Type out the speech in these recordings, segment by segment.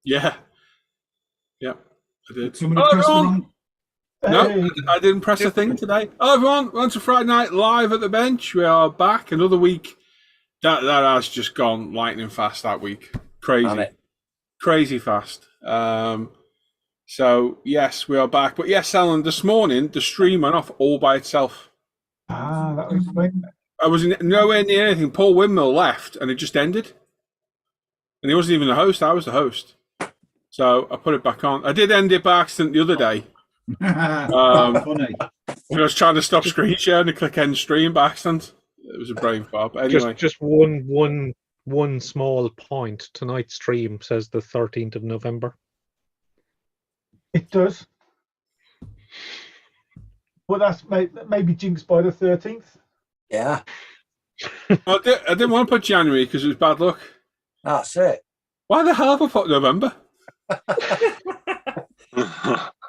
Yeah. I did. Somebody pressed the wrong... No, I didn't press a thing today. Hello, everyone. Welcome to Friday Night Live at the Bench. We are back. Another week. That has just gone lightning fast that week. Crazy fast. So, yes, we are back. But yes, Alan, this morning, the stream went off all by itself. That was great. I was nowhere near anything. Paul Windmill left, and it just ended. And he wasn't even the host. I was the host. So I put it back on. I did end it by accident the other day. Funny. I was trying to stop screen sharing and click end stream by accident. It was a brain fart. Anyway. Just one small point. Tonight's stream says the 13th of November. It does. Well, that's maybe jinxed by the 13th. Yeah. I didn't want to put January because it was bad luck. That's it. Why the hell have I put November?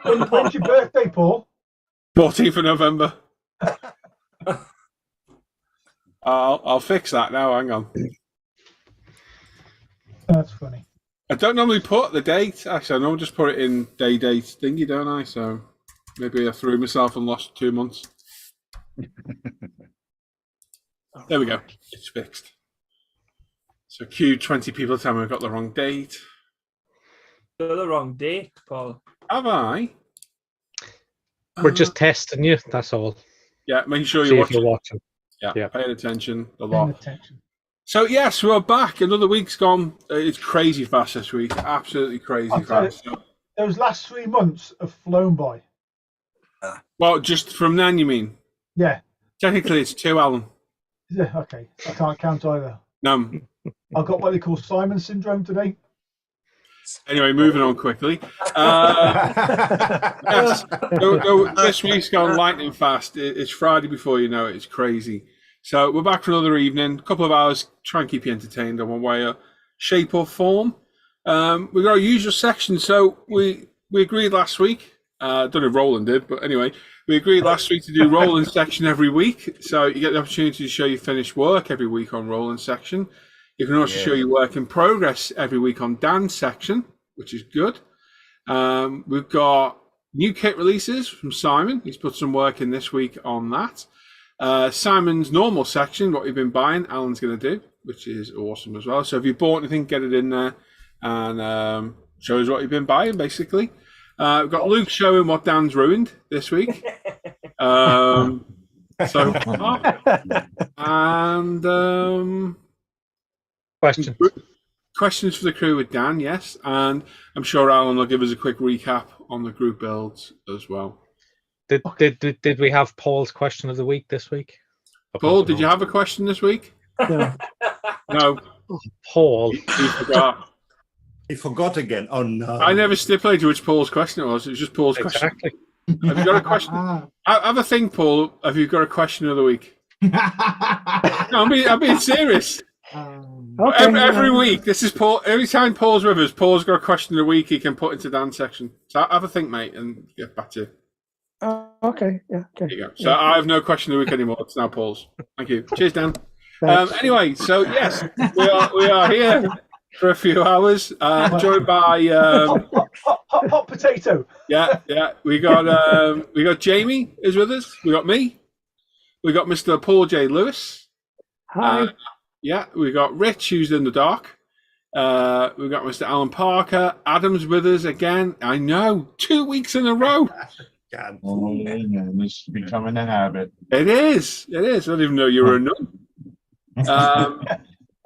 When's your birthday, Paul? 14th of November. I'll fix that now. Hang on. That's funny. I don't normally put the date. Actually, I normally just put it in date thingy, don't I? So maybe I threw myself and lost 2 months. There we go. It's fixed. So Q 20 people tell me I've got the wrong date. Got the wrong date, Paul. Have I? We're just testing you, that's all. Yeah, making sure See you're if you're watching. Yeah, paying attention a Paying lot. attention. So yes, we're back. Another week's gone. It's crazy fast this week. Absolutely crazy fast. Those last 3 months have flown by. Well, just from then, you mean? Yeah. Technically, it's 2, Alan. Yeah. Okay. I can't count either. No. I've got what they call Simon syndrome today. Anyway, moving on quickly. Yes, this week's gone lightning fast. It's Friday before you know it. It's crazy. So we're back for another evening. A couple of hours. Try and keep you entertained in one way, shape or form. We've got our usual section. So we agreed last week. I don't know if Roland did, but anyway, we agreed last week to do Roland's section every week. So you get the opportunity to show your finished work every week on Roland's section. You can also show your work in progress every week on Dan's section, which is good. We've got new kit releases from Simon. He's put some work in this week on that. Simon's normal section, what you've been buying, Alan's going to do, which is awesome as well. So if you bought anything, get it in there and show us what you've been buying, basically. We've got Luke showing what Dan's ruined this week. Questions for the crew with Dan, yes. And I'm sure Alan will give us a quick recap on the group builds as well. Did we have Paul's question of the week this week? Paul, did you have a question this week? No. No. Paul. He forgot. He forgot again. Oh, no. I never stipulated which Paul's question it was. It was just Paul's question. Have you got a question? Have a think, Paul. Have you got a question of the week? No, I'm being serious. Every week, this is Paul. Every time Paul's with us, Paul's got a question of the week he can put into Dan's section. So have a think, mate, and get back to you. Okay. Yeah. Okay. There you go. So I have no question of the week anymore. It's now Paul's. Thank you. Cheers, Dan. Anyway, so yes, we are here for a few hours, joined by hot potato. Yeah. We got Jamie is with us. We got me. We got Mr. Paul J. Lewis. Hi. We got Rich, who's in the dark. We've got Mr. Alan Parker. Adam's with us again. I know, 2 weeks in a row. God. It's becoming a habit. It is. I don't even know you were a nun.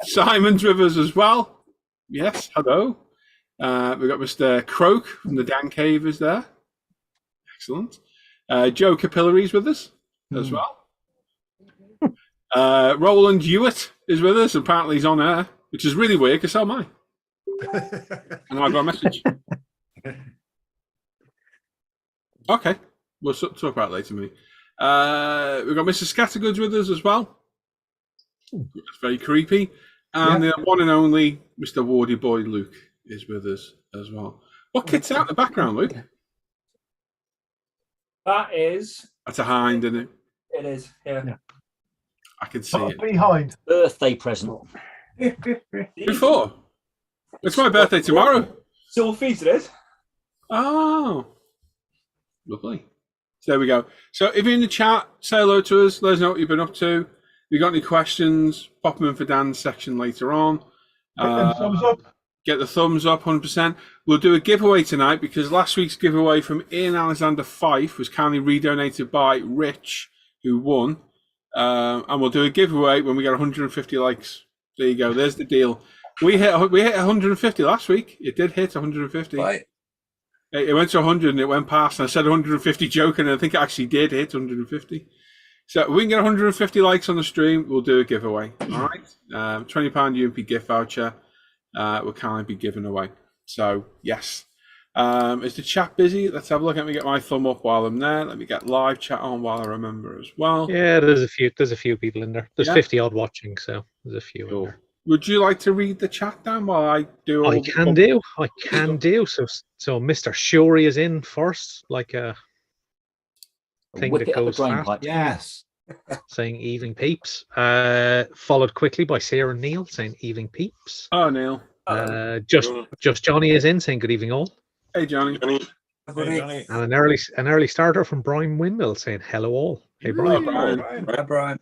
Simon's with us as well. Yes, hello. We've got Mr. Croak from the Dan Cave is there. Excellent. Joe Capillary's with us as well. Roland Hewitt is with us. Apparently he's on air, which is really weird because so am I. And I got a message. Okay, we'll talk about it later, maybe. We've got Mr. Scattergoods with us as well. It's very creepy. And the one and only Mr. Wardy Boy Luke is with us as well. What kit's out in the background, Luke? That's a hind, isn't it? It is, yeah. I can see it. Behind. Birthday present. Before? It's my birthday tomorrow. Sophie's it. Oh, lovely. So there we go. So if you're in the chat, say hello to us. Let us know what you've been up to. If you got any questions, pop them in for Dan's section later on. And thumbs up. Get the thumbs up, 100%. We'll do a giveaway tonight because last week's giveaway from Ian Alexander Fife was kindly redonated by Rich, who won. And we'll do a giveaway when we get 150 likes. There you go. There's the deal. We hit 150 last week. It did hit 150. Right. It went to 100 and it went past. And I said 150 joking, and I think it actually did hit 150. So if we can get 150 likes on the stream, we'll do a giveaway. All right. £20 UMP gift voucher will kindly be given away. So yes. Is the chat busy? Let's have a look. Let me get my thumb up while I'm there. Let me get live chat on while I remember as well. Yeah, there's a few people in there. There's 50 odd watching, so there's a few in there. Would you like to read the chat down while I do? I can do. So Mr. Shuri is in first, like a thing that goes fast. Yes. Saying evening peeps. Followed quickly by Sarah and Neil saying evening peeps. Oh, Neil. Just Johnny is in saying good evening all. Hey, Johnny. Everybody. And an early starter from Brian Windmill saying hello all. Hey Brian. Hi, Brian.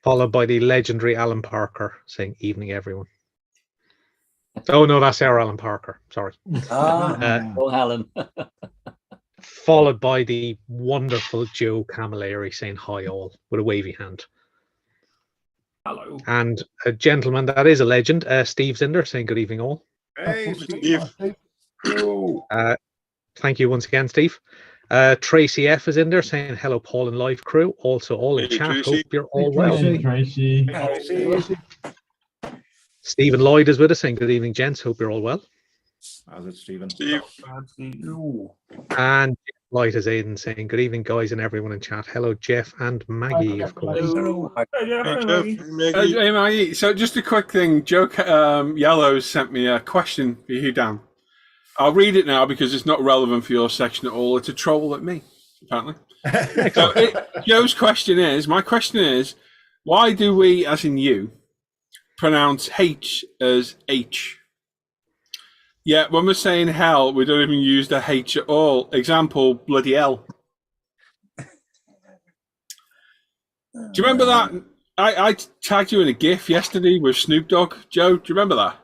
Followed by the legendary Alan Parker saying evening everyone. Oh no, that's our Alan Parker. Sorry. Alan. Followed by the wonderful Joe Camilleri saying hi all with a wavy hand. Hello. And a gentleman that is a legend, Steve Zinder saying good evening all. Hey, Steve. Thank you once again, Steve. Tracy F is in there saying hello, Paul and live crew. Also, all in chat. Tracy. Hope you're all well. Tracy. Stephen Lloyd is with us saying good evening, gents. Hope you're all well. how's it, Stephen? Steve. And Light is in saying good evening, guys, and everyone in chat. Hello, Jeff and Maggie, of course. Hello. Hey, Jeff, Hey, hey, Jeff. Maggie. Maggie. Hey, Maggie. So just a quick thing. Joe Yellow sent me a question for you, Dan. I'll read it now because it's not relevant for your section at all. It's a troll at me, apparently. So Joe's question is, my question is, why do we, as in you, pronounce H as H? Yeah, when we're saying hell, we don't even use the H at all. Example, bloody hell. Do you remember that? I tagged you in a GIF yesterday with Snoop Dogg. Joe, do you remember that?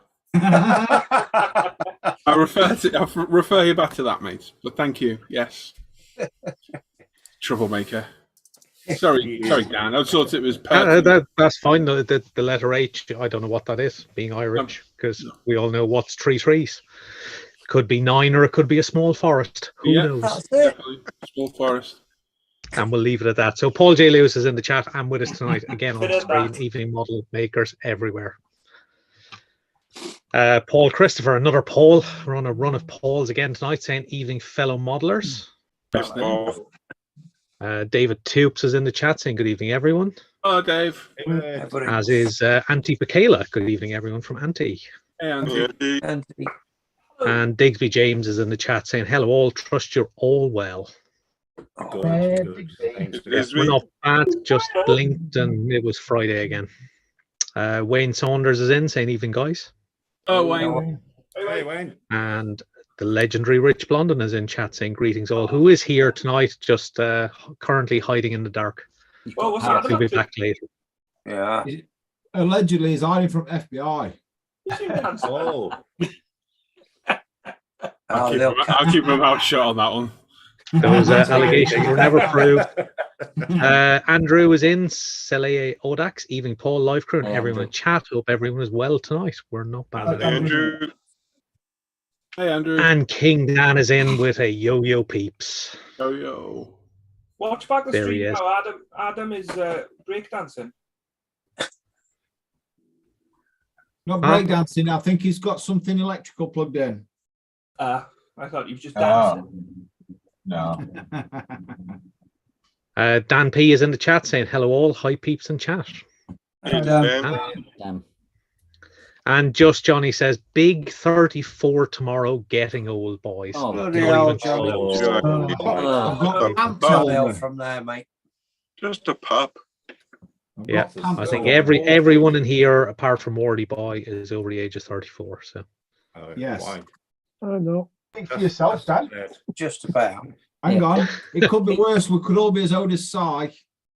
I refer you back to that, mate. But thank you. Yes. Troublemaker. Sorry, Dan. I thought it was That's fine. The letter H, I don't know what that is, being Irish, because we all know what's 3 threes. Could be 9 or it could be a small forest. Who knows? That's it. Small forest. And we'll leave it at that. So Paul J. Lewis is in the chat and with us tonight again on the screen. Evening model makers everywhere. Paul Christopher, another Paul. We're on a run of Pauls again tonight, saying evening fellow modelers. Best name. David Toops is in the chat saying good evening everyone. Hello, Dave. Everybody. As is Auntie Picala. Good evening everyone from Auntie. Hey, Andy. And And Digsby James is in the chat saying hello all. Trust you're all well. Good. Thanks. We're not bad. Just blinked and it was Friday again. Wayne Saunders is in saying evening guys. Oh, Wayne. Hey, Wayne. And the legendary Rich Blondin is in chat saying greetings all. Who is here tonight, just currently hiding in the dark. Well, what's Ah, that He'll be about? back later. yeah. Allegedly, he's hiding from FBI. Oh. I'll keep my mouth shut on that one. Those allegations were never proved. Andrew is in. Celia Odax, evening Paul, live crew, and Hey, everyone in Andrew. chat. Hope everyone is well tonight. We're not bad at all. Andrew. Hey, Andrew. And King Dan is in with a yo-yo peeps. Yo. Watch back the There he stream is. now. Adam is breakdancing. Not breakdancing. I think he's got something electrical plugged in. I thought you were just Oh, dancing. no. Dan P is in the chat saying hello all, hi peeps in chat. Hey, Dan. Dan. And Just Johnny says big 34 tomorrow, getting old boys. Oh, Not bloody even hell, close. Johnny. I've got pants Tell on. from there, mate. Just a pup. I've Yeah, got pants I think on. everyone in here apart from Wardy Boy is over the age of 34. So Yes. Why? I know. Speak for yourself, Dan. Just about. Hang on. It could be worse. We could all be as old as Si.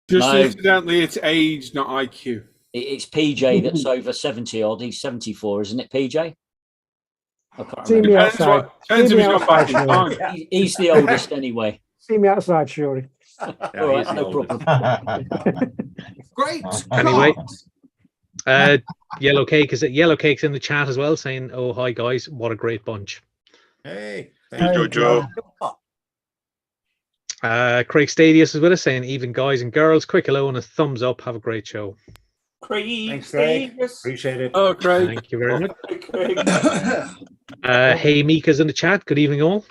Just No. incidentally, it's age, not IQ. It's PJ that's over 70 odd. He's 74, isn't it, PJ? I can't See me remember. outside. Depends See if me he's got back outside, in Shuri. time. He's the oldest anyway. See me outside, Shuri. All right, no problem. Great. Anyway. God. Yellow Cake's in the chat as well, saying, "Oh, hi guys, what a great bunch." Hey, Hey, Jojo. Craig Stadius is with us, saying, "Even guys and girls, quick hello and a thumbs up. Have a great show." Craig, Thanks, Craig. Davis. Appreciate it. Oh, Craig. Thank you very much. Craig. Hey, Mika's in the chat. Good evening, all.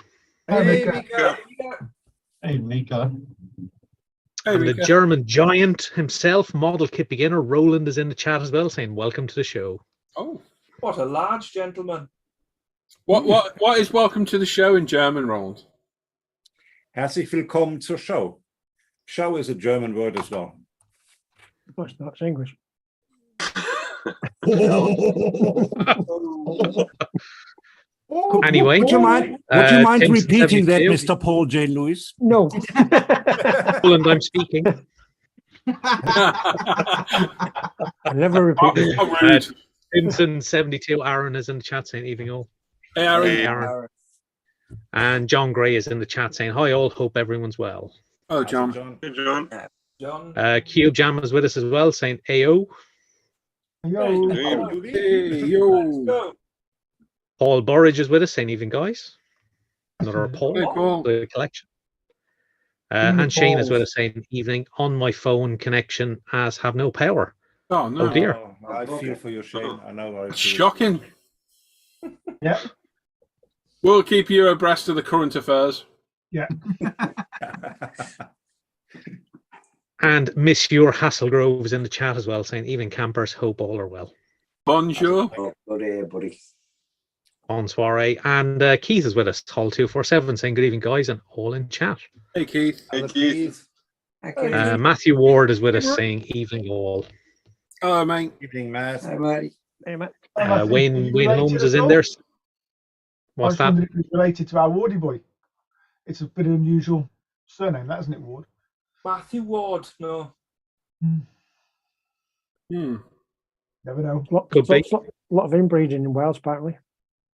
Hey, Hey, Mika. Hey, Mika. Hey, And the Mika. German giant himself, model kit beginner, Roland, is in the chat as well, saying, "Welcome to the show." Oh. What a large gentleman. What is welcome to the show in German, Roland? Herzlich willkommen zur Show. Show is a German word as well. That's not English. Anyway, Would you mind Tim repeating that, 72. Mr. Paul J. Lewis? No. Roland, I'm speaking. I never repeat it. How rude. Vincent 72. Aaron is in the chat saying, "Evening, all." Hey, Aaron. Hey, Aaron. And John Gray is in the chat saying, "Hi, all. Hope everyone's well." Oh, John. Hey, John. John. Cube Jam is with us as well, saying, "Ayo." Yo. Hey, yo. Let's go. Paul Burridge is with us, saying, "Evening, guys." Another Paul, Hey, Paul. the collection. Evening, And Shane is Pauls. with us, saying, "Evening on my phone connection as have no power." Oh, no. Oh, dear. Oh, I feel for you, Shane. I know how it That's feels. shocking. Yeah. We'll keep you abreast of the current affairs. And Monsieur Hasselgrove is in the chat as well, saying, "Evening, campers. Hope all are well." Bonjour. Oh, good here, buddy. On soiree. And Keith is with us, Hall 247, saying, "Good evening, guys," and all in chat. Hey, Keith. Hey, Keith. Matthew Ward is with us, saying, "Evening, all." Hello, mate. Evening, Matt. Hey, mate. Hey, mate. Wayne Holmes is in there. What's that? If it's related to our Wardy boy. It's a bit of an unusual surname, that isn't it, Ward? Matthew Ward. No. Hmm. Never know. Could be. Lot of inbreeding in Wales, apparently.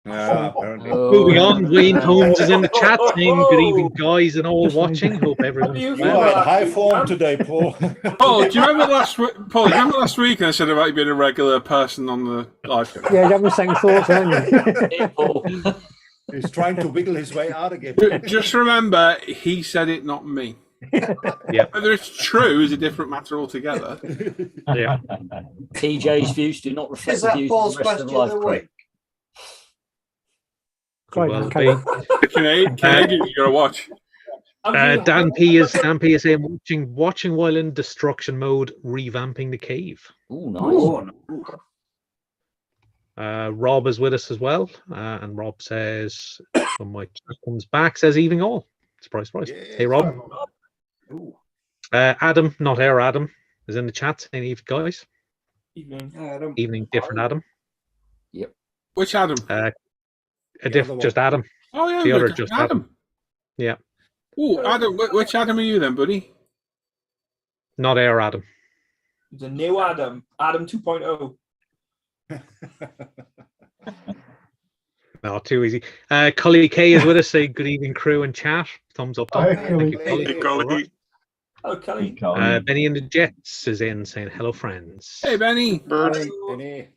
Yeah, apparently. Moving on, Wayne Holmes is in the chat saying, "Good evening, guys, and all Just like- watching. Hope everyone's You You well." are in high form today, Paul. Paul, do you remember last week? Paul, do you remember last week I said about you being a regular person on the live show? Yeah, you're having second thoughts, aren't you? Hey, Paul. He's trying to wiggle his way out again. Just remember, he said it, not me. Yeah. Whether it's true is a different matter altogether. Yeah. PJ's views do not reflect Is the that views Paul's of the rest of question life, of the Craig. week? Could well be. Canadian, you gotta watch. Dan P is saying, watching while in destruction mode, revamping the cave. Oh, nice. Oh, no. Rob is with us as well, and Rob says, when my chat comes back, says, "Evening, all." Surprise, surprise. Yes. Hey, Rob. Ooh. Adam, not our Adam, is in the chat saying, "Evening, guys." Evening. Adam. Evening, different Adam. Which Adam? Just Adam. Oh, yeah, the other look, just Adam. Yeah. Oh, Adam. Which Adam are you then, buddy? Not our Adam. It's a new Adam. Adam oh. 2.0. No, too easy. Cully K is with us, saying, "Good evening, crew and chat." Thumbs up. Hey, Thank you, Cully. Cully. Hey, Colby. Hello, Kelly. Benny and the Jets is in, saying, "Hello, friends." Hey, Benny. Benny.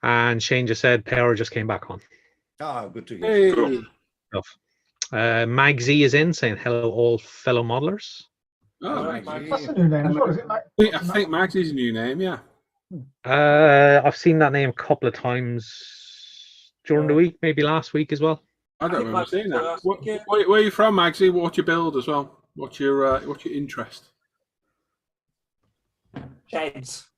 And Shane just said, "Power just came back on." Ah, good to hear. Hey. Magsy is in, saying, "Hello, all fellow modelers." Oh, That's a new name as well, is it, Mike? I think Max is a new name, yeah. I've seen that name a couple of times during the week, maybe last week as well. I don't think remember Max seeing is that. last Where, week, yeah. where are you from, Magsy? What's your build as well? What's your interest? Sheds.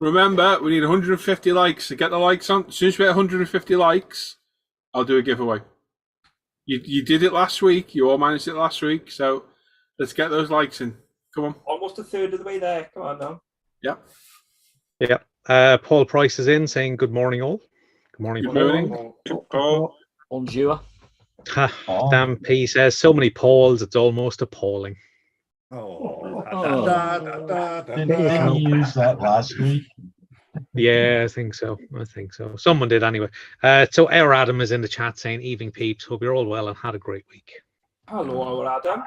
Remember, we need 150 likes to get the likes on. As soon as we get 150 likes, I'll do a giveaway. You did it last week. You all managed it last week. So let's get those likes in. Come on. Almost a third of the way there. Come on now. Yep. Yeah. Paul Price is in, saying, "Good morning, all." Good morning, Good Paul. morning. Paul. Bonjour. Oh. Dan P says so many Pauls, it's almost appalling. Oh, Oh. Didn't you use that last week? Yeah, I think so. Someone did anyway. So our Adam is in the chat saying, "Evening peeps. Hope you're all well and had a great week." Hello, our Adam.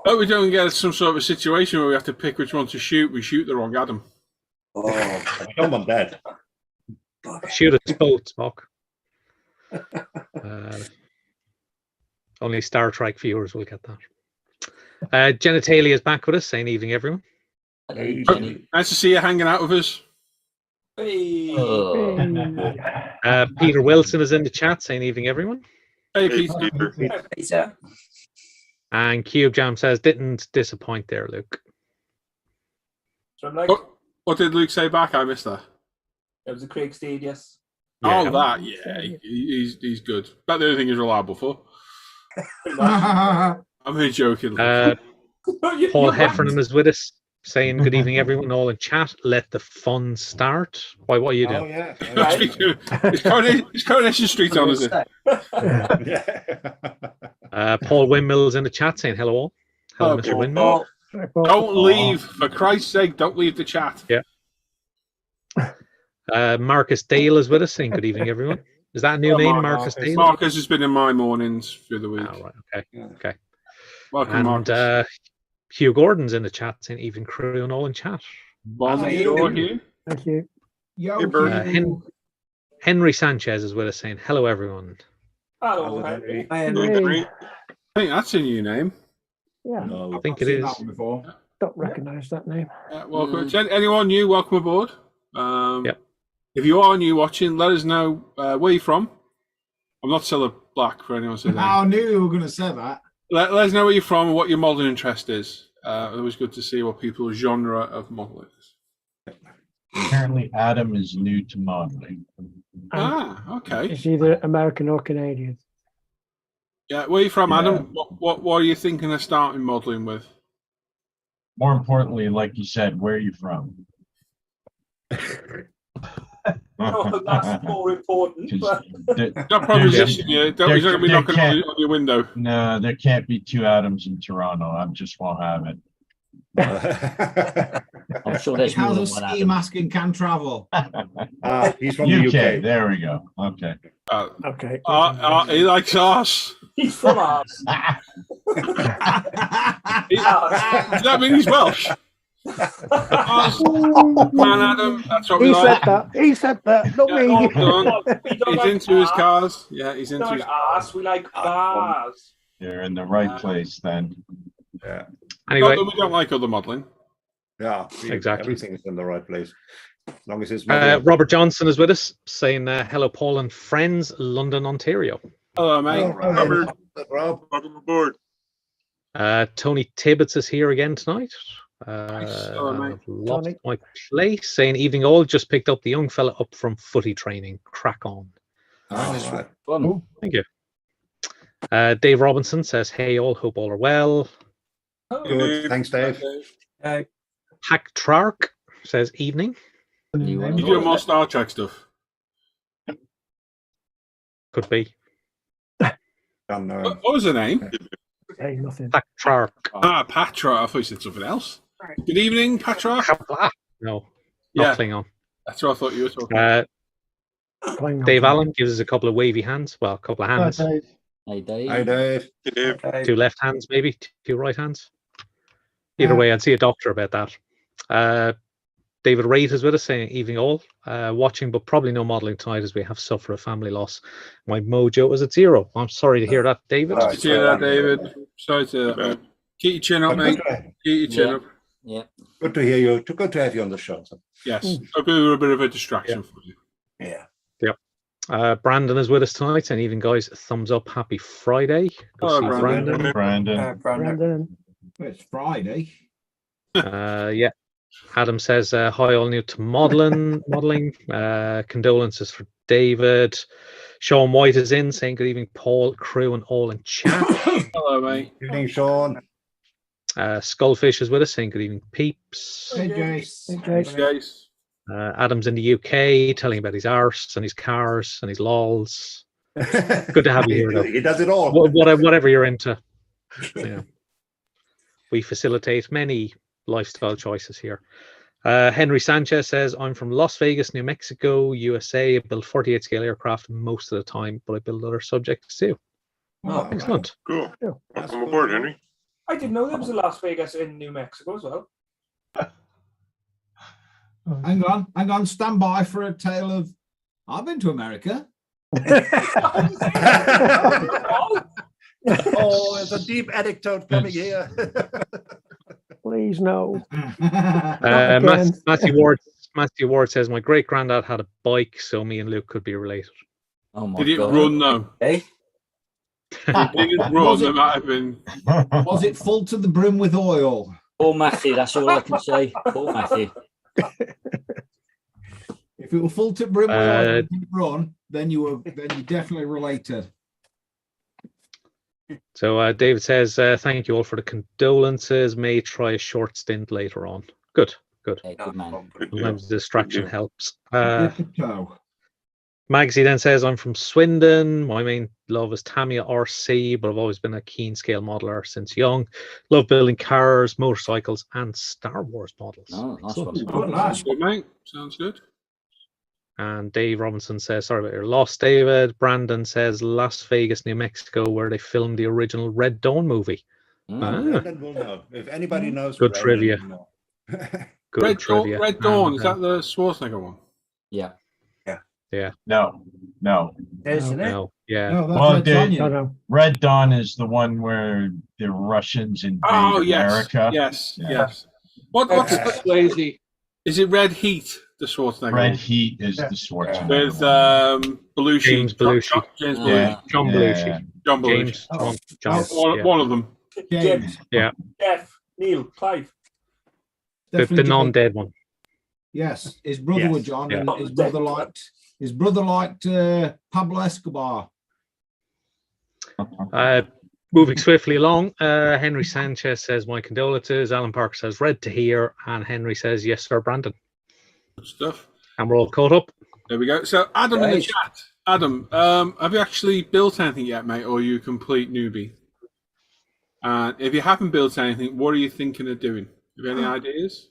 But we don't get some sort of a situation where we have to pick which one to shoot. We shoot the wrong Adam. Oh, come on, Dad. Shoot us both, Spock. Only Star Trek viewers will get that. Genitalia is back with us, saying, "Evening, everyone." Hello, Jenny. Nice to see you hanging out with us. Hey. Peter Wilson is in the chat, saying, "Evening, everyone." Hey, Peter. Peter. And Cube Jam says, "Didn't disappoint there, Luke." So I'm like, What did Luke say back? I missed that. it was a Craig Steed, yes. Oh, Yeah. that, yeah. He's good. But the other thing is reliable for. Pretty much. I'm only joking. Paul Heffernan is with us, saying, "Good evening, everyone. All in chat. Let the fun start." Why? What are you Oh, doing? yeah. Is Coronation Street on, is it? Yeah. Paul Windmill's in the chat saying, "Hello all." Hello, Oh, Mr. Paul. Windmill. Don't leave. For Christ's sake, don't leave the chat. Yeah. Marcus Dale is with us saying, "Good evening, everyone." Is that a new name, Marcus Dale? Marcus has been in my mornings through the week. Oh, right. Okay. Welcome, And Marcus. Hugh Gordon's in the chat saying, "Evening, crew and all in chat." Bonjour, Hugh. Thank you. Yo, Henry Sanchez is with us saying, "Hello, everyone." Hello, Henry. Hey. I think that's a new name. Yeah, No, I think it is. Before. don't recognise that name. Welcome. Anyone new, welcome aboard. Yep. If you are new watching, let us know where you're from. I'm not Cilla Black for anyone saying that. I knew you were going to say that. Let us know where you're from and what your modelling interest is. It was good to see what people's genre of modelling is. Apparently, Adam is new to modeling. Okay. It's either American or Canadian. Yeah, where are you from, Yeah. Adam? What are you thinking of starting modelling with? More importantly, like you said, where are you from? Oh, that's more important. But Not proposition, yeah. He's not going to be knocking on your window. No, there can't be two Adams in Toronto. I just won't have it. I'm sure there's more How's than a one ski Adam. mask and can travel? He's from the UK. There we go. Okay. Okay. He likes us. he's from ours. Does that mean he's Welsh? Us. Man, Adam, that's what we He like. said that. He said that. Not Yeah, me. oh, done. We don't He's like into his ours. cars. Yeah, he's We into don't his like ours. We like bars. You're in the right place then. Yeah. Anyway, Not that we don't like other modelling. Yeah. Exactly. Everything is in the right place. As long as it's Robert Johnson is with us saying, "Hello, Paul and friends, London, Ontario." Hello, mate. Robert, welcome aboard. Tony Tibbets is here again tonight. Hello, mate. I've lost Tony. my place. Saying, "Evening all, just picked up the young fella up from footy training. Crack on." Right. Fun. Thank you. Dave Robinson says, "Hey all, hope all are well." Good. Thanks, Dave. Hack Trark says, "Evening." New You do more Star Trek stuff. Could be. What was the name? Hey, nothing. Hack Trark. Patra. I thought you said something else. Good evening, Patra. No, Yeah. not Klingon. That's what I thought you were talking about. Klingon. Dave Allen gives us a couple of wavy hands. Well, a couple of hands. Hey, Dave. Hi, Dave. Two left hands, maybe. Two right hands. Either way, I'd see a doctor about that. David Wright is with us saying, "Evening all. Watching, but probably no modelling tonight as we have suffered a family loss. My mojo is at 0. I'm sorry to hear that, David." Sorry to hear that, David. Sorry to hear that, mate. Keep your chin up, mate. Keep your chin up. Yeah. Good to hear you. Good to have you on the show. Yes. Hope we were a bit of a distraction for you. Yeah. Brandon is with us tonight, and even guys, thumbs up. Happy Friday. Go Hello, see Brandon. Brandon. It's Friday. Yeah. Adam says, "Hi, all new to modelling. Condolences for David." Sean White is in saying, "Good evening, Paul, crew, and all in chat." Hello, mate. Good evening, Sean. Skullfish is with us saying, "Good evening, peeps." Hey, Jace. Hey, Jace. Jace. Adam's in the UK, telling about his arse and his cars and his lols. Good to have you here, though. He does it all. Whatever you're into. Yeah. We facilitate many lifestyle choices here. Henry Sanchez says, I'm from Las Vegas, New Mexico, USA. I build 48 scale aircraft most of the time, but I build other subjects too. Oh, Excellent. Cool. Yeah. Welcome aboard, Henry. I didn't know there was a Las Vegas in New Mexico as well. Hang on, stand by for a tale of. I've been to America. Oh, there's a deep anecdote coming here. Please no. Matthew Ward says, my great granddad had a bike, so me and Luke could be related. Oh my Did it god! run though? Eh? It didn't run. There might have been. Was it full to the brim with oil? Poor Matthew. That's all I can say. Poor Matthew. If it were full to brim with oil and didn't run, then you definitely related. So David says, thank you all for the condolences. May try a short stint later on. Good. Hey, good man. Sometimes distraction helps. Yippee-toe. Magsy then says, I'm from Swindon. My main love is Tamiya RC, but I've always been a keen scale modeler since young. Love building cars, motorcycles, and Star Wars models. Oh, nice one. Good lad. Good, mate. Sounds good. And Dave Robinson says, sorry about your loss, David. Brandon says, Las Vegas, New Mexico, where they filmed the original Red Dawn movie. Brendan will know. If anybody knows, Good Brendan trivia. will know. Good Red trivia. Red Dawn, And, is that the Schwarzenegger one? Yeah. No. Isn't it? No, yeah. No, that's Well, Red Sonja. No. Red Dawn is the one where the Russians invade Oh yes, America. yes, Yeah. yes. What's That's lazy. is it? Red Heat, the Schwarzenegger Red one? Heat is the Schwarzenegger With one. Belushi, James Belushi. James Yeah. Belushi, John Belushi. John Belushi. James. John. One, Yeah. one of them. James. Jeff, Neil, Clive. The Definitely James. non-dead one. Yes, his brother Yes. was John, Yeah. and his brother liked Pablo Escobar. Moving swiftly along, Henry Sanchez says, my condolences. Alan Parker says, read to hear. And Henry says, yes, sir, Brandon. Good stuff. And we're all caught up. There we go. So Adam in the Right. chat. Adam, have you actually built anything yet, mate, or are you a complete newbie? And if you haven't built anything, what are you thinking of doing? Have you any ideas?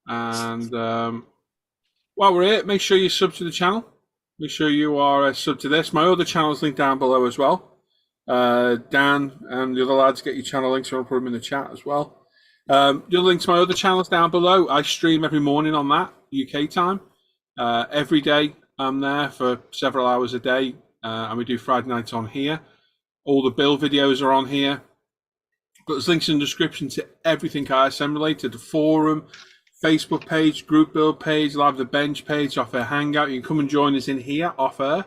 And while we're here, make sure you sub to the channel. Make sure you are sub to this. My other channel's linked down below as well. Dan and the other lads get your channel links. I'll put them in the chat as well. The other link to my other channels down below. I stream every morning on that, UK time. Every day I'm there for several hours a day. And we do Friday nights on here. All the build videos are on here. But there's links in the description to everything ISM related. The forum, Facebook page, group build page, live the bench page, Off Air Hangout. You can come and join us in here, off air.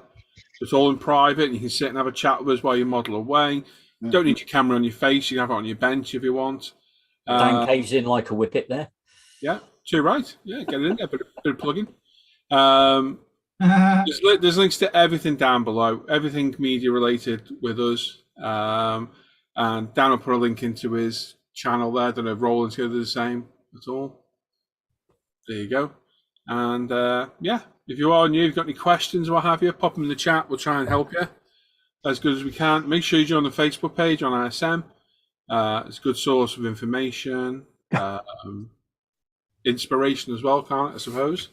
It's all in private, and you can sit and have a chat with us while you model away. You don't need your camera on your face. You can have it on your bench if you want. Dan caves in like a whippet there. Yeah, too right. Yeah, get it in there, bit of plugging. There's links to everything down below, everything media related with us. And Dan will put a link into his channel there. I don't know if Roland's going to do the same at all. There you go. And yeah, if you are new, you've got any questions or what have you, pop them in the chat. We'll try and help you as good as we can. Make sure you join the Facebook page on ISM. It's a good source of information, inspiration as well, can't it, I suppose?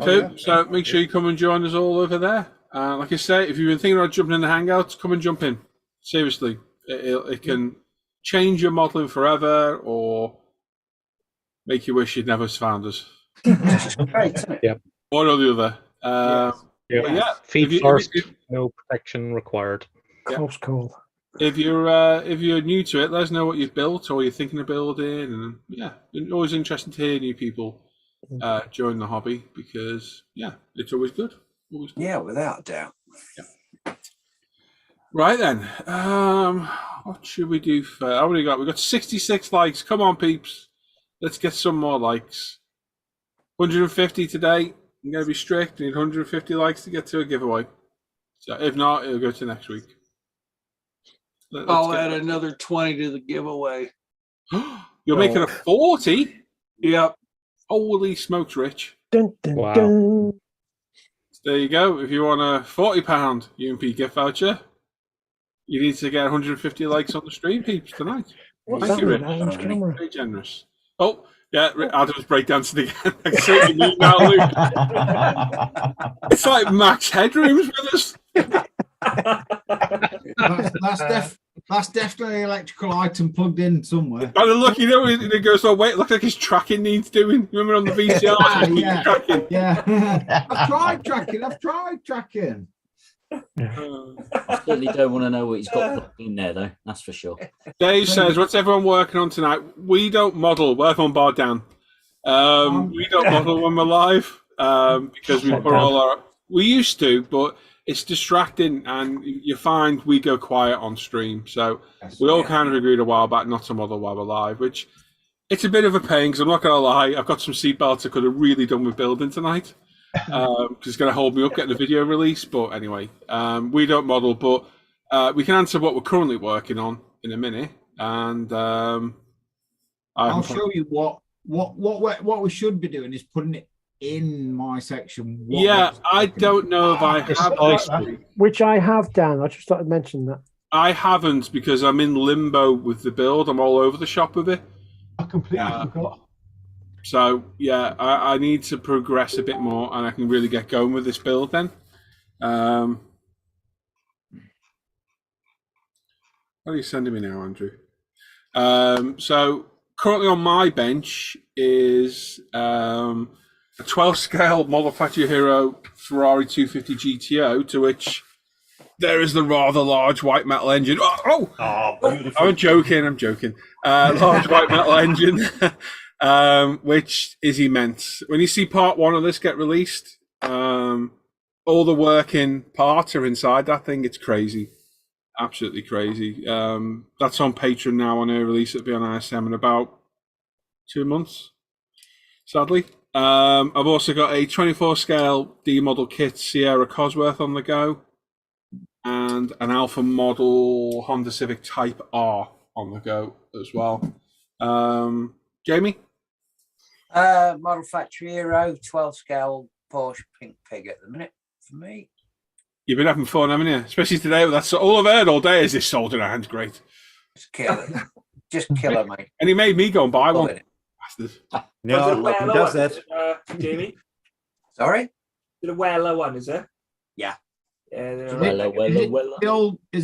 Cool. So make sure you come and join us all over there. Like I say, if you've been thinking about jumping in the Hangouts, come and jump in. Seriously, it can change your modelling forever or make you wish you'd never found us. Great, isn't it? Yeah. One or the other. Yeah. Feet first, no protection required. Close call. If you're new to it, let us know what you've built or you're thinking of building, and yeah, it's always interesting to hear new people join the hobby because yeah, it's always good. Always good. Yeah, without a doubt. Yeah. Right then, what should we do for? How many got? We got 66 likes. Come on, peeps, let's get some more likes. 150 today. I'm going to be strict. We need 150 likes to get to a giveaway. So if not, it'll go to next week. I'll add another 20 to the giveaway. You're making a 40? Yep. Holy smokes, Rich. Dun, dun, Wow. dun. There you go. If you want a £40 UMP gift voucher, you need to get 150 likes on the stream, peeps, tonight. What's Thank that you, with Rich. Adam's camera? Very generous. Oh, yeah, Adam's breakdancing again. I can see what you mean now, Luke. It's like Max Headroom's with us. That's definitely an electrical item plugged in somewhere. And look, you know, it goes, oh, wait, look like his tracking needs doing. Remember on the VCR? Yeah. Tracking. Yeah. I've tried tracking. I certainly don't want to know what he's got plugged in there, though. That's for sure. Dave says, what's everyone working on tonight? We don't model. Work on bar down. We don't model when we're live because we put all our... We used to, but it's distracting, and you find we go quiet on stream. So we all kind of agreed a while back not to model while we're live, which it's a bit of a pain because I'm not going to lie. I've got some seatbelts I could have really done with building tonight because it's going to hold me up getting the video release. But anyway, we don't model, but we can answer what we're currently working on in a minute. And I'll show you what we should be doing is putting it in my section. Yeah, I don't know if I have. Which I have, Dan. I just thought I'd mention that. I haven't because I'm in limbo with the build. I'm all over the shop with it. I completely forgot. So, yeah, I need to progress a bit more and I can really get going with this build then. What are you sending me now, Andrew? So, currently on my bench is a 12 scale Model Factory Hero Ferrari 250 GTO, to which there is the rather large white metal engine. Beautiful. I'm joking. Large white metal engine, which is immense. When you see part one of this get released, all the working parts are inside that thing. It's crazy. Absolutely crazy. That's on Patreon now on early release. It'll be on ISM in about 2 months, sadly. I've also got a 24 scale D model kit Sierra Cosworth on the go, and an alpha model Honda Civic Type R on the go as well. Jamie? Model Factory Hero, 12 scale Porsche Pink Pig at the minute for me. You've been having fun, haven't you? Especially today. That's all I've heard all day is this sold in a hand's great. Just kill it. Just kill it, mate. And he made me go and buy one. No, he does that. Jamie? Sorry? Is it a Weller one, is it? Yeah. Is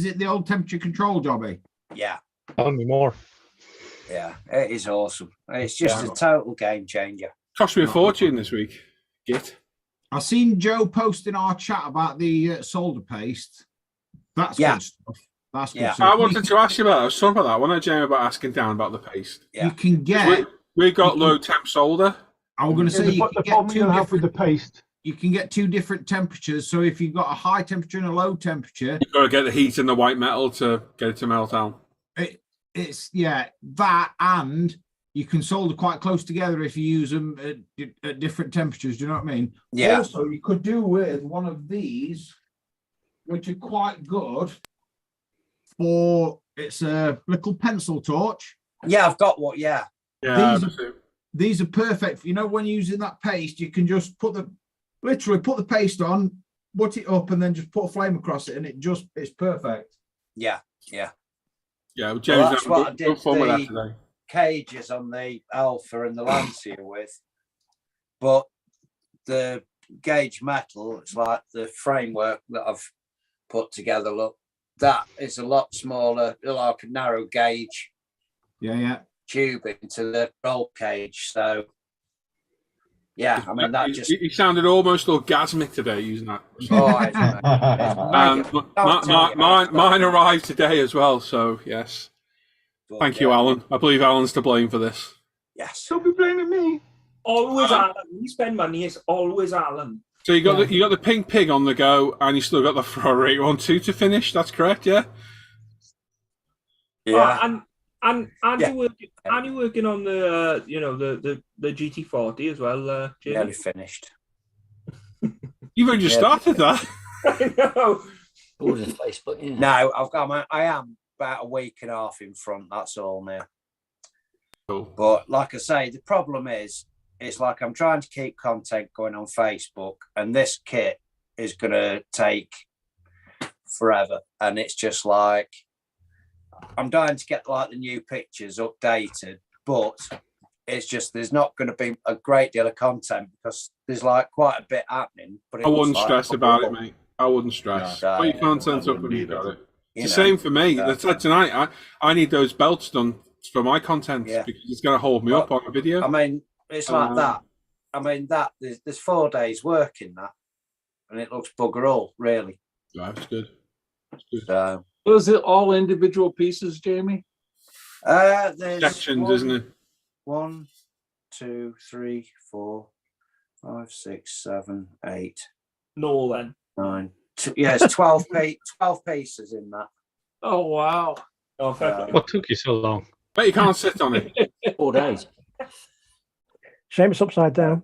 it the old temperature control jobby? Yeah. Tell me more. Yeah, it is awesome. It's just a total game changer. Cost me a fortune this week. Git. I've seen Joe post in our chat about the solder paste. That's good stuff. That's good stuff. I wanted to ask you about that. I was talking about that. Wasn't I, Jamie, about asking Dan about the paste? You can get... We got low temp solder. I was going to say you the can problem get you'll two have with the paste. You can get two different temperatures. So if you've got a high temperature and a low temperature, You've got to get the heat in the white metal to get it to melt down. it's that, and you can solder quite close together if you use them at different temperatures. Do you know what I mean? Yeah. Also, you could do with one of these, which are quite good for. It's a little pencil torch. Yeah, I've got what. Yeah. Yeah. These are perfect. You know, when using that paste, you can just literally put the paste on, put it up, and then just put a flame across it, and it's perfect. Yeah, yeah. Yeah, James, well, that's what I did fun with that the today. cages on the Alpha and the Lancia with. But the gauge metal, it's like the framework that I've put together, look, that is a lot smaller, like a narrow gauge. Yeah. Tube into the roll cage. So yeah, I mean that just he sounded almost orgasmic today using that. Mine arrived today as well, so yes. Thank you, Alan. I believe Alan's to blame for this. Yes. Don't be blaming me. Always Alan. When you spend money, it's always Alan. So you got the pink pig on the go, and you still got the Ferrari 812 to finish. That's correct, yeah. Yeah. And you're working on the the GT40 as well, Jamie. Nearly finished. You've only just started that. I know. Order Facebook, yeah. No, I am about a week and a half in front. That's all now. Cool. But like I say, the problem is it's like I'm trying to keep content going on Facebook, and this kit is going to take forever. And it's just like, I'm dying to get like the new pictures updated, but it's just there's not going to be a great deal of content because there's like quite a bit happening. But I wouldn't stress about it, mate. I wouldn't stress. No, Put your content up and you got it. You It's know, the same for me. That's like tonight. I need those belts done for my content because it's going to hold me up on a video. I mean, it's like that. I mean, there's 4 days work in that, and it looks bugger all, really. That's good. That's good. So, Was it all individual pieces, Jamie? there's sections, isn't it? 1, 2, 3, 4, 5, 6, 7, 8. No, then. 9. Yeah, it's 12 pieces in that. Oh, wow. Oh, What took you so long? But you can't sit on it. 4 days. Shame it's upside down.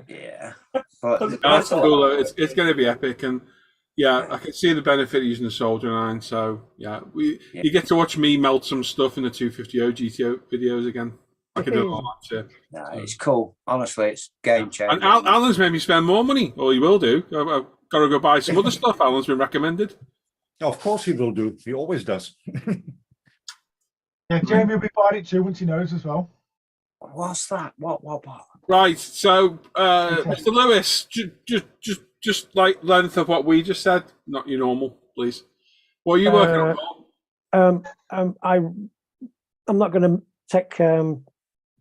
Yeah, but That's cool. Though. It's going to be epic, and yeah, I can see the benefit of using the soldering iron. So yeah, you get to watch me melt some stuff in the 250 GTO videos again. I can do it all that too. No, it's cool. Honestly, it's game changing. And Alan's made me spend more money, or he will do. I've got to go buy some other stuff. Alan's been recommended. Of course he will do. He always does. Yeah, Jamie will be buying it too once he knows as well. What's that? What? Right. So, Mr. Lewis, just like length of what we just said, not your normal, please. What are you working on? I'm not going to take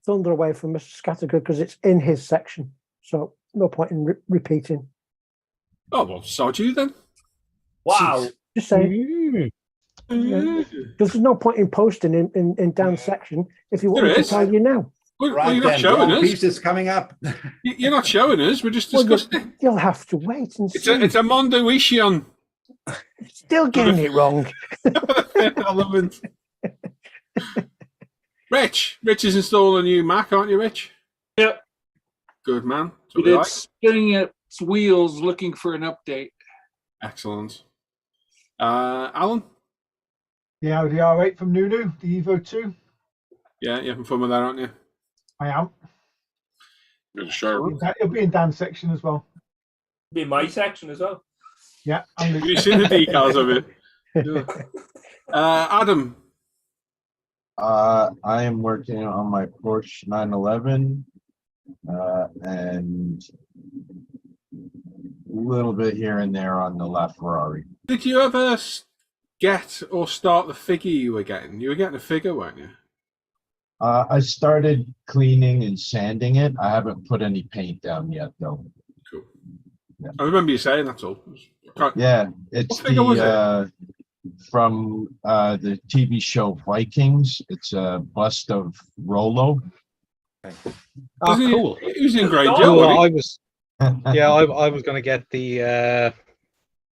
thunder away from Mr. Scattergood because it's in his section, so no point in repeating. Oh well, sod you then. Wow. Just saying. Yeah. There's no point in posting in Dan's section if you want me to tell you now. Well, you're not showing us. Pieces coming up. You're not showing us. We're just discussing it. You'll have to wait and see. It's a Mondo Ishion. Still getting it wrong. I love it. Rich is installing a new Mac, aren't you, Rich? Yep. Good man. It's spinning its wheels looking for an update. Excellent. Alan? The Audi R8 from Nunu, the Evo 2. Yeah, you're having fun with that, aren't you? I am. Good show. It'll be in Dan's section as well. Be in my section as well. Yeah. Have you seen the decals of it? Adam? I am working on my Porsche 911 and a little bit here and there on the LaFerrari. Did you ever get or start the figure you were getting? You were getting a figure, weren't you? I started cleaning and sanding it. I haven't put any paint down yet, though. Cool. Yeah. I remember you saying that's all. Yeah, it's from the TV show Vikings. It's a bust of Rollo. Oh, cool. He was in great job. I was going to get the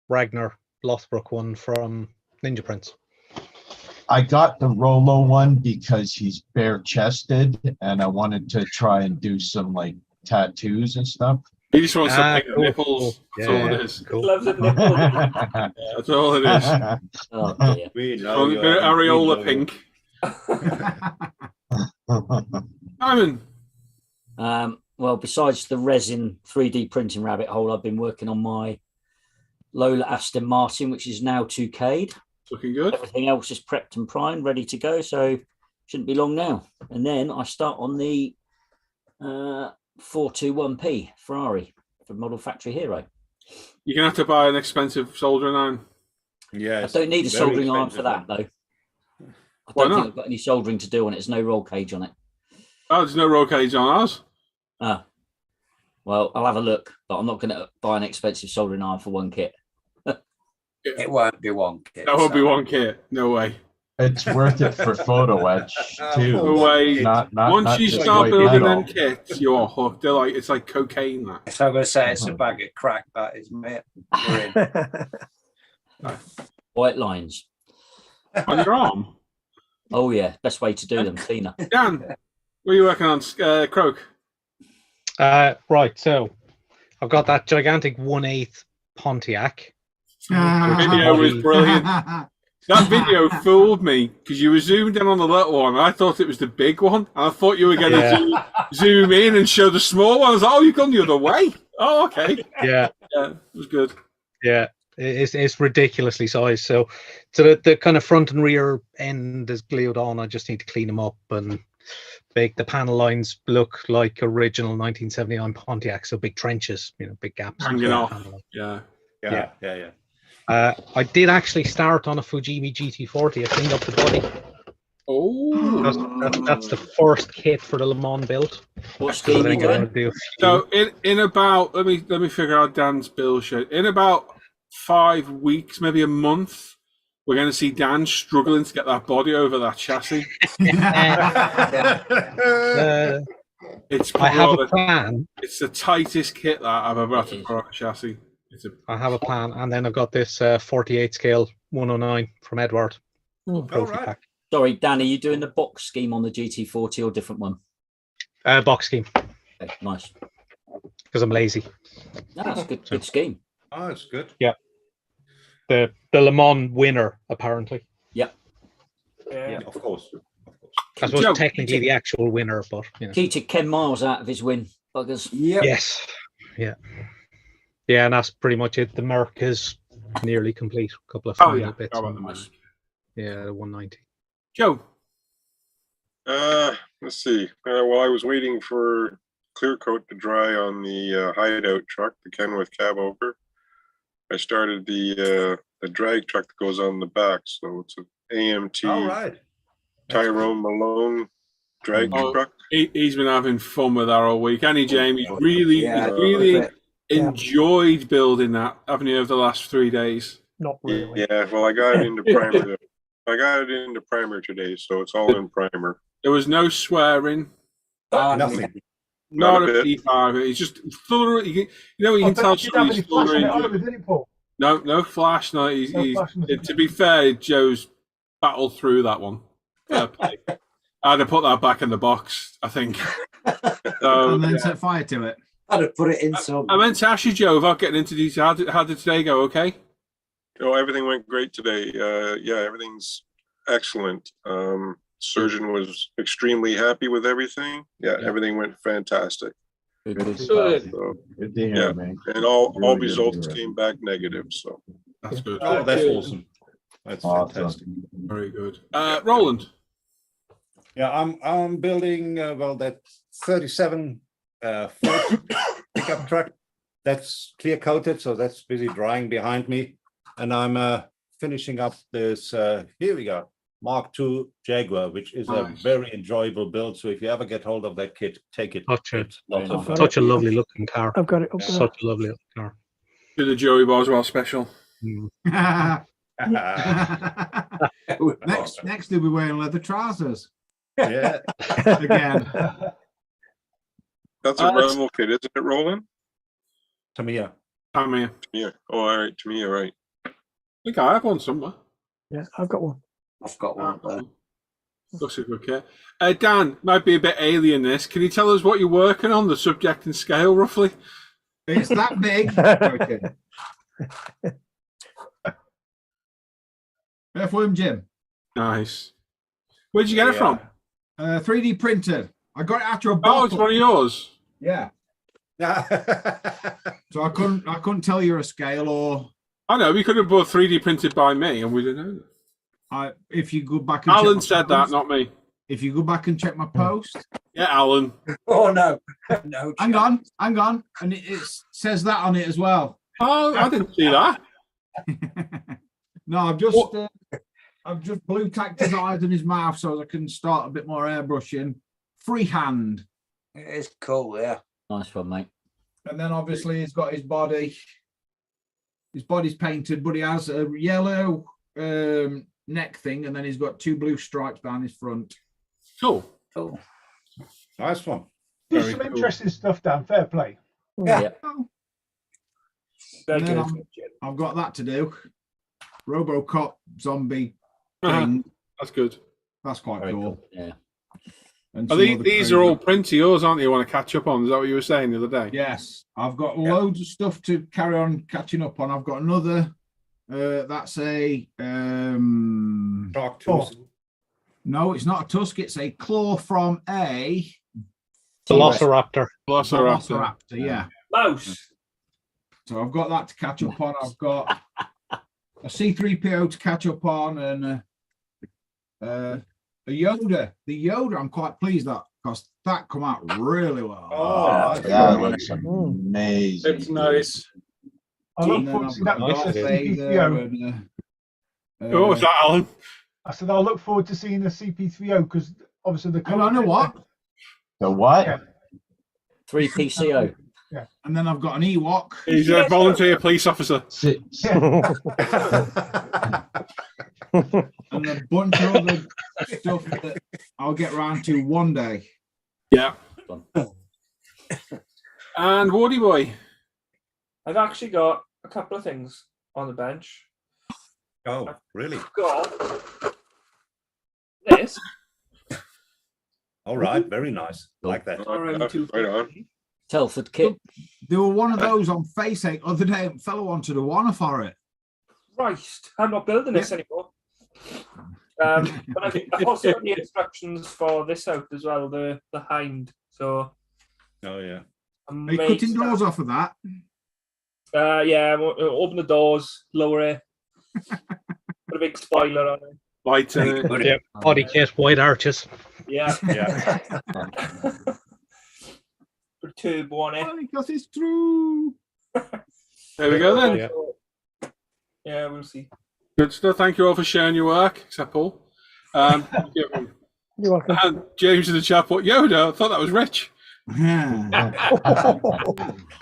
Ragnar Lothbrok one from Ninja Prince. I got the Rollo one because he's bare-chested, and I wanted to try and do some like tattoos and stuff. He just wants to pick the nipples. That's all it is. Cool. Loves the nipples. That's all it is. Oh, dear. We know A bit of areola pink. Simon. Well, besides the resin 3D printing rabbit hole, I've been working on my Lola Aston Martin, which is now 2K'd. Looking good. Everything else is prepped and primed, ready to go, so shouldn't be long now. And then I start on the 421p Ferrari for Model Factory Hero. You're going to have to buy an expensive soldering iron. I don't need a soldering iron for that, though. I don't think I've got any soldering to do on it. There's no roll cage on it. Oh, there's no roll cage on ours? Ah. Well, I'll have a look, but I'm not going to buy an expensive soldering iron for one kit. It won't be one kit. That won't be one kit. No way. It's worth it for photo etch too. No way. Once you just start white building metal. them kits, you're hooked. They're like, it's like cocaine. That. So I'm going to say it's a bag of crack, that is, mate. We're in. White lines. On your arm? Oh, yeah. Best way to do them. Cleaner. Dan, what are you working on? Croak? Right, so I've got that gigantic 1/8 Pontiac. The video was brilliant. That video fooled me because you were zoomed in on the little one. And I thought it was the big one. And I thought you were going to zoom in and show the small one. I was like, oh, you've gone the other way. Oh, okay. Yeah, Yeah, it was good. yeah. It's ridiculously sized. So the kind of front and rear end is glued on. I just need to clean them up and make the panel lines look like original 1979 Pontiac. So big trenches, big gaps. Hanging off. Yeah. I did actually start on a Fujimi GT40. I cleaned up the body. Oh, that's the first kit for the Le Mans build. What scheme are you doing? So in about let me figure out Dan's build sheet. In about 5 weeks, maybe a month, we're going to see Dan struggling to get that body over that chassis. I have a plan. It's the tightest kit that I've ever had to put on a chassis. I have a plan, and then I've got this 48 scale 109 from Edward. Pack. Sorry, Dan, are you doing the box scheme on the GT40 or a different one? Box scheme. Okay, nice. Because I'm lazy. No, that's a good scheme. Oh, it's good. Yeah. The Le Mans winner, apparently. Yep. Yeah, of course. I suppose technically the actual winner, but Cheated Ken Miles out of his win, buggers. Yep. Yes. Yeah. Yeah, and that's pretty much it. The Merc is nearly complete. A couple of final bits. Yeah, the 190. Joe. Let's see. While I was waiting for clear coat to dry on the hideout truck, the Kenworth cab over, I started the drag truck that goes on the back. So it's an AMT Tyrone Malone drag truck. He's been having fun with that all week. And Jamie really enjoyed building that, haven't you, over the last 3 days? Not really. Yeah, well, I got it into primer. I got it into primer today, so it's all in primer. There was no swearing. Nothing. Not a P5. He's just thoroughly. You can tell he's thoroughly. No flash. No, he's to be fair, Joe's battled through that one. I'd have put that back in the box, I think. So, and then set fire to it. I'd have put it in some. I meant to ask you, Joe, without getting into detail, how did today go? Okay. Oh, everything went great today. Yeah, everything's excellent. Surgeon was extremely happy with everything. Yeah, everything went fantastic. Good. So, good to hear, man. And all results came back negative. So that's good. Oh, that's awesome. That's fantastic. Very good. Roland. Yeah, I'm building that 37 Ford pickup truck. That's clear coated, so that's busy drying behind me. And I'm finishing up this. Here we go. Mark II Jaguar, which is a very enjoyable build. So if you ever get hold of that kit, take it. Such a lovely looking car. I've got it up there. Such a lovely looking car. To the Joey Boswell special. Next they'll be wearing leather trousers. Yeah. Again. That's a Rebel kit, isn't it, Roland? Tamiya. Yeah. Oh, all right. Tamiya, right. I think I have one somewhere. Yeah, I've got one. I've got one. Looks a good kit. Dan, might be a bit alien this. Can you tell us what you're working on, the subject and scale, roughly? It's that big. Okay. F1 Jim. Nice. Where'd you get it from? 3D printed. I got it after a Oh, bottle. it's one of yours. Yeah. So I couldn't tell you a scale or. I know we could have bought 3D printed by me, and we didn't know that. If you go back and Alan check said that, not me. If you go back and check my post. Yeah, Alan. Oh no, no. Hang on, and it says that on it as well. Oh, I didn't see that. No, I've just blue tacked his eyes and his mouth so I can start a bit more airbrushing. Freehand. It is cool, yeah. Nice one, mate. And then obviously he's got his body. His body's painted, but he has a yellow neck thing, and then he's got 2 blue stripes down his front. Cool. Nice one. There's some interesting stuff, Dan. Fair play. Yeah. And then I've got that to do. RoboCop zombie thing. That's good. That's quite cool. Yeah. And these are all print yours, aren't they? You want to catch up on? Is that what you were saying the other day? Yes. I've got loads of stuff to carry on catching up on. I've got another That's a Shark Oh. tooth. no, it's not a tusk. It's a claw from a Velociraptor. velociraptor. Yeah. Mouse. So I've got that to catch up on. I've got a C3PO to catch up on, and a Yoda. The Yoda, I'm quite pleased that because that come out really well. Oh, That looks amazing. It's nice. I look And then forward to I've seeing got that Nice, Darth it is. Vader CP3O. and What was that, Alan? I said I'll look forward to seeing the CP3O because obviously the. And I know what. The what? Yeah. 3PCO. And then I've got an Ewok. He's a volunteer police officer. And a bunch of other stuff that I'll get round to one day. Yeah. And Wardy Boy. I've actually got a couple of things on the bench. Oh, really? I've got this. All right, very nice. Like that. Right on. Telford kit. There were one of those on FaceAche other day. A fellow wanted a one for it. Christ, I'm not building this anymore. But I've also got the instructions for this out as well, the hind. So Oh, yeah. Are you cutting doors off of that? Yeah, open the doors, lower it. Put a big spoiler on it. Lights in it. Yeah, body kit, white arches. Yeah. Yeah. Put a turbo on it. Because it's true. There we go then. Yeah. Yeah, we'll see. Good stuff. Thank you all for sharing your work, except Paul. You're welcome. And James in the chat put Yoda. I thought that was Rich. The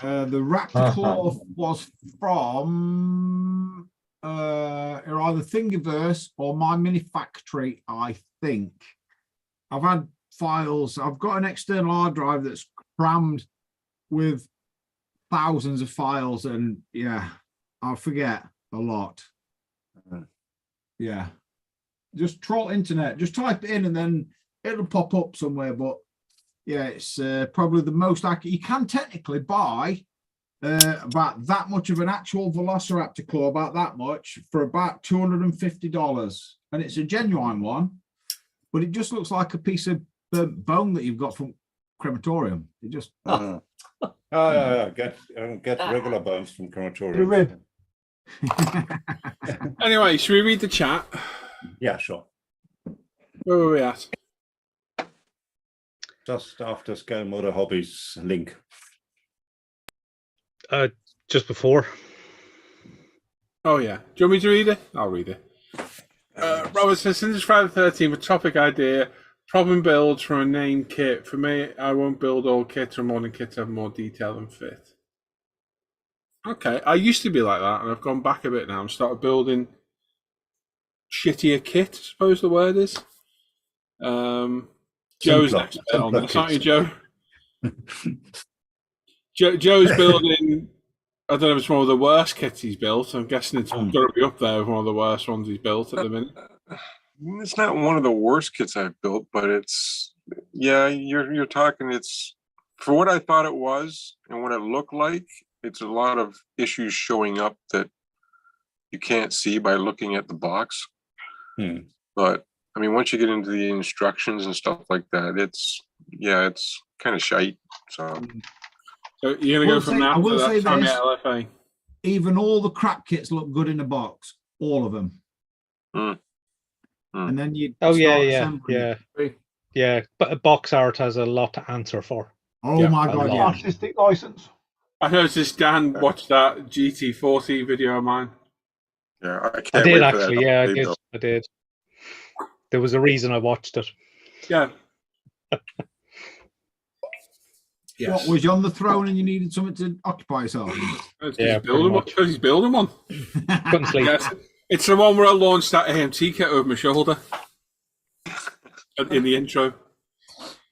Raptor Claw was from either Thingiverse or My Mini Factory, I think. I've had files. I've got an external hard drive that's crammed with thousands of files, and yeah, I'll forget a lot. Yeah, just troll internet, just type it in and then it'll pop up somewhere. But yeah, it's probably the most accurate. You can technically buy about that much of an actual Velociraptor claw, about that much, for about $250, and it's a genuine one. But it just looks like a piece of bone that you've got from crematorium. It just Oh, yeah. Get regular bones from The crematorium. rib. Anyway, should we read the chat? Yeah, sure. Where were we at? Just after Scale Motor Hobbies link. Just before. Oh, yeah. Do you want me to read it? I'll read it. Robert says, since it's Friday the 13th, a topic idea, problem builds from a named kit. For me, I won't build all kits or modern kits have more detail and fit. Okay, I used to be like that, and I've gone back a bit now and started building shittier kit, I suppose the word is. Joe's an expert on this, aren't you, Joe? Joe's building, I don't know if it's one of the worst kits he's built. I'm guessing it's got to be up there with one of the worst ones he's built at the minute. It's not one of the worst kits I've built, but it's, yeah, you're talking, it's, for what I thought it was and what it looked like, it's a lot of issues showing up that you can't see by looking at the box. But I mean, once you get into the instructions and stuff like that, it's kind of shite. So you're gonna go from that to that Tommy this, LFA. even all the crap kits look good in the box, all of them. And then you Oh start yeah. assembling. Yeah, but a box art has a lot to answer for. Oh my god, yeah. Artistic license. I noticed Dan watched that GT40 video of mine. Yeah, I I can't did wait for actually. that Yeah, I update, did. though. I did. There was a reason I watched it. Yeah. What, was you on the throne and you needed something to occupy yourself? He's building one. Because he's building one. Couldn't sleep. Yes. It's the one where I launched that AMT kit over my shoulder in the intro.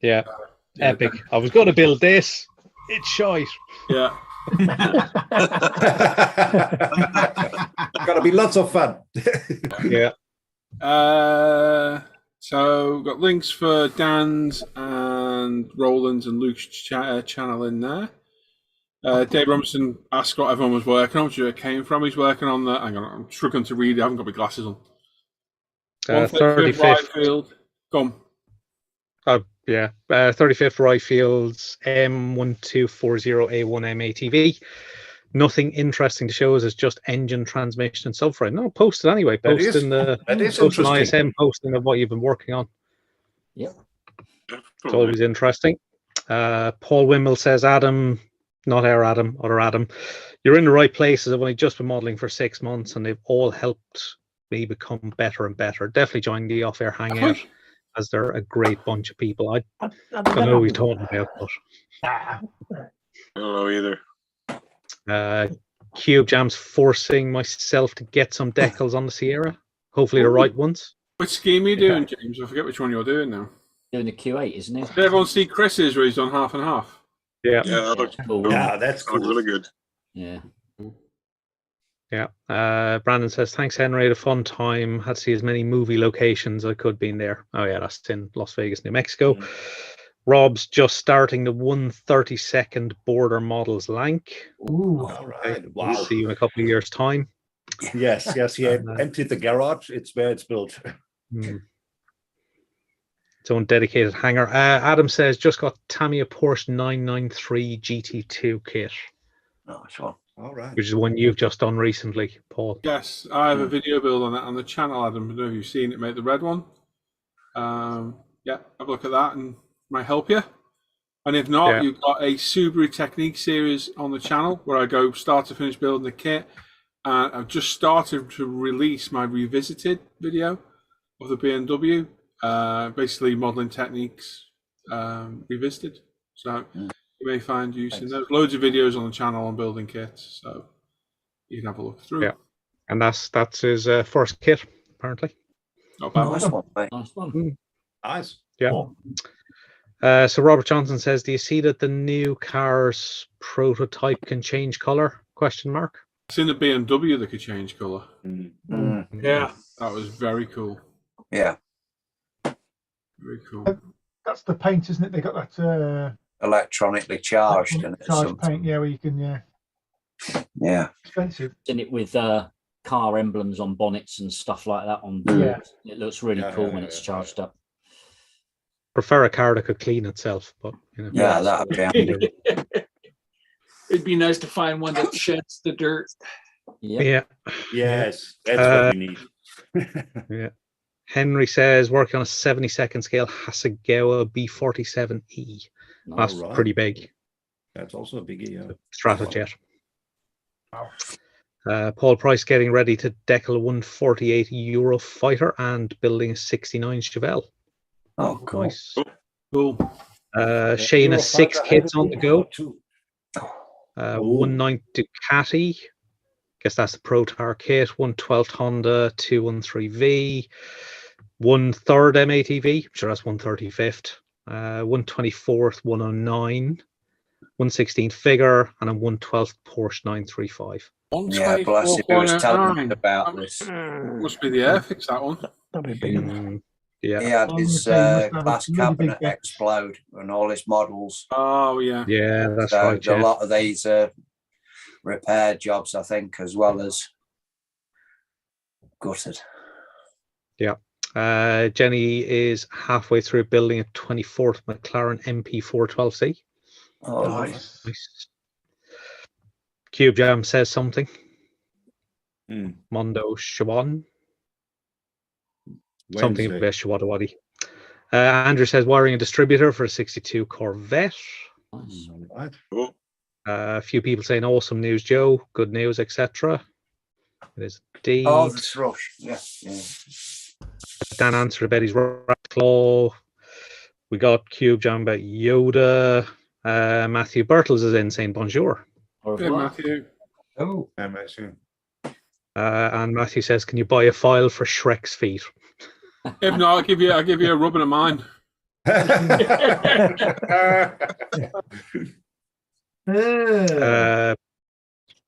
Yeah, epic. I was going to build this. It's shite. Yeah. Gotta be lots of fun. Yeah. So got links for Dan's and Roland's and Luke's channel in there. Dave Robinson asked what everyone was working on, which it came from. He's working on the. Hang on, I'm struggling to read. I haven't got my glasses on. 135th 35th. right field. Gone. Oh, yeah. 35th right fields M1240A1M ATV. Nothing interesting to show us. It's just engine, transmission, and subframe. No, post it anyway. That Post is- in the that is post an interesting. ISM posting of what you've been working on. Yep. It's always interesting. Paul Wimble says, Adam, not our Adam, other Adam, you're in the right places. I've only just been modelling for 6 months and they've all helped me become better and better. Definitely join the Off Air Hangout as they're a great bunch of people. I don't know who he's talking about, but I don't know either. Cube Jam's forcing myself to get some decals on the Sierra. Hopefully the right ones. Which scheme are you doing, James? I forget which one you're doing now. Doing the Q8, isn't it? Did everyone see Chris's where he's done half and half? Yeah. Yeah, that looks cool. Yeah, that's that looks cool. really good. Yeah. Yeah. Brandon says, thanks, Henry. Had a fun time. Had to see as many movie locations I could be in there. Oh, yeah, that's in Las Vegas, New Mexico. Rob's just starting the 1/32nd border models Lank. Ooh, all right. Wow. We'll see you in a couple of years' time. Yes, yes. He emptied the garage. It's where it's built. Its own dedicated hangar. Adam says, just got Tamiya Porsche 993 GT2 kit. Nice one. All right. Which is one you've just done recently, Paul. Yes, I have a video build on that on the channel, Adam. I don't know if you've seen it, mate, the red one. Yeah, have a look at that and might help you. And if not, you've got a Subaru Technique series on the channel where I go start to finish building the kit. And I've just started to release my revisited video of the BMW, basically modeling techniques revisited. So you may find use in those. Loads of videos on the channel on building kits, so you can have a look through. Yeah, and that's his first kit, apparently. Not bad. Nice one, mate. Nice one. Nice. Yeah. So Robert Johnson says, do you see that the new car's prototype can change color? Question mark. It's in the BMW that could change color. Yeah. That was very cool. Yeah. Very cool. That's the paint, isn't it? They got that Electronically charged and it's charged paint, yeah, where you can, yeah. expensive. In it with car emblems on bonnets and stuff like that. On Yeah. It looks really cool when it's charged up. Prefer a car that could clean itself, but you know. Yeah, that'd be handy. It'd be nice to find one that sheds the dirt. Yeah. Yes, that's what we need. Yeah. Henry says, working on a 72nd scale Hasegawa B47E. That's All right. pretty big. That's also a biggie, yeah. Stratojet. Paul Price getting ready to decal a 148 Eurofighter and building a 69 Chevelle. Oh, cool. Nice. Cool. Shane has 6 kits on the go. Too. 190 Ducati. Guess that's the Protar kit. 112th Honda 213V. 1/3 MATV. I'm sure that's 135th. 124th 109. 116th figure and a 112th Porsche 935. Yeah, bless him. He was telling me about this. Must be the Airfix, that one. That'd be big. Yeah. He had his glass cabinet explode and all his models. Oh, yeah. Yeah, that's So right. a Yeah. lot of these repair jobs, I think, as well as gutted. Yeah. Jenny is halfway through building a 24th McLaren MP412C. Oh, Nice. Nice. Cube Jam says something. Mondo Shawan. Something Wednesday. about Shawadawadi. Andrew says wiring a distributor for a 62 Corvette. Nice. All right. Cool. A few people saying awesome news, Joe. Good news, etc. It is indeed. oh, the thrush. Yeah, yeah. Dan answered about his rat claw. We got Cube Jam about Yoda. Matthew Bertels is in saying bonjour. Au Good, revoir. Matthew. Oh, Amazing. And Matthew says, can you buy a file for Shrek's feet? If not, I'll give you a rubbing of mine.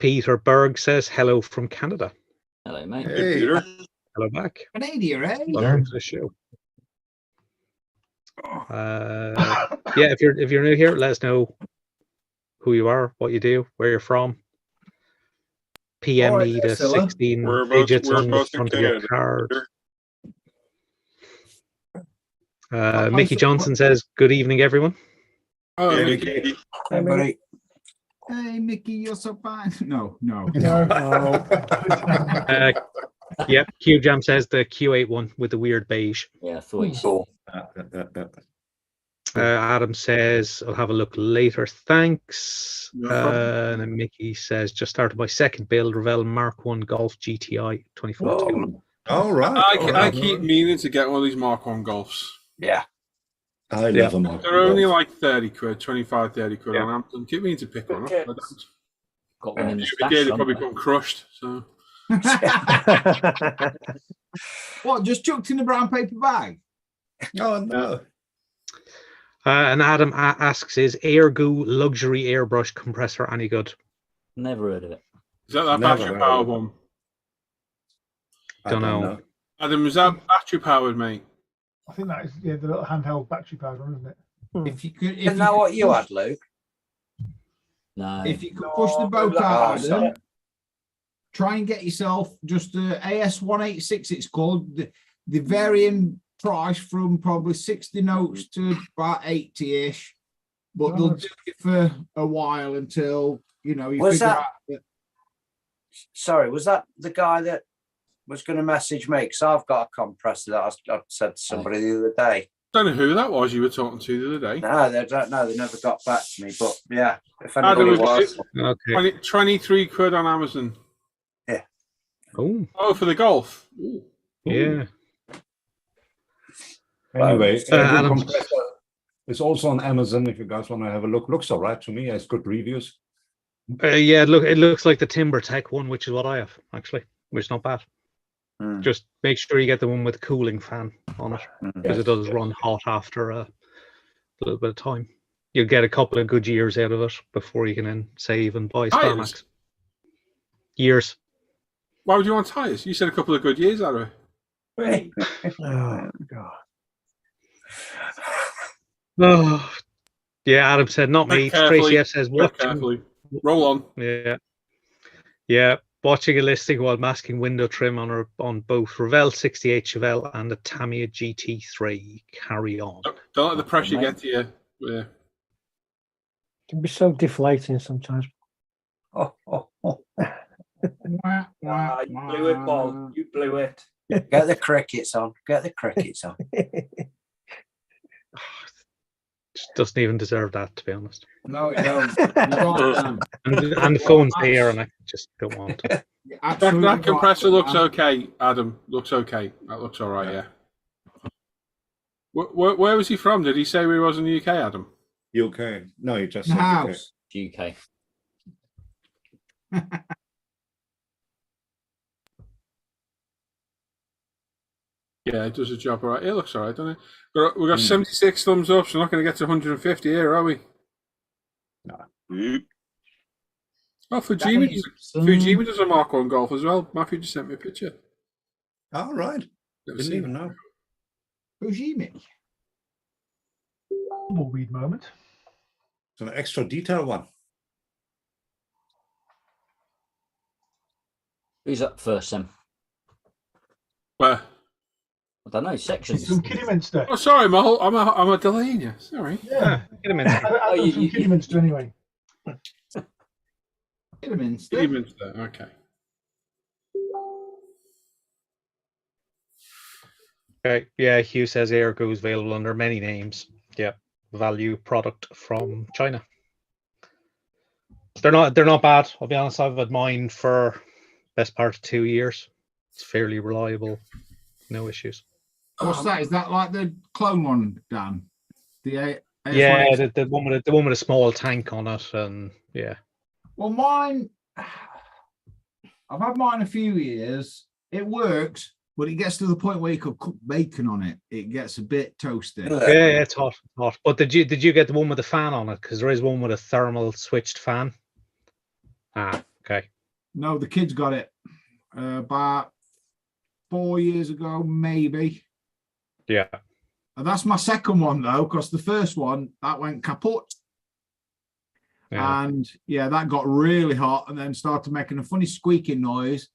Peter Berg says hello from Canada. Hello, mate. Hey, Peter. Hello back. Canadian, eh? Welcome to the show. Yeah, if you're new here, let us know who you are, what you do, where you're from. PM All right, me the Priscilla. 16 Whereabouts- digits on the whereabouts in front of your Canada? card. I'll Mickey post- Johnson says, "Good evening, everyone." Oh, Yeah, Mickey. Mickey. Hey, buddy. Hey, Mickey, you're so fine. No, no. Yep, Q Jam says the Q8 one with the weird beige. Yeah, I thought you said. Adam says, "I'll have a look later. Thanks." No problem. And then Mickey says, "Just started my second build, Revell Mark 1 Golf GTI 2042." All right. I keep meaning to get one of these Mark 1 Golfs. Yeah. I Yeah. love a Mark. They're only like 30 quid, 25, 30 quid Yeah. on Amazon. Keep meaning to pick one up. Okay. I don't. Got one in the If stash. you did, it'd somewhere. probably come crushed. So What, just chucked in a brown paper bag? Oh no. And Adam asks, "Is Air Goo luxury airbrush compressor any good?" Never heard of it. is that Never battery heard powered of it. one? I Don't know. Adam, is that battery powered, mate? I think that is the little handheld battery powered one, isn't it? If you could, Isn't that what you had, Luke? No. If you could push the No, boat good luck. out, Oh, sorry. Adam, try and get yourself just a AS186. It's called the varying price from probably 60 notes to about 80-ish, but they'll do it for a while until you Was figure that- out that. Sorry, was that the guy that was going to message me? Because I've got a compressor that I said to somebody the other day. Don't know who that was you were talking to the other day. No, they don't know. They never got back to me. But yeah, if Adam, anybody was was, it Okay. 23 quid on Amazon. Oh, Oh, for the Golf. Ooh. yeah. Anyway, Adam- compressor is also on Amazon if you guys want to have a look. Looks all right to me. Has good reviews. Yeah, it looks like the Timber Tech one, which is what I have actually, which is not bad. Hmm. Just make sure you get the one with the cooling fan on it, because it does run hot after a little bit of time. You'll get a couple of good years out of it before you can then save and buy Tires? StarMax. Years. Why would you want tyres? You said a couple of good years out of it. Oh, God. Oh, yeah. Adam said, "Not me." Tread carefully. Tracy F says, Tread "Watching." carefully. Roll on. Yeah. Watching a listing while masking window trim on both Revell 68 Chevelle and a Tamiya GT3. Carry on. Don't let the pressure get to you. Yeah. It can be so deflating sometimes. oh, You blew it, Paul. You blew it. get the crickets on. Get the crickets on. Just doesn't even deserve that, to be honest. No, it don't. You're right, Dan. And the phone's there, and I just don't want to. You're That, absolutely that compressor right, looks Dan. okay, Adam. Looks okay. That looks all right, yeah. Where was he from? Did he say where he was in the UK, Adam? UK. No, you just The said UK. house. UK. Yeah, it does a job all right. It looks all right, doesn't it? We've got 76 thumbs up, so we're not going to get to 150 here, are we? Mm. Oh, Fujimi does a Mark 1 Golf as well. Matthew just sent me a picture. All right. Never Didn't seen even it. know. Fujimi. Tumbleweed moment. It's an extra detail one. Who's up first then? Where? I don't know. Sections. From Kidderminster. Oh, sorry, I'm a delaying you. Sorry. Yeah. Get a minute. Adam's from Kidderminster anyway. Kidderminster, okay. Okay. Yeah, Hugh says Airgo is available under many names. Yeah, value product from China. They're not bad. I'll be honest. I've had mine for best part of 2 years. It's fairly reliable. No issues. What's that? Is that like the clone one, Dan? The Yeah, the one with a small tank on it, and yeah. Well, mine, I've had mine a few years. It works, but it gets to the point where you could cook bacon on it. It gets a bit toasty. Yeah, it's hot. But did you get the one with the fan on it? Because there is one with a thermal switched fan. Ah, okay. No, the kids got it about 4 years ago, maybe. Yeah. And that's my second one though, because the first one that went kaput. Yeah. And yeah, that got really hot and then started making a funny squeaking noise.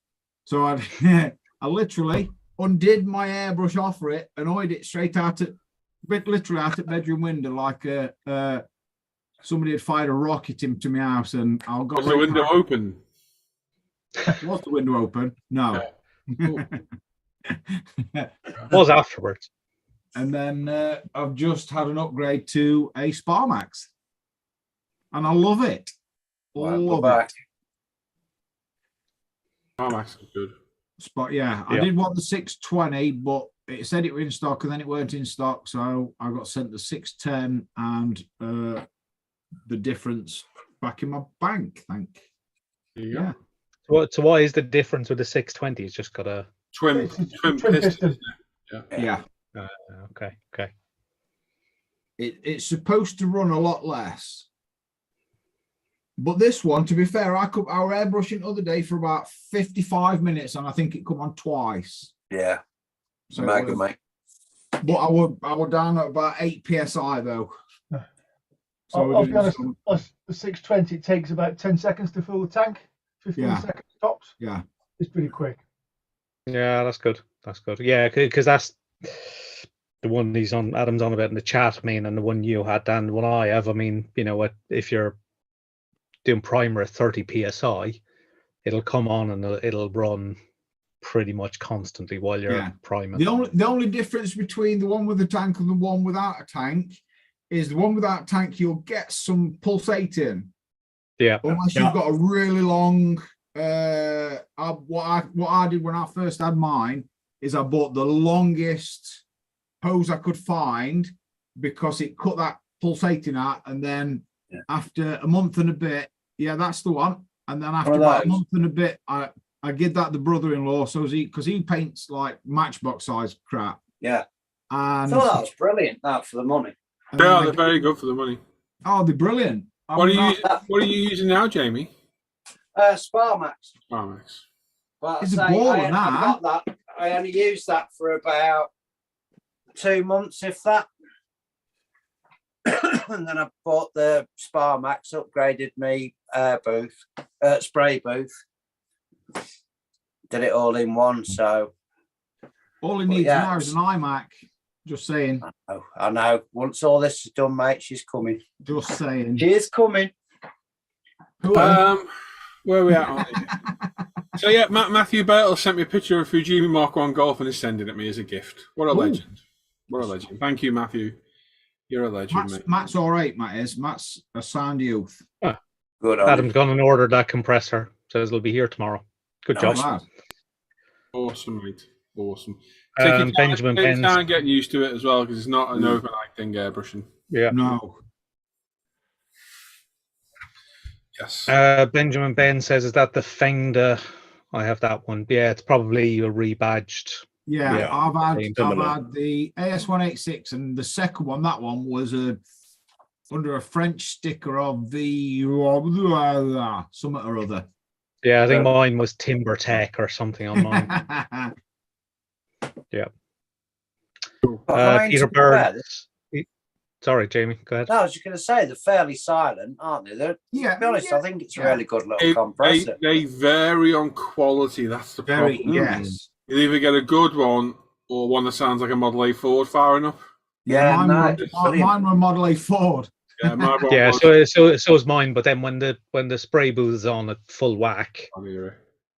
So I I literally undid my airbrush off it and oiled it straight out at literally out at bedroom window like somebody had fired a rocket into my house, and I got Was the window open? Was the window open? No. Was afterwards. And then I've just had an upgrade to a Sparmax, and I love it. Love it. Sparmax is good. Yeah, I did want the 620, but it said it was in stock, and then it weren't in stock, so I got sent the 610 and the difference back in my bank. Yeah. So what is the difference with the 620? It's just got a twin piston. Yeah. Okay. It's supposed to run a lot less. But this one, to be fair, I were airbrushing the other day for about 55 minutes, and I think it come on twice. Yeah. So Mega, mate. But I would down at about 8 psi though. So I'll be honest, the 620 it takes about 10 seconds to fill the tank. 15 seconds tops. Yeah. It's pretty quick. Yeah, that's good. Yeah, because that's the one Adam's on about in the chat. I mean, and the one you had, Dan, the one I have. I mean, you know what? If you're doing primer at 30 psi, it'll come on and it'll run pretty much constantly while you're priming. The only difference between the one with the tank and the one without a tank is the one without a tank, you'll get some pulsating. Yeah. Unless you've got a really long. What I did when I first had mine is I bought the longest hose I could find because it cut that pulsating out, and then after a month and a bit, that's the one. And then after about a month and a bit, I give that the brother-in-law, so because he paints like matchbox size crap. Yeah. And I thought that was brilliant. That for the money. Yeah, they're very good for the money. Oh, they're brilliant. What are you using now, Jamie? Sparmax. But It's a ball I got that. I only used that for about 2 months, if that. And then I bought the Sparmax, upgraded me spray booth. Did it all in one, so. All he needs now is an iMac. Just saying. I know. Once all this is done, mate, she's coming. Just saying. She is coming. Where are we at? So yeah, Matthew Battle sent me a picture of Fujimi Mark 1 Golf and is sending it me as a gift. What a legend. What a legend. Thank you, Matthew. You're a legend, mate. Matt's all right, Matt is. Matt's a sound youth. Good. Adam's gone and ordered that compressor. Says it'll be here tomorrow. Good job. Awesome, mate. Awesome. Benjamin Ben's Ben's getting used to it as well because it's not an overnight thing airbrushing. Yeah. No. Yes. Benjamin Ben says, "Is that the Fender?" I have that one. Yeah, it's probably a rebadged. Yeah, I've had the AS186, and the second one, that one was under a French sticker of the something or other. Yeah, I think mine was Timber Tech or something on mine. Yeah. Peter Burns. Sorry, Jamie, go ahead. No, I was just going to say they're fairly silent, aren't they? To be honest, I think it's a really good little compressor. They vary on quality. That's the problem. Yes. You either get a good one or one that sounds like a Model A Ford far enough. Yeah, mine were Model A Ford. Yeah, so is mine. But then when the spray booth is on at full whack,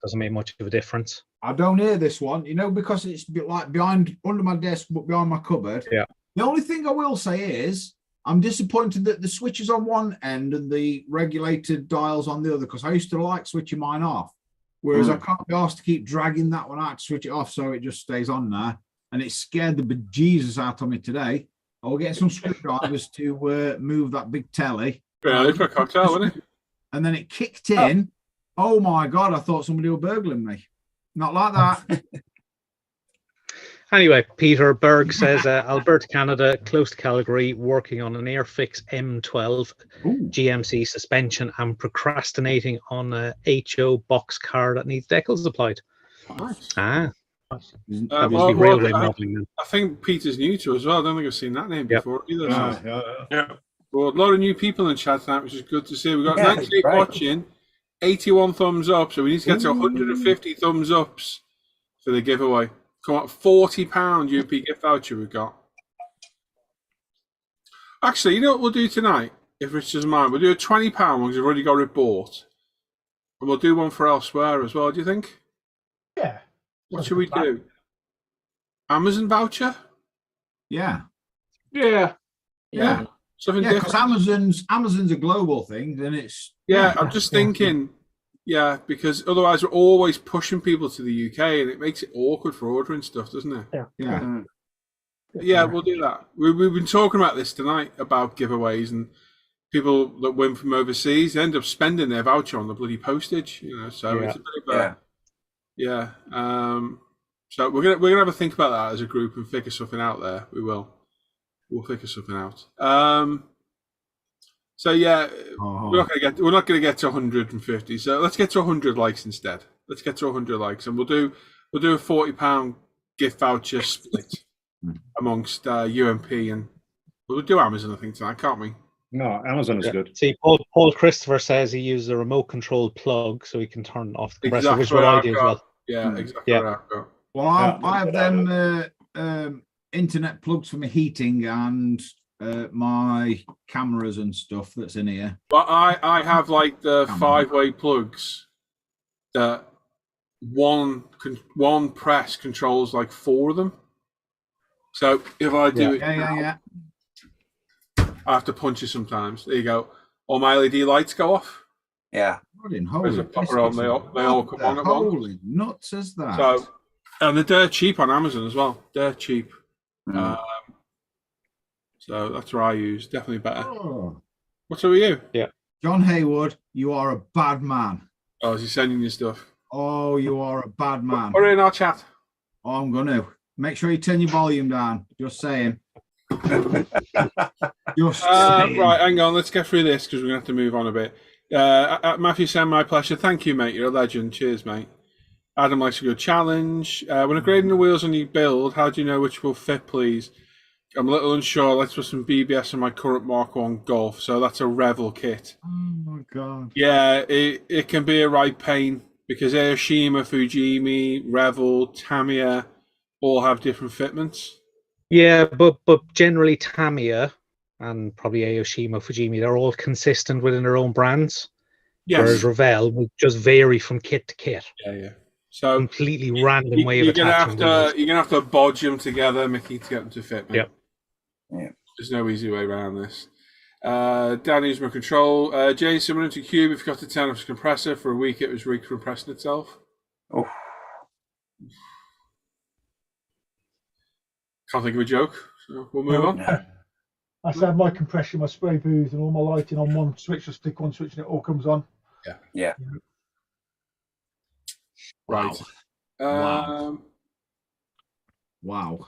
doesn't make much of a difference. I don't hear this one, because it's like under my desk, but behind my cupboard. Yeah. The only thing I will say is I'm disappointed that the switch is on one end and the regulated dials on the other, because I used to like switching mine off, whereas I can't be asked to keep dragging that one out to switch it off so it just stays on there. And it scared the bejesus out of me today. I will get some screwdrivers to move that big telly. Yeah, for a cocktail, wasn't it? And then it kicked in. Oh my God, I thought somebody were burgling me. Not like that. Anyway, Peter Berg says, Alberta, Canada, close to Calgary, working on an Airfix M12 GMC suspension and procrastinating on a HO box car that needs decals applied. Nice. Railway modeling. I think Peter's new to us as well. I don't think I've seen that name before either. Yeah. Well, a lot of new people in chat tonight, which is good to see. We've got Yeah, 98 great. watching, 81 thumbs up. So we need to get to 150 thumbs ups for the giveaway. Come on, £40 UP gift voucher we've got. Actually, you know what we'll do tonight? If Rich doesn't mind, we'll do a £20 one because we've already got it bought. And we'll do one for elsewhere as well, do you think? Yeah. What should we do? Amazon voucher? Yeah. Yeah. Yeah. Something Yeah, because different. Amazon's a global thing, then it's Yeah, I'm just thinking, because otherwise we're always pushing people to the UK and it makes it awkward for ordering stuff, doesn't it? Yeah. Yeah, we'll do that. We've been talking about this tonight about giveaways and people that win from overseas end up spending their voucher on the bloody postage, so it's a bit of a so we're gonna have a think about that as a group and figure something out there. We'll figure something out. So yeah, we're not gonna get to 150. So let's get to 100 likes instead. Let's get to 100 likes, and we'll do a £40 gift voucher split amongst UMP, and we'll do Amazon, I think, tonight, can't we? No, Amazon is good. See, Paul Christopher says he uses a remote control plug so he can turn off the compressor, which is what I do as well. Yeah, exactly. What I've got. Well, I have them internet plugs for my heating and my cameras and stuff that's in here. But I have like the 5-way plugs that one press controls like 4 of them. So if I do it, I have to punch it sometimes. There you go. All my LED lights go off. Yeah. There's a popper on. They all come on at once. Holy nuts is that? So, and they're dirt cheap on Amazon as well. Dirt cheap. So that's what I use. Definitely better. Oh. What's up with you? Yeah. John Haywood, you are a bad man. Oh, is he sending you stuff? Oh, you are a bad man. Put it in our chat. Oh, I'm going to. Make sure you turn your volume down. Just saying. Right, hang on. Let's get through this because we're going to have to move on a bit. Matthew said, my pleasure. Thank you, mate. You're a legend. Cheers, mate. Adam likes a good challenge. When upgrading the wheels on your build, how do you know which will fit, please? I'm a little unsure. Let's put some BBS on my current Mark 1 Golf. So that's a Revel kit. Oh, my God. Yeah, it can be a right pain because Aoshima, Fujimi, Revel, Tamiya all have different fitments. Yeah, but generally Tamiya and probably Aoshima, Fujimi, they're all consistent within their own brands. Yes. Whereas Revell will just vary from kit to kit. Yeah. So completely random way of you're gonna attaching you're gonna have to bodge them together, Mickey, to get them to fit. Man. Yep. Yeah. There's no easy way around this. Danny's my control. Jay, similar to Cube, if you got to turn off the compressor for a week, it was recompressing itself. Oh. Can't think of a joke, so we'll move on. I still have my compression, my spray booth, and all my lighting on one switch. Just stick one switch, and it all comes on. Yeah. Right. Wow.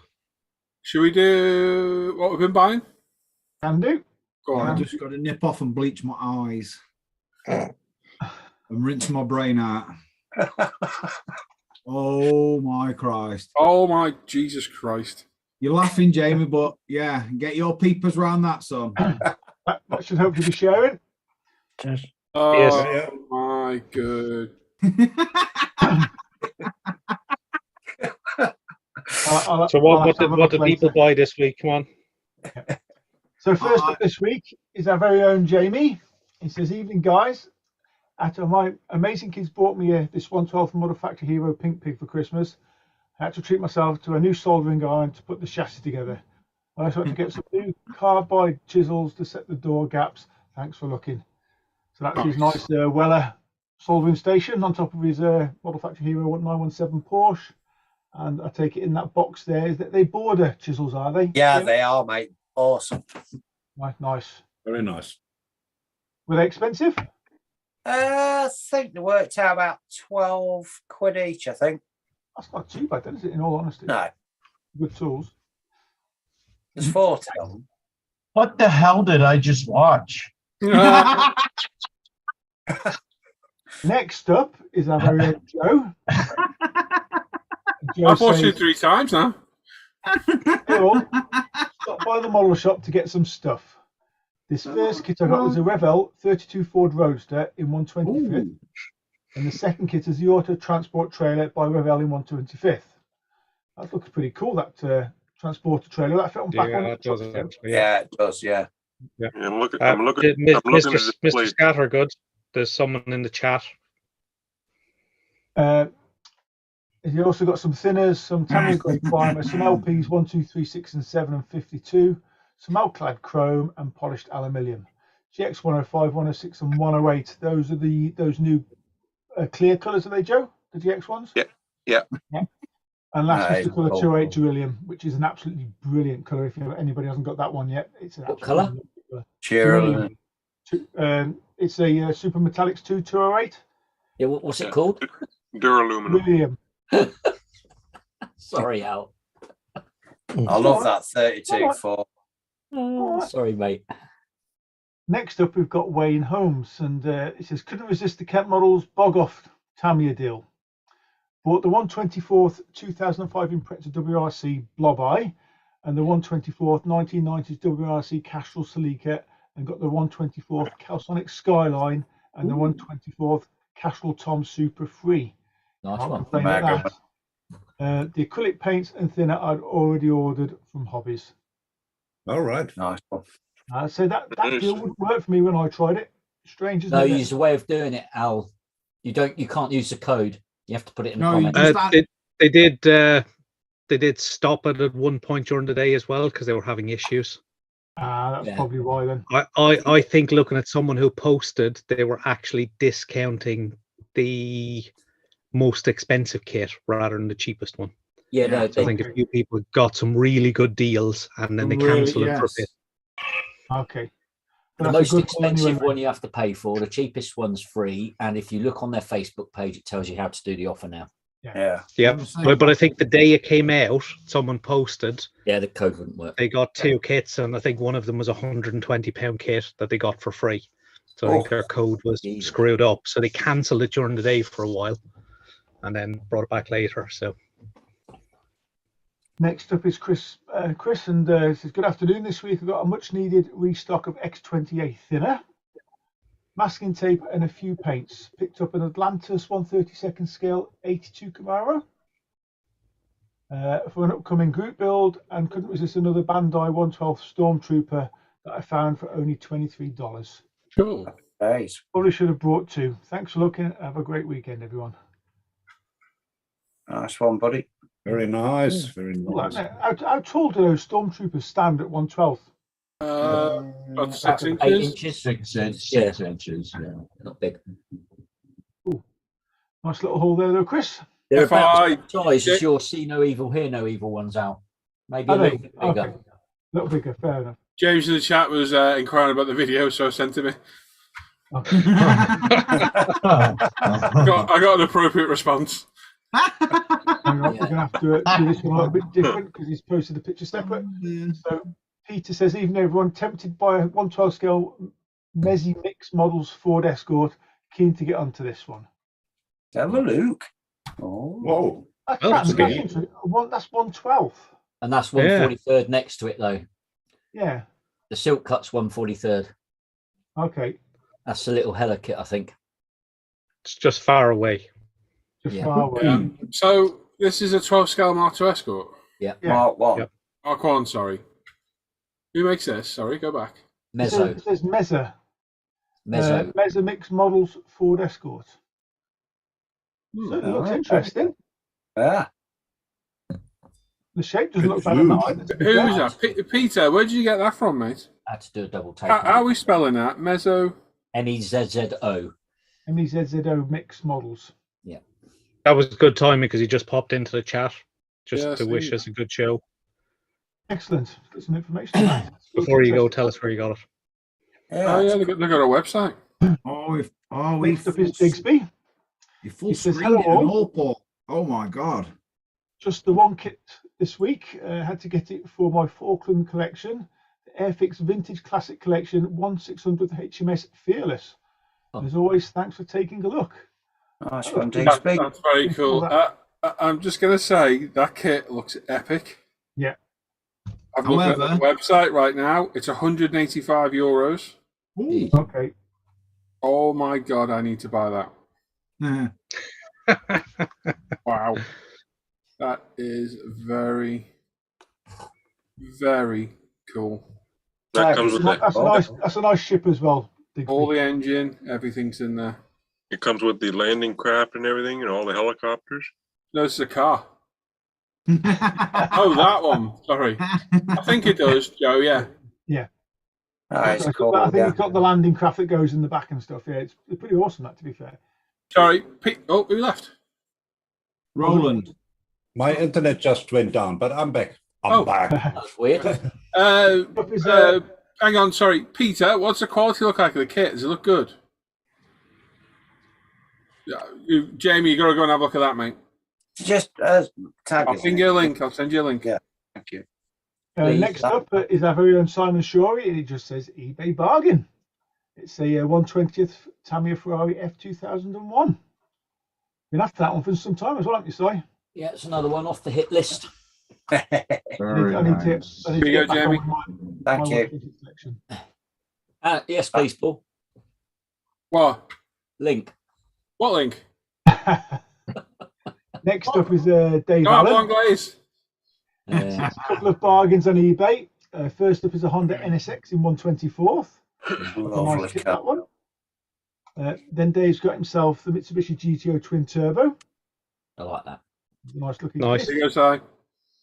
Should we do what we've been buying? Can do. Go on. I've just got to nip off and bleach my eyes and rinse my brain out. Oh my Christ. Oh my Jesus Christ. You're laughing, Jamie, but yeah, get your peepers round that, son. That should hopefully be sharing. Cheers. Oh Yes. my good. So what did people buy this week? Come on. So first up this week is our very own Jamie. He says, "Evening, guys. After my amazing kids bought me this 112 from Model Factory Hero Pink Pig for Christmas, I had to treat myself to a new soldering iron to put the chassis together. I also had to get some new carbide chisels to set the door gaps. Thanks for looking." So that's his nice Weller soldering station on top of his Model Factory Hero 917 Porsche. And I take it in that box there is that they border chisels, are they? Yeah, they are, mate. Awesome. Nice. Very nice. Were they expensive? I think they worked out about 12 quid each, I think. That's not too bad, then, is it, in all honesty? No. Good tools. There's 40 of them. What the hell did I just watch? Next up is our very own Joe. I've watched it 3 times now. Stop by the model shop to get some stuff. This first kit I got was a Revell 32 Ford Roadster in 125th, and the second kit is the Auto Transport Trailer by Revell in 125th. That looks pretty cool, that transporter trailer. That fit on back on. it does actually. Yeah, it does. Yeah. Yeah, I'm looking at the Mr. display. Scattergood, there's someone in the chat. You also got some thinners, some Tamiya grade primer, some LPs 1, 2, 3, 6, and 7, and 52, some Alclad chrome and polished aluminium. GX 105, 106, and 108. Those are those new clear colours, are they, Joe? The GX ones? Yeah. And last was the colour cool. 208 Beryllium, which is an absolutely brilliant colour. If anybody hasn't got that one yet, it's an What absolutely colour? Beryllium. It's a Super Metallics 2 208. Yeah, what's it called? Duraluminum. Beryllium. Sorry, Al. I love that 32 for. Sorry, mate. Next up, we've got Wayne Holmes, and it says, couldn't resist the Kent Models Bog-Off Tamiya deal. Bought the 124th 2005 Impreza WRC Blob Eye and the 124th 1990s WRC Castrol Celica, and got the 124th Calsonic Skyline and the 124th Castrol Tom Super Free. Nice one. The acrylic paints and thinner I'd already ordered from Hobbies. All right. Nice one. So that deal wouldn't work for me when I tried it. Strange, isn't No, it? use the way of doing it, Al. You can't use the code. You have to put it in the No, you comment. They did stop it at one point during the day as well because they were having issues. That's probably why then. I think looking at someone who posted, they were actually discounting the most expensive kit rather than the cheapest one. Yeah, no, I think a few people got some really good deals and then they cancelled it for a bit. Okay. The most expensive one you have to pay for. The cheapest one's free, and if you look on their Facebook page, it tells you how to do the offer now. Yeah. But I think the day it came out, someone posted. Yeah, the code wouldn't work. They got two kits, and I think one of them was £120 kit that they got for free. So I think their code was screwed up. So they cancelled it during the day for a while, and then brought it back later. So. Next up is Chris. Chris and says, good afternoon. This week I've got a much needed restock of X28 thinner, masking tape, and a few paints. Picked up an Atlantis 1/32 scale 82 Camaro for an upcoming group build, and couldn't resist another Bandai 112 Stormtrooper that I found for only $23. Cool. Nice. Probably should have brought two. Thanks for looking. Have a great weekend, everyone. Nice one, buddy. Very nice. Very nice. How tall do those Stormtroopers stand at 112? About 6 8 inches. inches. 6 inches. Yeah. Not big. Nice little hole there, though, Chris. They're If about I- the same size as your See No Evil, Hear No Evil ones out. Maybe a Are little they? bit bigger. Okay. A little bigger, fair enough. James in the chat was inquiring about the video, so I sent him it. Okay. I got an appropriate response. Hang on, we're going to have to do this one a little bit different because he's posted the picture separate. So Peter says, even everyone tempted by a 112 scale Mezzi Mix Models Ford Escort, keen to get onto this one. Have a look. Oh. Whoa. That's 112. And that's 143rd next to it, though. Yeah. The Silk Cut's 143rd. Okay. That's a little Hella kit, I think. It's just far away. Just far away. So this is a 12 scale Mark II Escort. Yeah. Mark 1. Yep. Mark 1, sorry. Who makes this? Sorry, go back. Mezzo. It says Mezza. Mezzo. Mezza Mix Models Ford Escort. Certainly looks interesting. Yeah. The shape doesn't look bad at all. Who's that? Peter, where did you get that from, mate? I had to do a double take. How are we spelling that? Mezzo? Mezzo. MEZZO Mix Models. Yeah. That was good timing because he just popped into the chat just Yeah, to wish us a good show. Excellent. Get some information on that. Before you go, tell us where you got it. Oh, yeah, they got a website. Next up is Bigsby. You full He says, screened it hello and all. all, Paul. Oh my God. Just the one kit this week. Had to get it for my Falkland collection. The Airfix Vintage Classic Collection 1600th HMS Fearless. As always, thanks for taking a look. Nice one, That's Digsby. very cool. I'm just going to say that kit looks epic. Yeah. I'm looking at the However- website right now. It's €185. Ooh. Okay. Oh my god, I need to buy that. Wow. That is very, very cool. That comes with That's a nice ship as well. All the engine, everything's in there. It comes with the landing craft and everything, and all the helicopters. No, it's a car. Oh, that one. Sorry. I think it does, Joe. Yeah. Yeah. It's cool. I think Yeah. it's got the landing craft that goes in the back and stuff. Yeah, it's pretty awesome. That, to be fair. Sorry, Pete. Oh, who left? Roland. My internet just went down, but I'm back. I'm back. That's weird. Hang on, sorry, Peter. What's the quality look like of the kit? Does it look good? Yeah, Jamie, you got to go and have a look at that, mate. Just tag. I'll send you a link. I'll send you a link. Yeah, thank you. Next up is our very own Simon Shorey, and it just says eBay bargain. It's a 1/20th Tamiya Ferrari F2001. Been after that one for some time as well, haven't you, Si? Yeah, it's another one off the hit list. Very nice. Here you go, Jamie. Thank you. Yes, please, Paul. What? Link. What link? Next up is Dave No, Allen. long glaze. A couple of bargains on eBay. First up is a Honda NSX in 1/24th. Nice kit, that one. Then Dave's got himself the Mitsubishi GTO Twin Turbo. I like that. Nice looking. Nice. kit. Here you go, Si.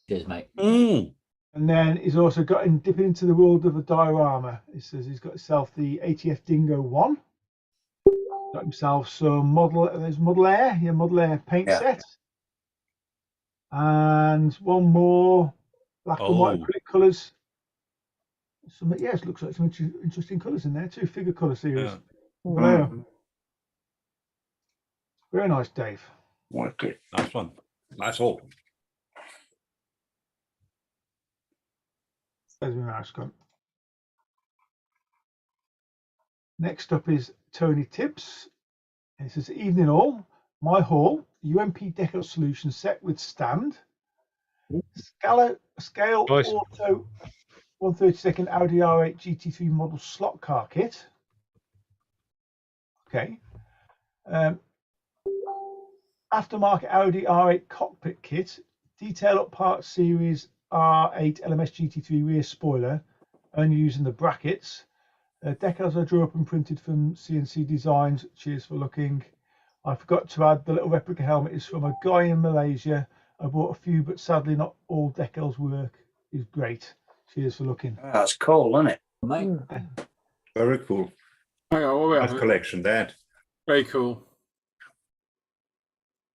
Cheers, mate. And then he's also got him dipping into the world of a diorama. He says he's got himself the ATF Dingo 1. Got himself some there's Model Air paint set. And one more black and white acrylic colours. It looks like some interesting colours in there too. Figure colour series. Yeah. Very nice, Dave. Okay. Nice one. Nice haul. There's my mouse gone. Next up is Tony Tibbs. And it says, evening all. My haul, UMP decal solution set with stand. Scale Nice. Auto 1/32 Audi R8 GT3 model slot car kit. Okay. Aftermarket Audi R8 cockpit kit. Detail up part series R8 LMS GT3 rear spoiler. Only using the brackets. Decals are drew up and printed from CNC Designs. Cheers for looking. I forgot to add the little replica helmet is from a guy in Malaysia. I bought a few, but sadly not all decals work. Is great. Cheers for looking. That's cool, isn't it? Mate. Very cool. Hang on, what are we Nice having? collection, that. Very cool.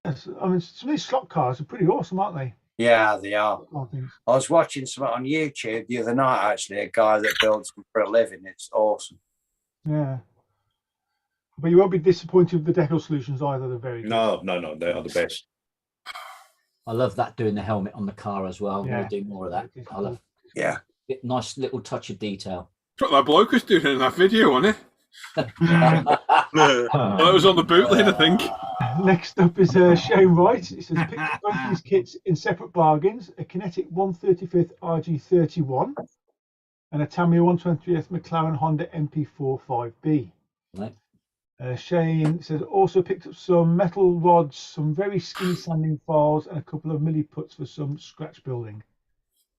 Yes, I mean, some of these slot cars are pretty awesome, aren't they? Yeah, they are. I think. I was watching something on YouTube the other night, actually, a guy that builds them for a living. It's awesome. Yeah. But you won't be disappointed with the decal solutions either. They're very good. No, they are the best. I love that doing the helmet on the car as well. I'm Yeah. going to do more of that. I love Yeah. it. Nice little touch of detail. That's what that bloke was doing in that video, wasn't it? Well, it was on the bootleg, I think. Next up is Shane Wright. It says pick up both these kits in separate bargains: a Kinetic 1/35th RG31 and a Tamiya 1/20th McLaren Honda MP45B. Right. Shane says also picked up some metal rods, some very skinny sanding files, and a couple of milli puts for some scratch building.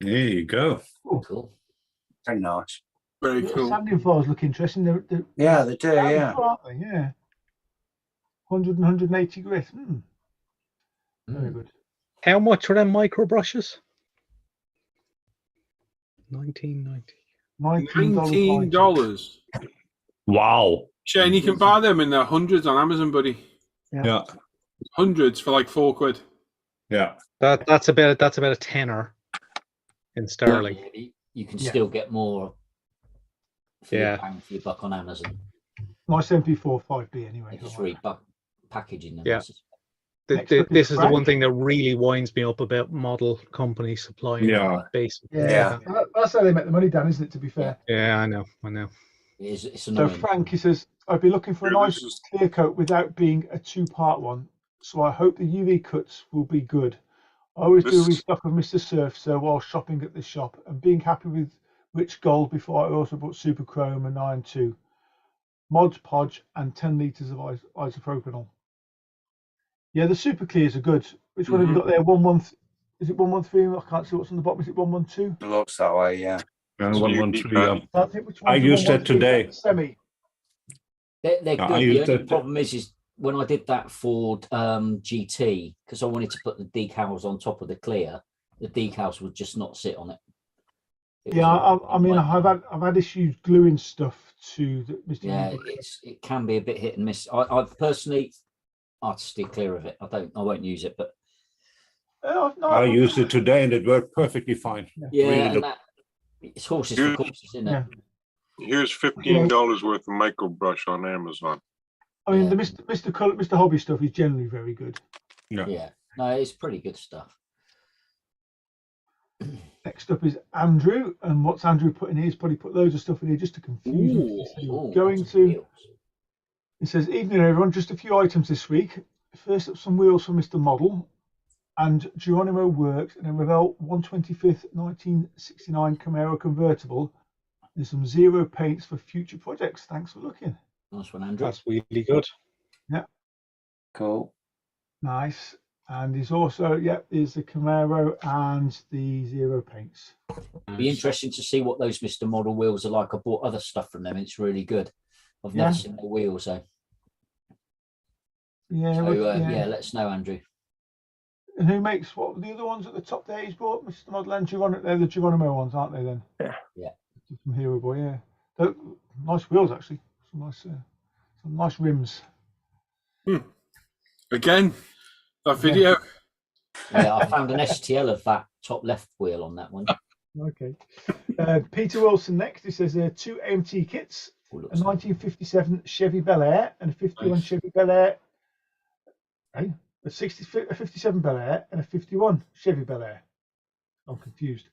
There you go. Cool. Very nice. Very The cool. sanding files look interesting. They're Yeah, they do, yeah. aren't they? Yeah. 100 and 180 grit. Very good. How much are them micro brushes? 19.90. $19. Wow. Shane, you can buy them in the hundreds on Amazon, buddy. Yeah. Hundreds for like £4. Yeah. That's about a tenner in sterling. You can Yeah. still get more for your Yeah. bang for your buck on Amazon. Nice MP45B anyway. Just read packaging them. Yeah. Next up is This is the Frank. one thing that really winds me up about model companies supplying Yeah. basic. Yeah. That's how they make the money, Dan, isn't it? To be fair. Yeah, I know. It's So annoying. Frank, he says, I'd be looking for a Yeah, nice this is- clear coat without being a two-part one. So I hope the UV cuts will be good. I always do a This- restock of Mr. Surf, so while shopping at this shop and being happy with rich gold before I also bought super chrome and iron 2, Mod Podge and 10 litres of isopropanol. Yeah, the super clears are good. Which one have you got there? 113? Is it 113? I can't see what's on the bottom. Is it 112? It looks that way, yeah. And So you 113. need Yeah. I think which I one's the used that 113? today. That's the semi. They're No, good. I The used only it- problem is when I did that Ford GT, because I wanted to put the decals on top of the clear, the decals would just not sit on it. It was Yeah, a- I mean, I've had issues gluing stuff to the Mr. yeah, Universe. it can be a bit hit and miss. I personally, I'd steer clear of it. I won't use it, but No, I used it today and it worked perfectly fine. yeah, Really and look- that, it's horses for courses, isn't it? Yeah. Here's $15 worth of micro brush on Amazon. I mean, Yeah. the Mr. Hobby stuff is generally very good. Yeah, no, it's pretty good stuff. Next up is Andrew, and what's Andrew put in here? He's probably put loads of stuff in here just to confuse me. He said he was Ooh, going lots of to. wheels. He says, "Evening, everyone. Just a few items this week. First up, some wheels for Mr. Model, and Geronimo Works, and a Revell 125th 1969 Camaro convertible. There's some zero paints for future projects. Thanks for looking. Nice one, Andrew. That's really good. Yeah, Cool. nice. And he's also, there's the Camaro and the zero paints. Be interesting to see what those Mr. Model wheels are like. I bought other stuff from them. It's really good. I've Yeah. never seen their wheels though. Yeah, So well, yeah, let us know, Andrew. And who makes what were the other ones at the top there he's bought? Mr. Model and Geronimo. They're the Geronimo ones, aren't they then? Yeah. From Hero Boy, yeah. They're nice wheels actually. Some nice rims. Again, that video. Yeah, I found an STL of that top left wheel on that one. Okay. Peter Wilson next. He says 2 AMT kits, a 1957 Chevy Bel Air and a 51 Nice. Chevy Bel Air. Hey, a 57 Bel Air and a 51 Chevy Bel Air. I'm confused.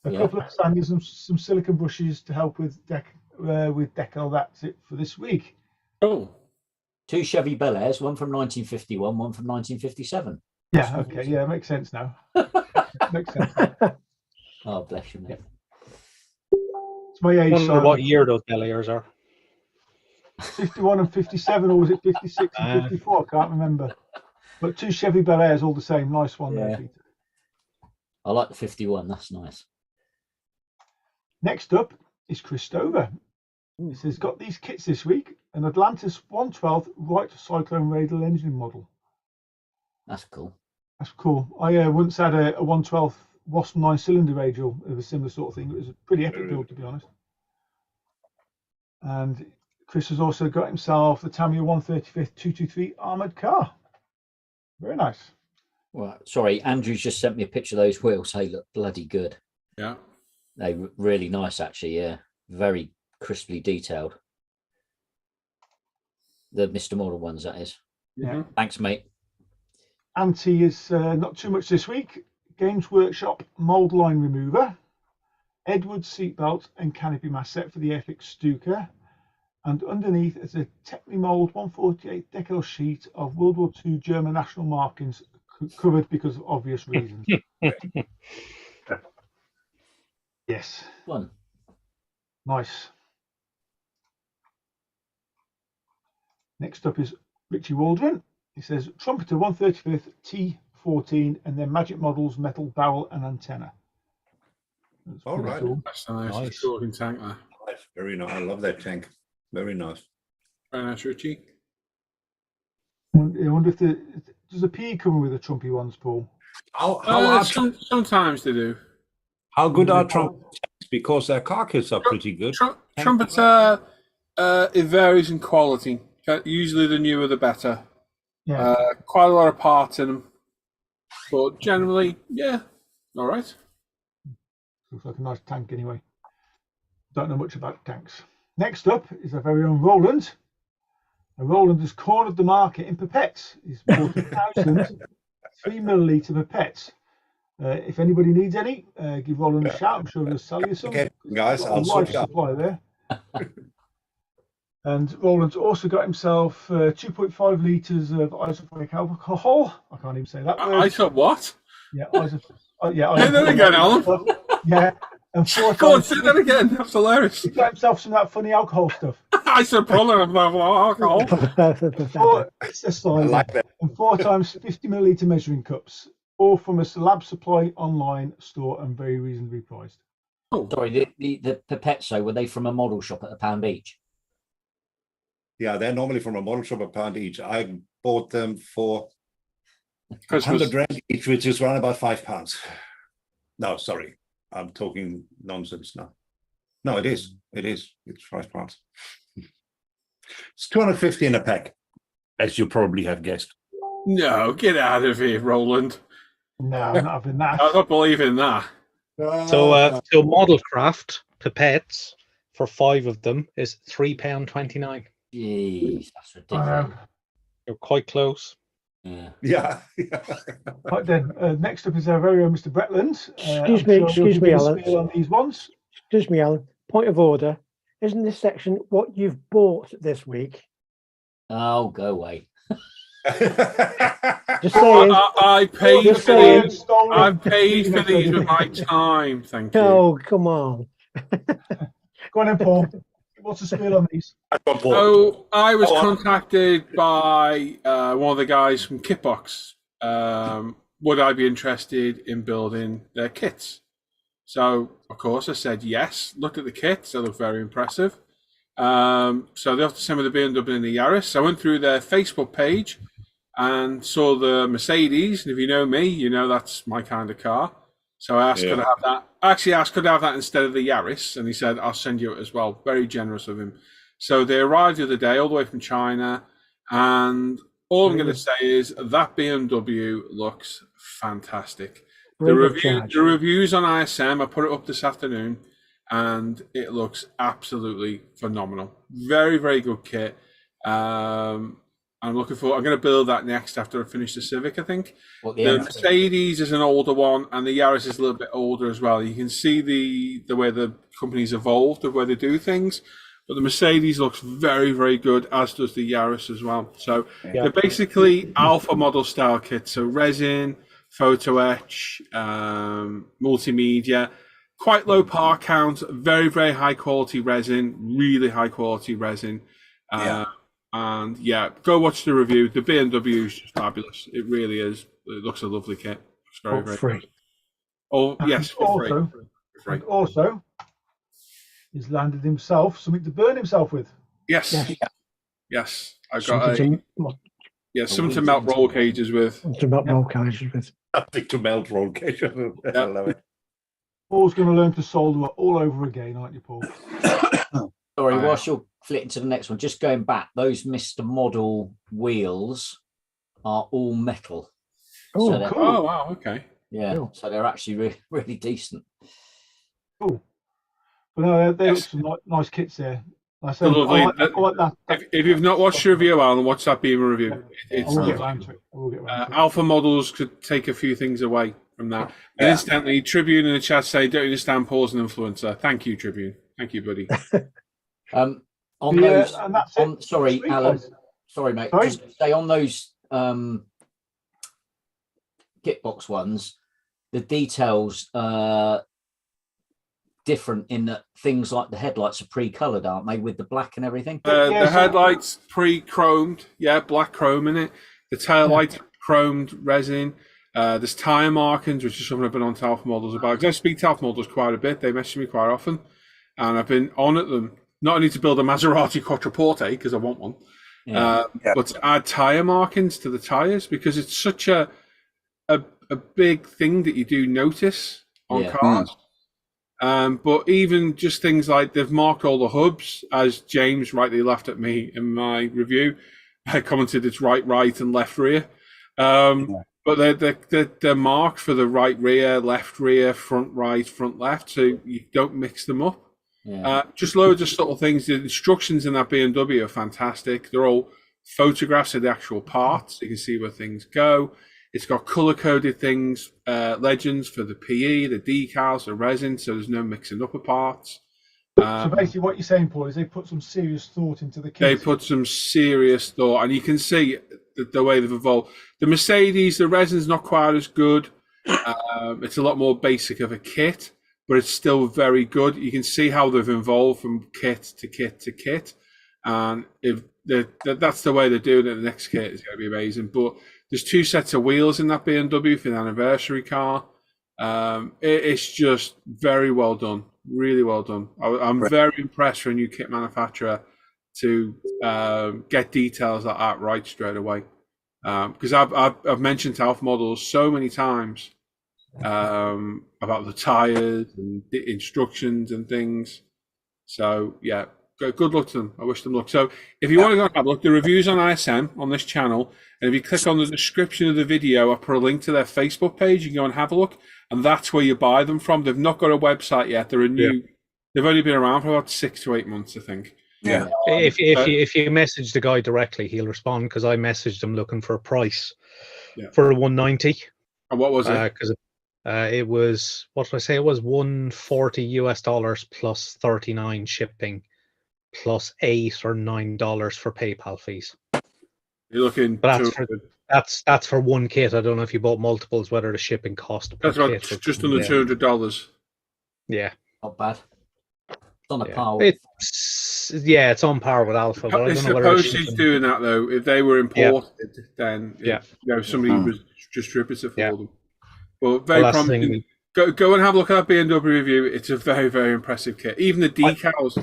A Yeah. couple of sanders and some silicone brushes to help with decal. That's it for this week. Oh, 2 Chevy Bel Airs, one from 1951, one from 1957. Yeah. Okay. Yeah, makes sense now. Makes sense. Oh, bless you, mate. It's my I age. wonder Simon. what year those Bel Airs are. 51 and 57, or was it 56 and 54? I can't remember. But 2 Chevy Bel Airs, all the same. Nice one there, Yeah. Peter. I like the 51. That's nice. Next up is Chris Stover. He says, got these kits this week. An Atlantis 112 Wright Cyclone Radial engine model. That's cool. That's cool. I once had a 112 Wasp 9-cylinder radial of a similar sort of thing. It was a pretty epic build, to be honest. And Chris has also got himself the Tamiya 135th 223 armoured car. Very nice. Well, sorry, Andrew's just sent me a picture of those wheels. They look bloody good. yeah. They really nice, actually. Yeah, very crisply detailed. The Mr. Model ones, that is. Yeah. Thanks, mate. Anti is not too much this week. Games Workshop mould line remover, Edwards seatbelt and canopy mass set for the Epic Stuka, and underneath is a Technimold 148 decal sheet of World War II German national markings covered because of obvious reasons. Yes, Fun. nice. Next up is Richie Waldron. He says Trumpeter 135th T14 and then Magic Models metal barrel and antenna. That's All pretty right. cool. That's a nice. Nice. Talking tank there. Nice. Very nice. I love that tank. Very nice. Very nice, Richie. I wonder if does a P come with the Trumpy ones, Paul? How are Sometimes they do. how good are trumpets? Because their car kits are pretty good. Trumpeter, it varies in quality. Usually the newer the better. Yeah. Quite a lot of parts in them. But generally, yeah, all right. Looks like a nice tank anyway. Don't know much about tanks. Next up is our very own Roland. And Roland has cornered the market in pipettes. He's bought 1,000 3ml pipettes. If anybody needs any, give Roland a shout. I'm sure he'll sell you some. Okay, guys, Got a I'll large sort it out. supply there. And Roland's also got himself 2.5 litres of isopropyl alcohol. I can't even say that word. I thought what? Yeah, I was. Yeah, I Say that again, Alan. Yeah, and 4 Go on, times say that again. That's hilarious. he got himself some of that funny alcohol stuff. I said problem of alcohol. It's a slide. like that. And 4 times 50 milliliter measuring cups, all from a lab supply online store and very reasonably priced. Oh, Sorry, the Pipetso, were they from a model shop at a pound each? Yeah, they're normally from a model shop a pound each. I bought them for Christmas. 100 rand each, which is around about £5. No, sorry, I'm talking nonsense now. No, it is. It's £5. It's 250 in a pack, as you probably have guessed. No, get out of here, Roland. No, I'm not having that. I don't believe in that. So model craft pipettes for 5 of them is £3.29. Jeez, that's ridiculous. You're quite close. Yeah. Yeah. Right then, next up is our very own Mr. Bretland. Excuse me, Alan. On these ones. Excuse me, Alan. Point of order. Isn't this section what you've bought this week? Oh, go away. Just saying. I paid Just for saying. these. I paid for these with my time. Thank you. Oh, come on. Go on then, Paul. What's the spiel on these? So I was contacted by one of the guys from Kitbox. Would I be interested in building their kits? So, of course, I said yes. Looked at the kits. They look very impressive. So they have to send me the BMW and the Yaris. So I went through their Facebook page and saw the Mercedes. And if you know me, you know that's my kind of car. So I asked, could I have that? I actually asked, could I have that instead of the Yaris? And he said, I'll send you it as well. Very generous of him. So they arrived the other day, all the way from China. And all I'm going to say is that BMW looks fantastic. The reviews on ISM, I put it up this afternoon, and it looks absolutely phenomenal. Very, very good kit. I'm looking forward. I'm going to build that next after I finish the Civic, I think. The Mercedes is an older one, and the Yaris is a little bit older as well. You can see the way the company's evolved, the way they do things. But the Mercedes looks very, very good, as does the Yaris as well. So they're basically alpha model style kits. So resin, photo etch, multimedia, quite low par count, very, very high quality resin, really high quality resin. And go watch the review. The BMW is just fabulous. It really is. It looks a lovely kit. It's very, very free. good. Oh, yes, for free. And also, he's landed himself something to burn himself with. Yes. I've got something something to melt roll cages with. to melt roll cages with. Nothing to melt roll cages. I love it. Paul's going to learn to solder all over again, aren't you, Paul? Sorry, whilst you're flitting to the next one, just going back, those Mr. Model wheels are all metal. Oh, so cool. Oh, wow, okay. Yeah, cool. So they're actually really, really decent. Cool. But no, they look some nice kits there. I said, lovely. I like that. If you've not watched the review, Alan, watch that Beamer review. It's I will get round to it. Alpha models could take a few things away from that. And incidentally, Tribune in the chat say, don't understand Paul's an influencer. Thank you, Tribune. Thank you, buddy. On those, sorry, Sweet Alan. guys. Sorry, mate. Sorry? Just stay on those Kitbox ones. The details different in that things like the headlights are pre-coloured, aren't they, with the black and everything? The headlights pre-chromed, black chrome in it. The tail lights chromed resin. There's tyre markings, which is something I've been on to Alpha models about. Because I speak to Alpha models quite a bit. They message me quite often. And I've been on at them, not only to build a Maserati Quattroporte, because I want one, but to add tyre markings to the tyres, because it's such a big thing that you do notice on cars. But even just things like they've marked all the hubs, as James rightly laughed at me in my review. I commented it's right and left rear. But they're marked for the right rear, left rear, front right, front left, so you don't mix them up. Just loads of subtle things. The instructions in that BMW are fantastic. They're all photographs of the actual parts. You can see where things go. It's got color-coded things, legends for the PE, the decals, the resin, so there's no mixing up of parts. So basically what you're saying, Paul, is they put some serious thought into the kit. They put some serious thought, and you can see the way they've evolved. The Mercedes, the resin's not quite as good. It's a lot more basic of a kit, but it's still very good. You can see how they've evolved from kit to kit to kit, and if that's the way they're doing it, the next kit is going to be amazing. But there's 2 sets of wheels in that BMW for the anniversary car. It's just very well done, really well done. I'm very impressed for a new kit manufacturer to get details like that right straight away. Because I've mentioned Alpha models so many times about the tires and the instructions and things. So yeah, good luck to them. I wish them luck. So if you want to go and have a look, the reviews on ISM on this channel, and if you click on the description of the video, I put a link to their Facebook page. You can go and have a look, and that's where you buy them from. They've not got a website yet. They're a new. They've only been around for about 6 to 8 months, I think. Yeah. If you message the guy directly, he'll respond, because I messaged him looking for a price for a 190. And what was it? Because it was, what did I say? It was $140 plus 39 shipping, plus $8 or $9 for PayPal fees. You're looking. But that's for one kit. I don't know if you bought multiples, whether the shipping cost. That's about just under $200. Yeah. Not bad. It's on a par. It's on par with Alpha. But I don't know whether he's doing that though. If they were imported, then somebody was distributor for them. But very promising. Go and have a look at that BMW review. It's a very, very impressive kit. Even the decals,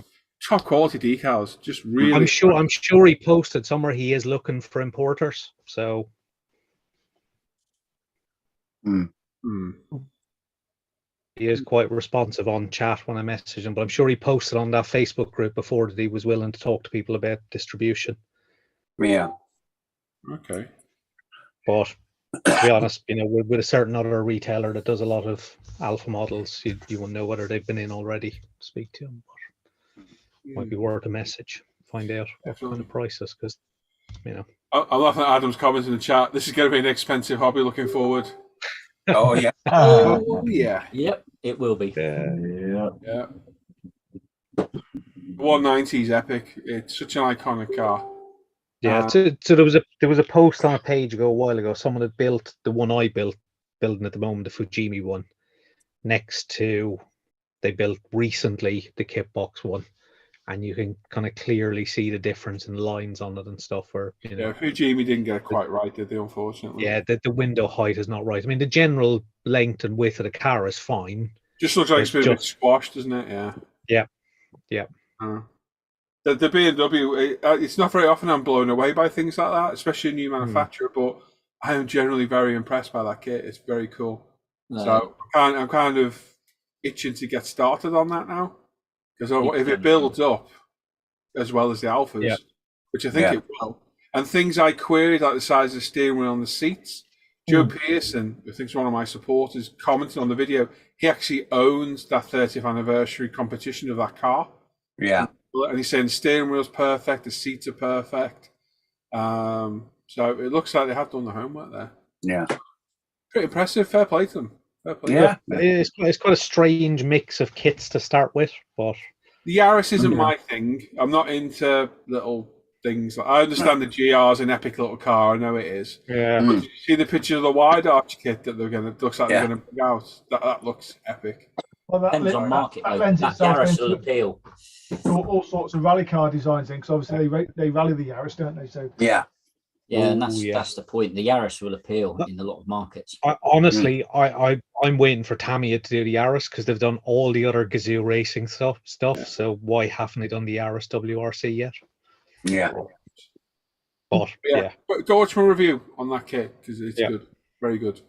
top quality decals, just really. I'm sure he posted somewhere he is looking for importers. So. He is quite responsive on chat when I message him, but I'm sure he posted on that Facebook group before that he was willing to talk to people about distribution. Yeah. Okay. But to be honest, with a certain other retailer that does a lot of Alpha models, you won't know whether they've been in already. Speak to him, but might be worth a message. Find out what kind of prices, because I'm laughing at Adam's comments in the chat. This is going to be an expensive hobby. Looking forward. Oh yeah. Oh yeah. Yep, it will be. Yeah. 190 is epic. It's such an iconic car. Yeah. So there was a post on a page a while ago. Someone had built the one I building at the moment, the Fujimi one, next to they built recently the Kitbox one, and you can kind of clearly see the difference in the lines on it and stuff. Where Fujimi didn't get it quite right, did they? Unfortunately. Yeah, the window height is not right. I mean, the general length and width of the car is fine. Just looks like it's been a bit squashed, doesn't it? Yeah. Yeah. The BMW, it's not very often I'm blown away by things like that, especially a new manufacturer. But I am generally very impressed by that kit. It's very cool. No. So I'm kind of itching to get started on that now. Because if it builds up as well as the Alphas, which I think it will, and things I queried like the size of the steering wheel and the seats, Joe Pearson, who I think is one of my supporters, commented on the video. He actually owns that 30th anniversary competition of that car. Yeah, and he's saying the steering wheel's perfect, the seats are perfect. So it looks like they have done the homework there. Yeah, pretty impressive. Fair play to them. Yeah, it's quite a strange mix of kits to start with, but the Yaris isn't my thing. I'm not into little things. I understand the GR's an epic little car. I know it is. Yeah. But did you see the picture of the wide arch kit that looks like they're going to bring out? That looks epic. Well, depends on market. That Yaris will appeal to all sorts of rally car designs, because obviously they rally the Yaris, don't they? So yeah, and that's the point. The Yaris will appeal in a lot of markets. Honestly, I'm waiting for Tamiya to do the Yaris, because they've done all the other Gazoo racing stuff. Yeah. So why haven't they done the Yaris WRC yet? Yeah. But go watch my review on that kit, because it's good, very good,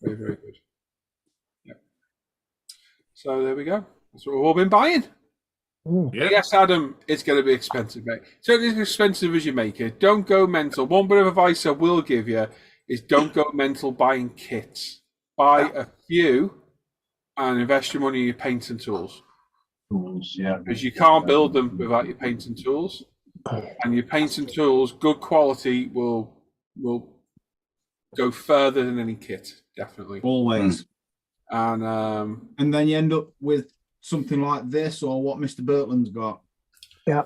very, very good. Yeah. So there we go. That's what we've all been buying. Yes, Adam, it's going to be expensive, mate. Certainly as expensive as you make it. Don't go mental. One bit of advice I will give you is don't go mental buying kits. Buy a few and invest your money in your paints and tools. Because you can't build them without your paints and tools. And your paints and tools, good quality, will go further than any kit, definitely. Always. And then you end up with something like this, or what Mr. Bertland's got. Yeah.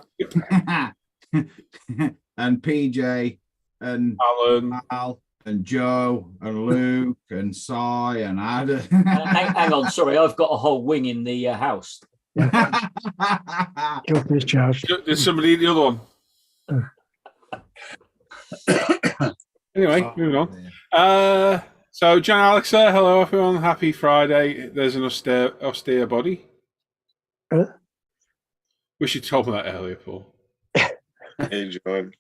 And PJ and Alan Al and Joe and Luke and Si and Adam. Hang on, sorry, I've got a whole wing in the house. Guilty as charged. There's somebody in the other one. Anyway, moving on. So John Alexa, hello everyone. Happy Friday. There's an austere body. Wish you told me that earlier, Paul. Hey, John.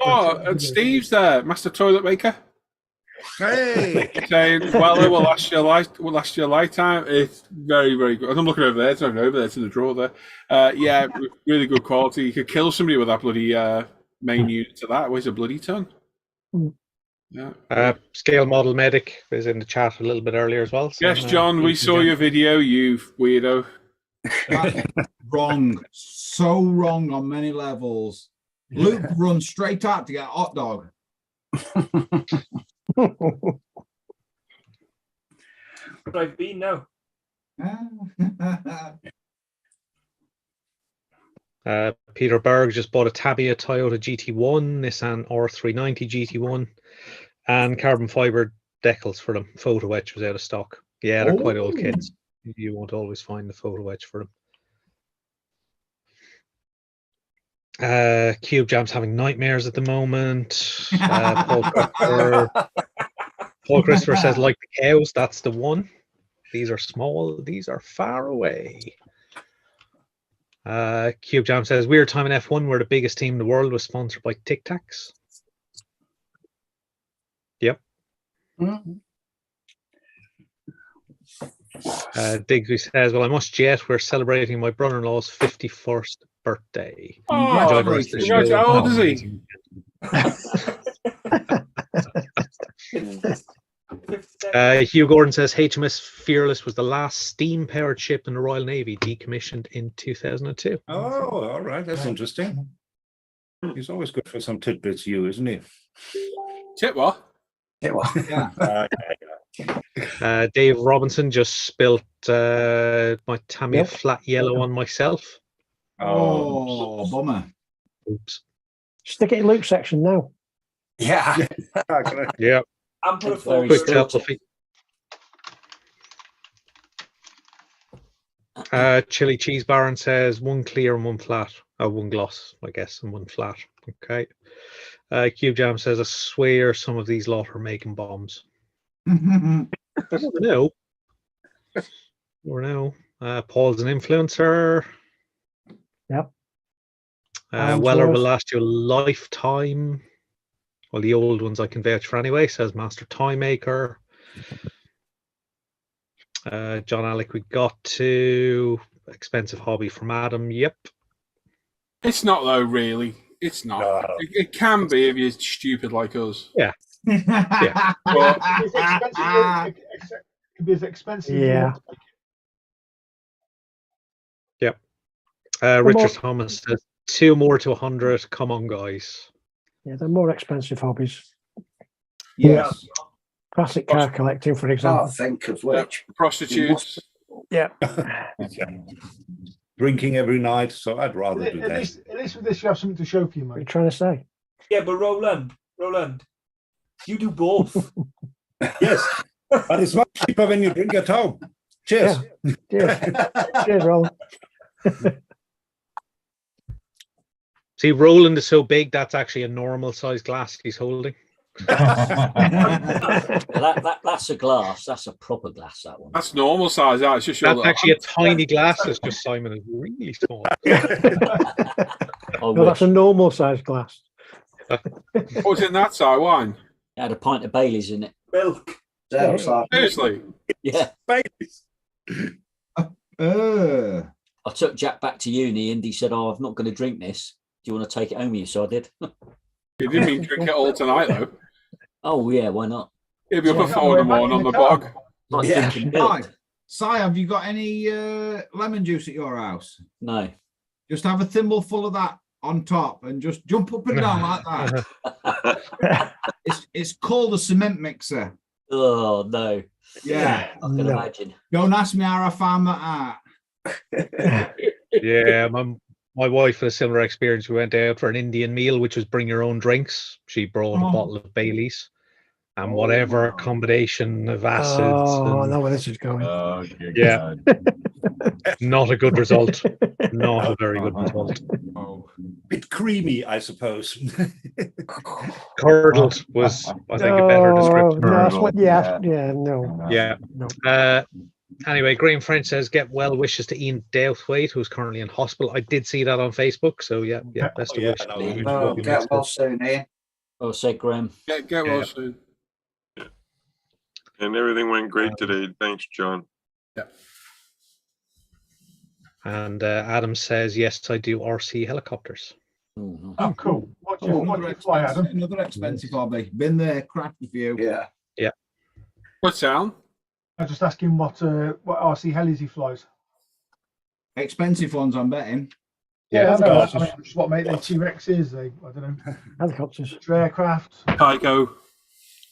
Oh, and Steve's there, Master Toilet Maker. Hey, Saying, well, it will last your lifetime. It's very, very good. And I'm looking over there. It's not even over there. It's in the drawer there. Yeah, really good quality. You could kill somebody with that bloody main unit to that. Weighs a bloody ton. Yeah. Scale model medic is in the chat a little bit earlier as well. So, Yes, John, we saw your video, you weirdo. Wrong. So wrong on many levels. Luke runs straight out to get a hot dog. I've been now. Peter Berg just bought a Tabia Toyota GT1, Nissan R390 GT1, and carbon fiber decals for them. Photo etch was out of stock. Yeah, they're quite old kits. You won't always find the photo etch for them. Cube Jam's having nightmares at the moment. Paul Christopher says, like the cows, that's the one. These are small, these are far away. Cube Jam says, weird time in F1 where the biggest team in the world was sponsored by Tic Tacs. Yep. Digsby says, well, I must jet. We're celebrating my brother-in-law's 51st birthday. Oh, how old is he? Hugh Gordon says HMS Fearless was the last steam-powered ship in the Royal Navy, decommissioned in 2002. oh, all right, that's interesting. He's always good for some tidbits, you, isn't he? Tit what? Yeah. Dave Robinson just spilt my Tamiya flat yellow on myself. Oh, bummer. Oops. Stick it in Luke's section now. Yeah. Yeah. I'm put a Very Quick sporty. selfie. Chili Cheese Baron says one clear and one flat. Oh, one gloss, I guess, and one flat. Okay. Cube Jam says, I swear some of these lot are making bombs. I never know. Never know. Paul's an influencer. Yep. Weller will last you a lifetime. Well, the old ones I can vouch for anyway, says Master Time Maker. John Alec, we got to expensive hobby from Adam. Yep. It's not though, really. It's not. No. It can be if you're stupid like us. Yeah. Yeah. But It's expensive. It can be as expensive. as you Yeah. want to make it. Yep. Richard Thomas says 2 more to 100. Come on, guys. Yeah, they're more expensive hobbies. Yes. Classic car collecting, for example. Can't think of which. prostitutes. Yeah. Drinking every night, so I'd rather do At that. least with this, you have something to show for you, What are you mate. trying to say? Yeah, but Roland, you do both. Yes, but it's much cheaper when you drink at home. Cheers. Cheers. Cheers, Roland. See, Roland is so big, that's actually a normal size glass he's holding. That's a glass. That's a proper glass, that one. That's normal size. It's just your That's actually a tiny glass. It's just Simon is really small. No, that's a normal size glass. What's in that side wine? It had a pint of Baileys in it. Milk. Seriously? Yeah. I took Jack back to uni and he said, oh, I'm not going to drink this. Do you want to take it home with you? So I did. You didn't mean drink it all tonight, though. Oh, yeah, why not? He'll be up at 4 in the morning on the bog. Like Yeah. drinking milk. Si, have you got any lemon juice at your house? No. Just have a thimble full of that on top and just jump up and down like that. It's called a cement mixer. Oh, no. Yeah. I can imagine. Don't ask me how I found that out. Yeah, my wife had a similar experience. We went out for an Indian meal, which was bring your own drinks. She brought a bottle of Baileys. and whatever combination of acids. Oh, I and- know where this is going. Oh, good Yeah. God. Not a good result. Not a very good result. Bit creamy, I suppose. Curdled was, I think, a better description. No, that's what, yeah, Yeah. yeah, no. Yeah. No. Anyway, Graham French says, get well wishes to Ian Dalethwaite, who's currently in hospital. I did see that on Facebook. So, yeah, best of yeah, wishes. no, Ian. Oh, get well soon, Ian. Well said, Graham. Get well soon. And everything went great today. Thanks, John. Yeah. And Adam says, yes, I do RC helicopters. Oh, cool. What do you Another fly, expensive, Adam? another expensive hobby. Been there, cracked a few. Yeah. What's down? I was just asking what RC helis he flies. Expensive ones, I'm betting. Yeah, I know. helicopters. I mean, what make they T-Rexes? I don't know. Helicopters. Aircraft. Tycho,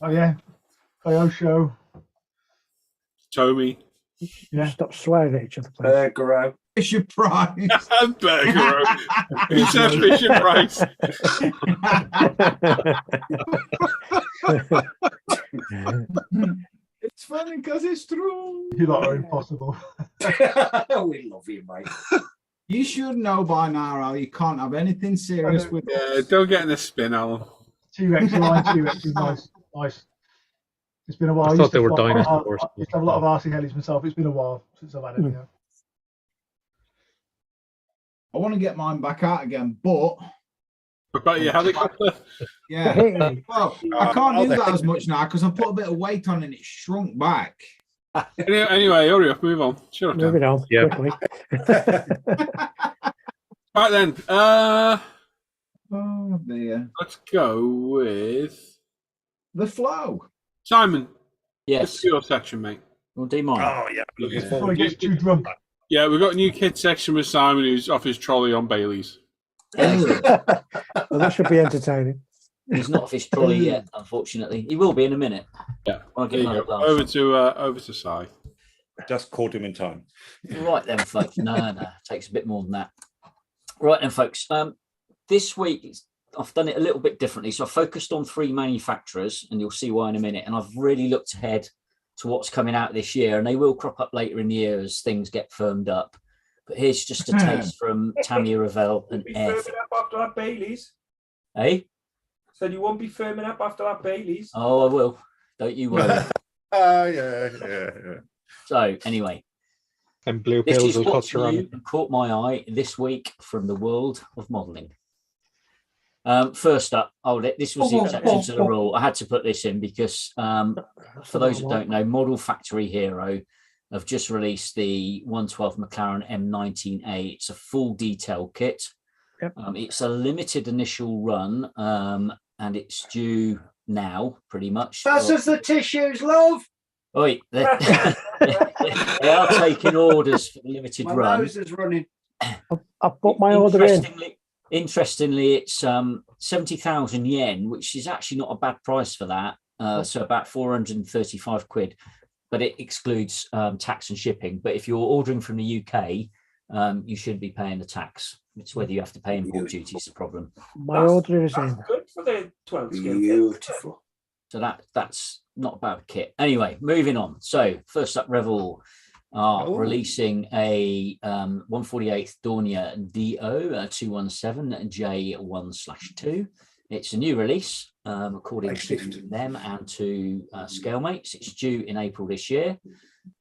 Oh yeah. Kyosho. Tommy, Yeah. Stop swearing at each other, please. Burgero. Fisher Price. Burger. He said Fisher Price. It's funny because it's true. You lot are impossible. We love you, mate. You should know by now, Al, you can't have anything serious with Yeah, don't get in the spin, Alan. T-Rex line, T-Rex is nice. Nice. It's been a while. I used thought to they were fly- dinosaurs. I used to have a lot of RC helis myself. It's been a while since I've had any. I want to get mine back out again, but What about your helicopter? yeah. Hey. Well, I can't do that as much now because I put a bit of weight on and it shrunk back. Anyway, hurry up, move on. Shut up, Moving Dan. on Yeah. quickly. Right then, Oh dear. let's go with The flow. Simon. Yes. It's your section, mate. We'll do mine. Oh, yeah. Looking Before forward he to gets too drunk. Yeah, we've got a new kid section with Simon, who's off his trolley on Bailey's. Well, that should be entertaining. He's not off his trolley yet, unfortunately. He will be in a minute. Yeah. I'll There get you another go. glass. Over to Si. Just caught him in time. Right then, folks. No, takes a bit more than that. Right then, folks. This week I've done it a little bit differently. So I focused on 3 manufacturers, and you'll see why in a minute. And I've really looked ahead to what's coming out this year, and they will crop up later in the year as things get firmed up. But here's just a taste from Tamiya Revell and Be Air. firming up after that Bailey's. Eh? Said you won't be firming up after that Bailey's. Oh, I will. Don't you worry. Yeah. So anyway, And blue this pills is will what's cut your new on. and caught my eye this week from the world of modelling. First up, this was the exception to the rule. I had to put this in because for those that don't know, Model Factory Hero have just released the 112 McLaren M19A. It's a full detail kit. Yep. It's a limited initial run, and it's due now, pretty much. Pass us the tissues, love. Oi, they are taking orders for the limited My run. nose is running. I've put my order in. Interestingly, it's 70,000 yen, which is actually not a bad price for that. So about 435 quid, but it excludes tax and shipping. But if you're ordering from the UK, you shouldn't be paying the tax. It's whether you have to pay import duty is the problem. My order is in. Good for the 12 scale. Beautiful. So that's not a bad kit. Anyway, moving on. So first up, Revell are releasing a 148th Dornier DO 217 J1/2. It's a new release, according to them and to Scalemates. It's due in April this year.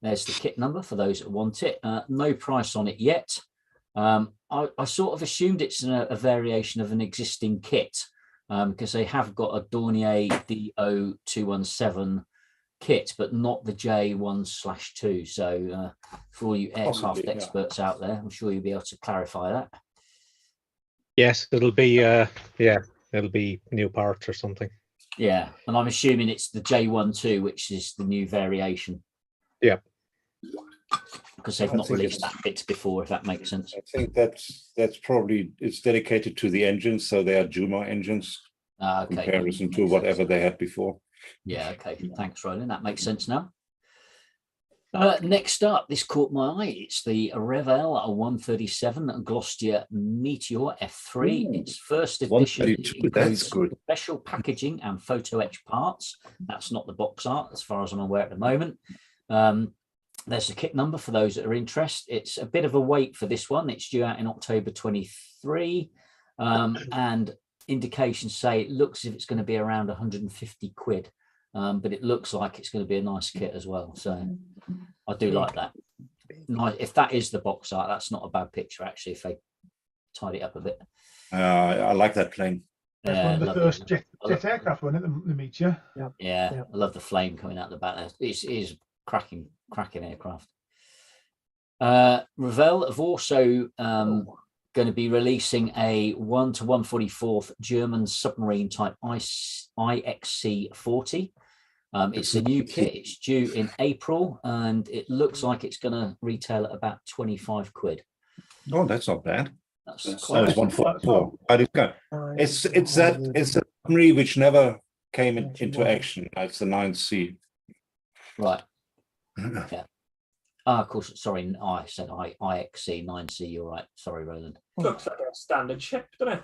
There's the kit number for those that want it. No price on it yet. I sort of assumed it's a variation of an existing kit because they have got a Dornier DO 217 kit, but not the J1/2. So for all you aircraft experts out there, I'm sure you'll be able to clarify that. Yes, it'll be it'll be new parts or something. Yeah, and I'm assuming it's the J12, which is the new variation. Yeah. Because they've not released that bit before, if that makes sense. I think that's probably, it's dedicated to the engines, so they are Juma engines. Okay. Comparison to whatever they had before. Yeah, okay. Thanks, Roland. That makes sense now. Next up, this caught my eye. It's the Revell 137 Gloucester Meteor F3. Its first edition 132, that's includes good. special packaging and photo etch parts. That's not the box art, as far as I'm aware at the moment. There's a kit number for those that are interested. It's a bit of a wait for this one. It's due out in October 23, and indications say it looks as if it's going to be around 150 quid. But it looks like it's going to be a nice kit as well. So I do like that. Nice. If that is the box art, that's not a bad picture, actually, if they tidy it up a bit. I like that plane. That's one of the first jet aircraft, wasn't it? The Meteor. Yeah, I love the flame coming out the back there. It is cracking aircraft. Revell have also going to be releasing a 1 to 144th German submarine type IXC 40. It's a new kit. It's due in April, and it looks like it's going to retail at about 25 quid. Oh, that's not bad. That's That quite was 144. How did it go? It's a submarine which never came into action. It's the 9C. Right. Yeah. Of course. Sorry, I said IXC 9C. You're right. Sorry, Roland. Looks like a standard ship, doesn't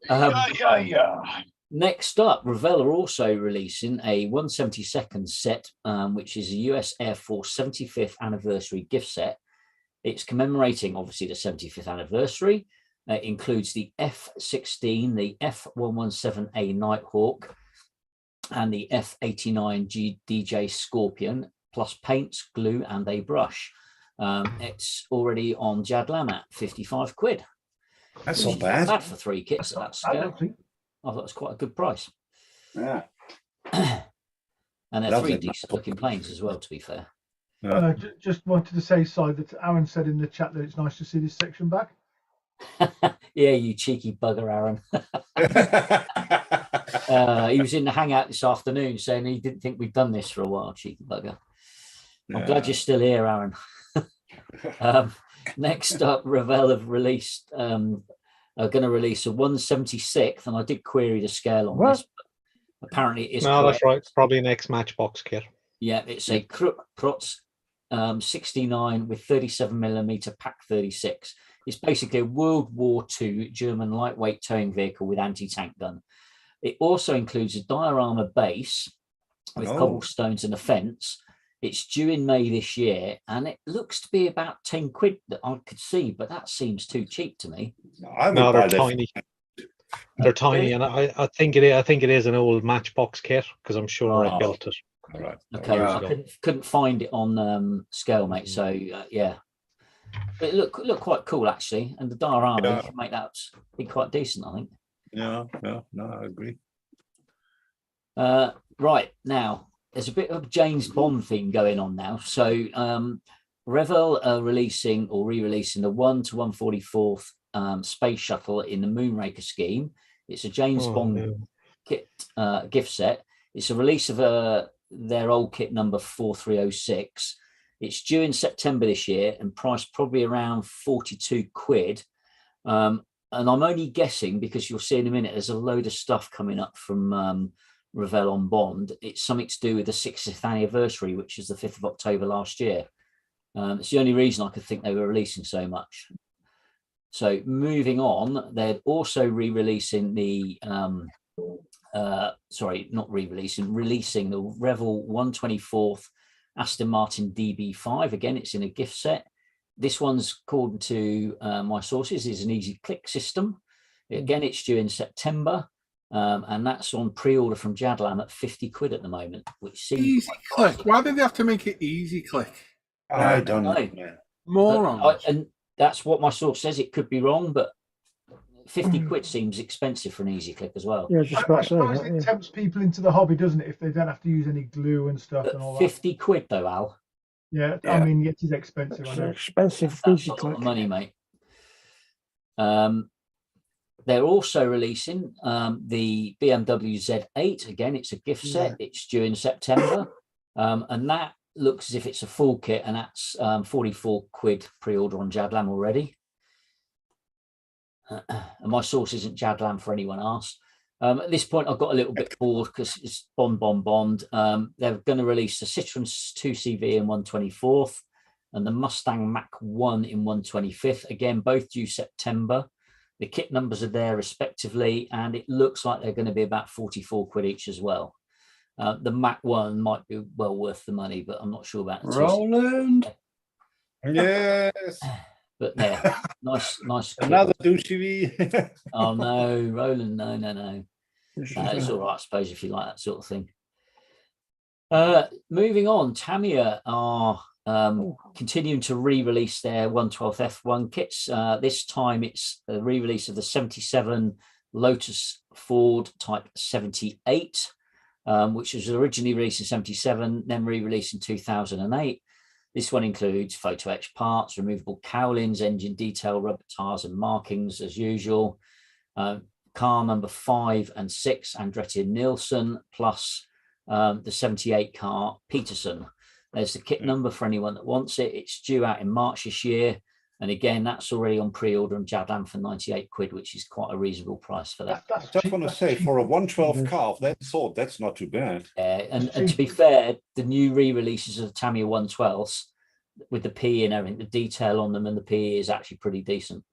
it? Next up, Revell are also releasing a 172nd set, which is a US Air Force 75th anniversary gift set. It's commemorating, obviously, the 75th anniversary. It includes the F-16, the F-117A Nighthawk, and the F-89 DJ Scorpion, plus paints, glue, and a brush. It's already on Jadlam at 55 quid. That's not bad. Bad for 3 kits at that scale. I thought it was quite a good price. Yeah. And they're Lovely. 3 decent looking planes as well, to be fair. Just wanted to say, Si, that Aaron said in the chat that it's nice to see this section back. Yeah, you cheeky bugger, Aaron. He was in the hangout this afternoon saying he didn't think we'd done this for a while, cheeky bugger. I'm glad you're still here, Aaron. Next up, Revell have released, are going to release a 176th, and I did query the scale on this, but apparently it is No, correct. that's right. It's probably an ex-Matchbox kit. Yeah, it's a Krutz 69 with 37mm Pack 36. It's basically a World War II German lightweight towing vehicle with anti-tank gun. It also includes a diorama base with cobblestones and a fence. It's due in May this year, and it looks to be about 10 quid that I could see, but that seems too cheap to me. No, they're tiny. They're tiny, and I think it is. I think it is an old Matchbox kit because I'm sure I built it. Right. Okay, I couldn't find it on scale, mate. So yeah, but it looked quite cool actually, and the diorama you can make that be quite decent, I think. Yeah, no, I agree. Right now, there's a bit of a James Bond theme going on now. So Revell are releasing or re-releasing the 1 to 144th space shuttle in the Moonraker scheme. It's a James Bond kit gift set. It's a release of their old kit number 4306. It's due in September this year and priced probably around 42 quid. And I'm only guessing because you'll see in a minute, there's a load of stuff coming up from Revell on Bond. It's something to do with the 60th anniversary, which is the 5th of October last year. It's the only reason I could think they were releasing so much. So moving on, they're also releasing the releasing the Revell 124th Aston Martin DB5. Again, it's in a gift set. This one's, according to my sources, is an easy click system. Again, it's due in September. And that's on pre-order from Jadlam at 50 quid at the moment, which seems easy click. Why did they have to make it easy click? I don't know, man. Morons. And that's what my source says. It could be wrong, but 50 quid seems expensive for an easy click as well. Yeah, just about I suppose it tempts people into the hobby, doesn't it? If they don't have to use any glue and stuff and all that. 50 quid though, Al. Yeah, I mean, it is expensive. I know. Expensive That's easy a lot click. of money, mate. They're also releasing the BMW Z8. Again, it's a gift set. It's due in September. And that looks as if it's a full kit, and that's 44 quid pre-order on Jadlam already. And my source isn't Jadlam for anyone else. At this point, I've got a little bit bored because it's Bond. They're going to release the Citroen 2CV in 124th and the Mustang Mach-1 in 125th. Again, both due September. The kit numbers are there respectively, and it looks like they're going to be about 44 quid each as well. The Mach-1 might be well worth the money, but I'm not sure about the Roland. Yes. But yeah, nice kit. Another douchey. Oh no, Roland, no. It's all right, I suppose, if you like that sort of thing. Moving on, Tamiya are continuing to re-release their 112 F1 kits. This time it's a re-release of the 77 Lotus Ford Type 78, which was originally released in 77, then re-released in 2008. This one includes photo etch parts, removable cowlings, engine detail, rubber tires and markings as usual. Car number 5 and 6, Andretti and Nielsen, plus the 78 car, Peterson. There's the kit number for anyone that wants it. It's due out in March this year. And again, that's already on pre-order on Jadlam for 98 quid, which is quite a reasonable price for that. I just want to say, for a 112 car of that sort, that's not too bad. And to be fair, the new re-releases of the Tamiya 112s with the PE and everything, the detail on them and the PE is actually pretty decent.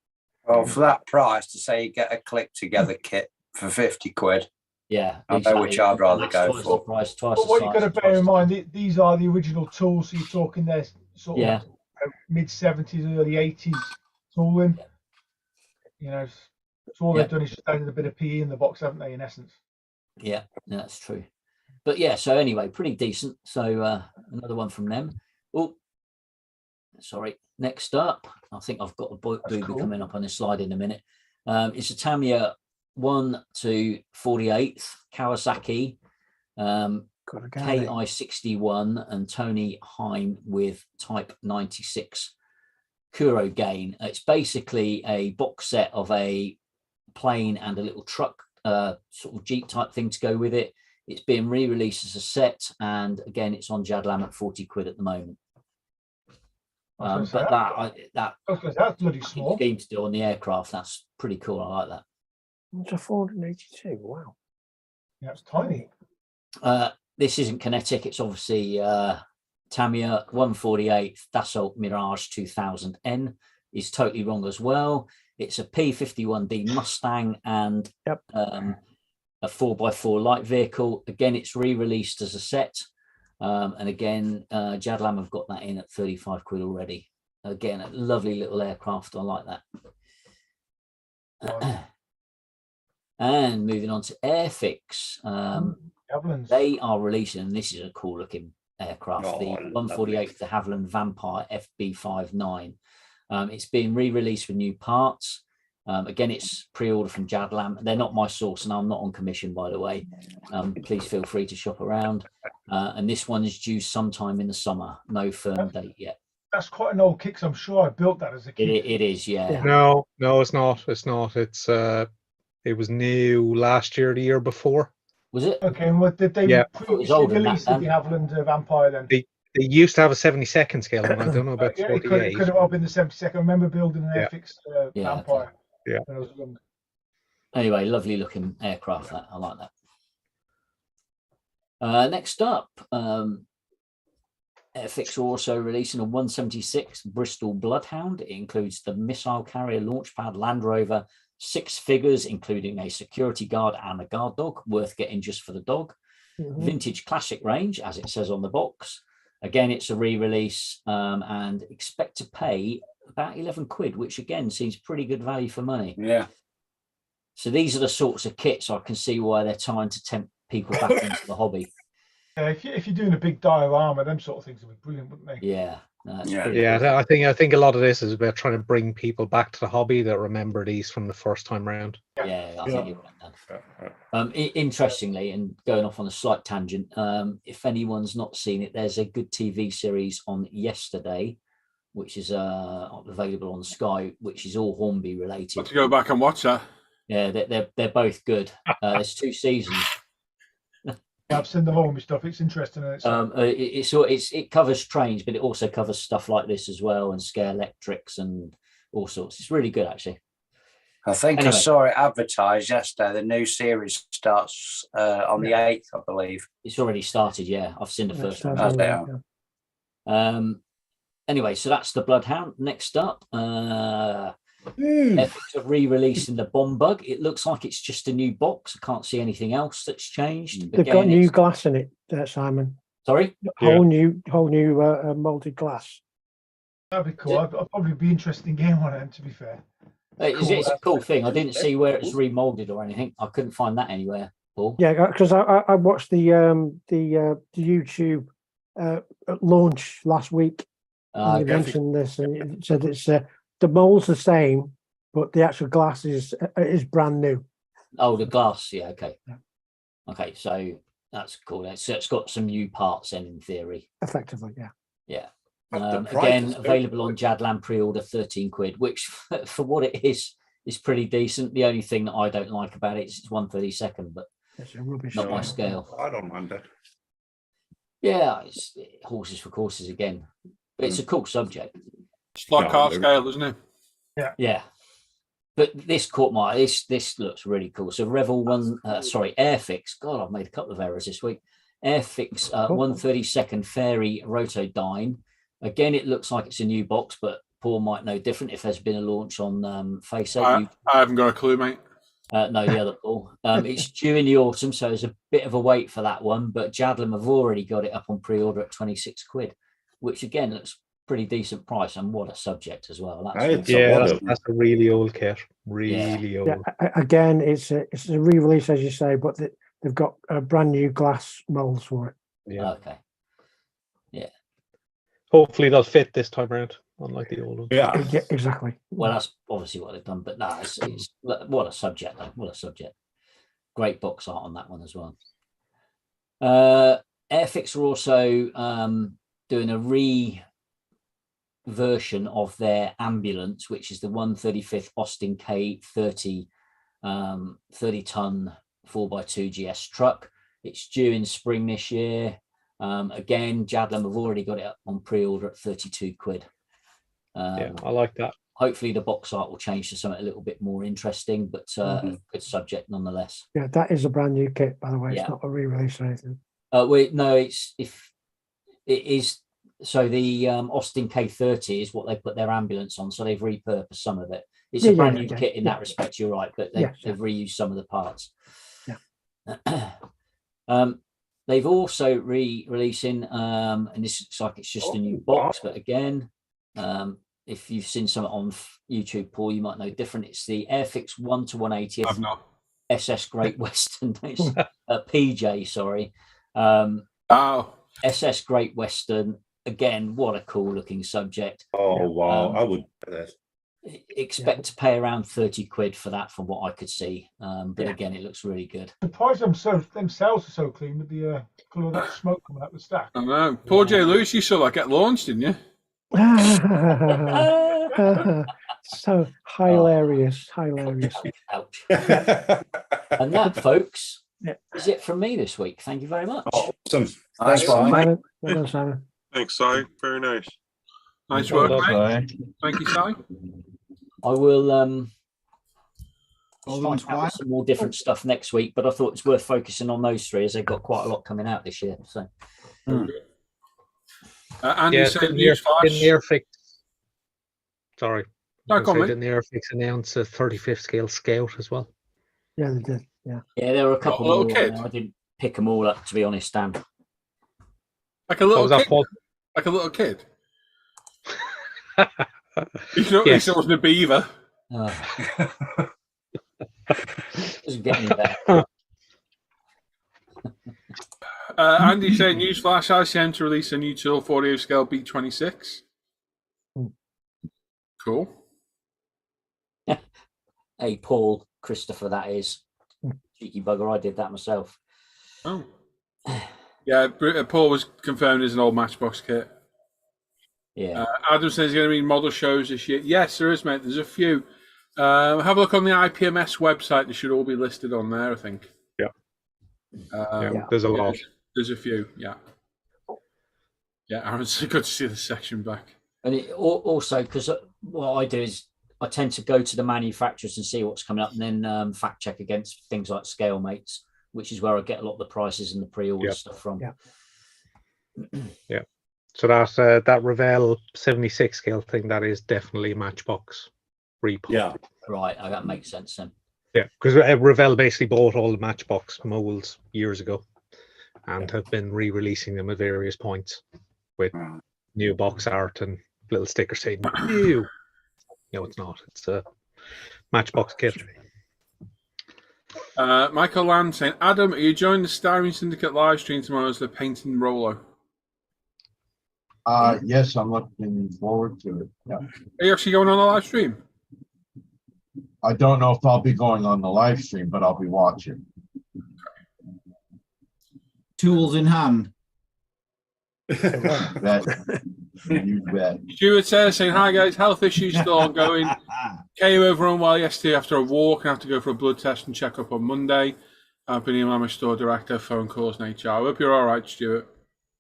Well, for that price, to say you get a click together kit for 50 quid. Yeah, I know which I'd rather go for. Twice But what you've got to bear in mind, these are the original tools. So you're talking their sort of mid 70s, early 80s tooling. You know, so all they've done is just added a bit of PE in the box, haven't they? In essence. Yeah, that's true. But yeah, so anyway, pretty decent. So another one from them. Oh, sorry. Next up, I think I've got a booby coming up on this slide in a minute. It's a Tamiya 1 to 48th Kawasaki KI61 and Tony Heim with Type 96 Kuro Gain. It's basically a box set of a plane and a little truck, sort of Jeep type thing to go with it. It's being re-released as a set, and again, it's on Jadlam at 40 quid at the moment. But that's bloody small. Scheme to do on the aircraft, that's pretty cool. I like that. It's a 482. Wow. Yeah, it's tiny. This isn't kinetic. It's obviously Tamiya 148 Dassault Mirage 2000N is totally wrong as well. It's a P51D Mustang and a 4x4 light vehicle. Again, it's re-released as a set. And again, Jadlam have got that in at 35 quid already. Again, a lovely little aircraft. I like that. And moving on to Airfix. They are releasing, and this is a cool looking aircraft, the 148 de Havilland Vampire FB59. It's being re-released with new parts. Again, it's pre-order from Jadlam. They're not my source, and I'm not on commission, by the way. Please feel free to shop around. And this one is due sometime in the summer. No firm date yet. That's quite an old kit, 'cause I'm sure I built that as a kid. It is, yeah. No, it's not. It's not. It was new last year, the year before. Was it? Okay, and what did they release the Havilland Vampire then? They used to have a 72nd scale one. I don't know about 48. It could have all been the 72nd. I remember building an Airfix Vampire. Yeah. When I was young. Anyway, lovely looking aircraft. I like that. Next up, Airfix are also releasing a 176 Bristol Bloodhound. It includes the missile carrier, launchpad, Land Rover, 6 figures, including a security guard and a guard dog, worth getting just for the dog. Vintage classic range, as it says on the box. Again, it's a re-release, and expect to pay about 11 quid, which again seems pretty good value for money. Yeah. So these are the sorts of kits I can see why they're trying to tempt people back into the hobby. If you're doing a big diorama, them sort of things would be brilliant, wouldn't they? Yeah. I think a lot of this is about trying to bring people back to the hobby that remember these from the first time round. Yeah, I think you're right, Dan. Interestingly, and going off on a slight tangent, if anyone's not seen it, there's a good TV series on Yesterday, which is available on Sky, which is all Hornby related. Got to go back and watch that. Yeah, they're both good. There's 2 seasons. I've seen the Hornby stuff. It's interesting. It covers trains, but it also covers stuff like this as well, and scare electrics and all sorts. It's really good, actually. I think I Anyway. saw it advertised yesterday. The new series starts on the 8th, I believe. It's already started. Yeah, I've seen the Yeah, first starts one. Oh, already, yeah. yeah. Anyway, so that's the Bloodhound. Next up, Epics are re-releasing the Bomb Bug. It looks like it's just a new box. I can't see anything else that's changed. They've got new glass in it, Simon. Sorry, Whole new molded glass. That'd be cool. I'd probably be interested in game on it, to be fair. it's a cool thing. I didn't see where it's remolded or anything. I couldn't find that anywhere, Paul. Yeah, because I watched the YouTube launch last week. And they mentioned this, and it said it's the mold's the same, but the actual glass is brand new. Oh, the glass. Yeah. Okay. Yeah. Okay. So that's cool. So it's got some new parts in theory. Effectively, yeah. Yeah. But the price Again, is very available on good. Jadland pre-order, 13 quid, which for what it is pretty decent. The only thing that I don't like about it is it's 1/32, but It's a rubbish. not my scale. I don't mind that. Yeah, it's horses for courses again. But it's a cool subject. It's like No, our they're- scale, isn't it? Yeah. But this caught my this looks really cool. So Revel Airfix. God, I've made a couple of errors this week. Airfix 1/32 Fairy Rotodyne. Again, it looks like it's a new box, but Paul might know different if there's been a launch on Face I haven't got a clue, mate. No, the other Paul. It's due in the autumn, so there's a bit of a wait for that one. But Jadlam have already got it up on pre-order at 26 quid, which again looks pretty decent price. And what a subject as well. That's That's a really old kit. Really old. Yeah, again, it's a re-release, as you say, but they've got brand new glass molds for it. Yeah. Okay. Yeah. Hopefully they'll fit this time around, unlike the old ones. Yeah, exactly. Well, that's obviously what they've done, but no, it's what a subject, though. What a subject. Great box art on that one as well. Airfix are also doing a version of their ambulance, which is the 135th Austin K 30 ton 4x2 GS truck. It's due in spring this year. Again, Jadlam have already got it up on pre-order at 32 quid. Yeah, I like that. Hopefully the box art will change to something a little bit more interesting, but a good subject nonetheless. Yeah, that is a brand new kit, by the way. Yeah. It's not a re-release or anything. It is. So the Austin K30 is what they put their ambulance on. So they've repurposed some of it. It's a brand new kit in that respect. You're right, but they've reused some of the parts. Yeah. They've also releasing, and this looks like it's just a new box, but again, if you've seen some on YouTube, Paul, you might know different. It's the Airfix 1/180th I've not. SS Great Western. It's, PJ, sorry. SS Great Western. Again, what a cool looking subject. Oh, wow. I would do that. Expect to pay around 30 quid for that, from what I could see. But again, it looks really good. Surprised themselves are so clean with the colour of that smoke coming out the stack. I know. Poor Jay Lewis, you saw that get launched, didn't you? So hilarious. Ouch. And that, folks, is it from me this week. Thank you very much. Awesome. Nice one, mate. Well done, Simon. Thanks, Si. Very nice. Nice Well work, done, mate. Thank you, Si. I will Well find done, out some more different stuff next week, but I thought it's worth focusing on those three as they've got quite a lot coming out this year. So Andy said news flash. Didn't Airfix? Sorry. No, go on, mate. Didn't Airfix announce a 35th scale Scout as well? Yeah, they did. Yeah. Yeah, there were a couple Little more. kid. I didn't pick them all up, to be honest, Dan. Like a little was that, kid. Paul? Like a little kid. Yes. He saw it was a beaver. Doesn't get any better. Andy saying newsflash: ICM to release a new tool 48 scale B26. Cool. Hey, Paul, Christopher, that is. Cheeky bugger, I did that myself. Oh. Yeah, Paul was confirmed as an old Matchbox kit. Yeah. Adam says there's going to be model shows this year. Yes, there is, mate. There's a few. Have a look on the IPMS website. They should all be listed on there, I think. Yeah. There's a lot. There's a few, yeah. Yeah, Aaron's good to see the section back. And it also, because what I do is I tend to go to the manufacturers and see what's coming up, and then fact check against things like scale mates, which is where I get a lot of the prices and the pre-order stuff from. Yeah. So that Revell 76 scale thing, that is definitely Matchbox repop. Yeah. Right, that makes sense then. Yeah, because Revell basically bought all the Matchbox molds years ago and have been re-releasing them at various points with new box art and little stickers saying new. No, it's not. It's a Matchbox kit. Michael Land saying, Adam, are you joining the Styrene Syndicate live stream tomorrow as the painting Rolo? Yes, I'm looking forward to it. Yeah. Are you actually going on a live stream? I don't know if I'll be going on the live stream, but I'll be watching. Tools in hand. Bet. You bet. Stuart says, saying, hi guys, health issues still ongoing. Came over unwell yesterday after a walk and have to go for a blood test and check up on Monday. I've been emailing my store director, phone calls and HR. I hope you're all right, Stuart.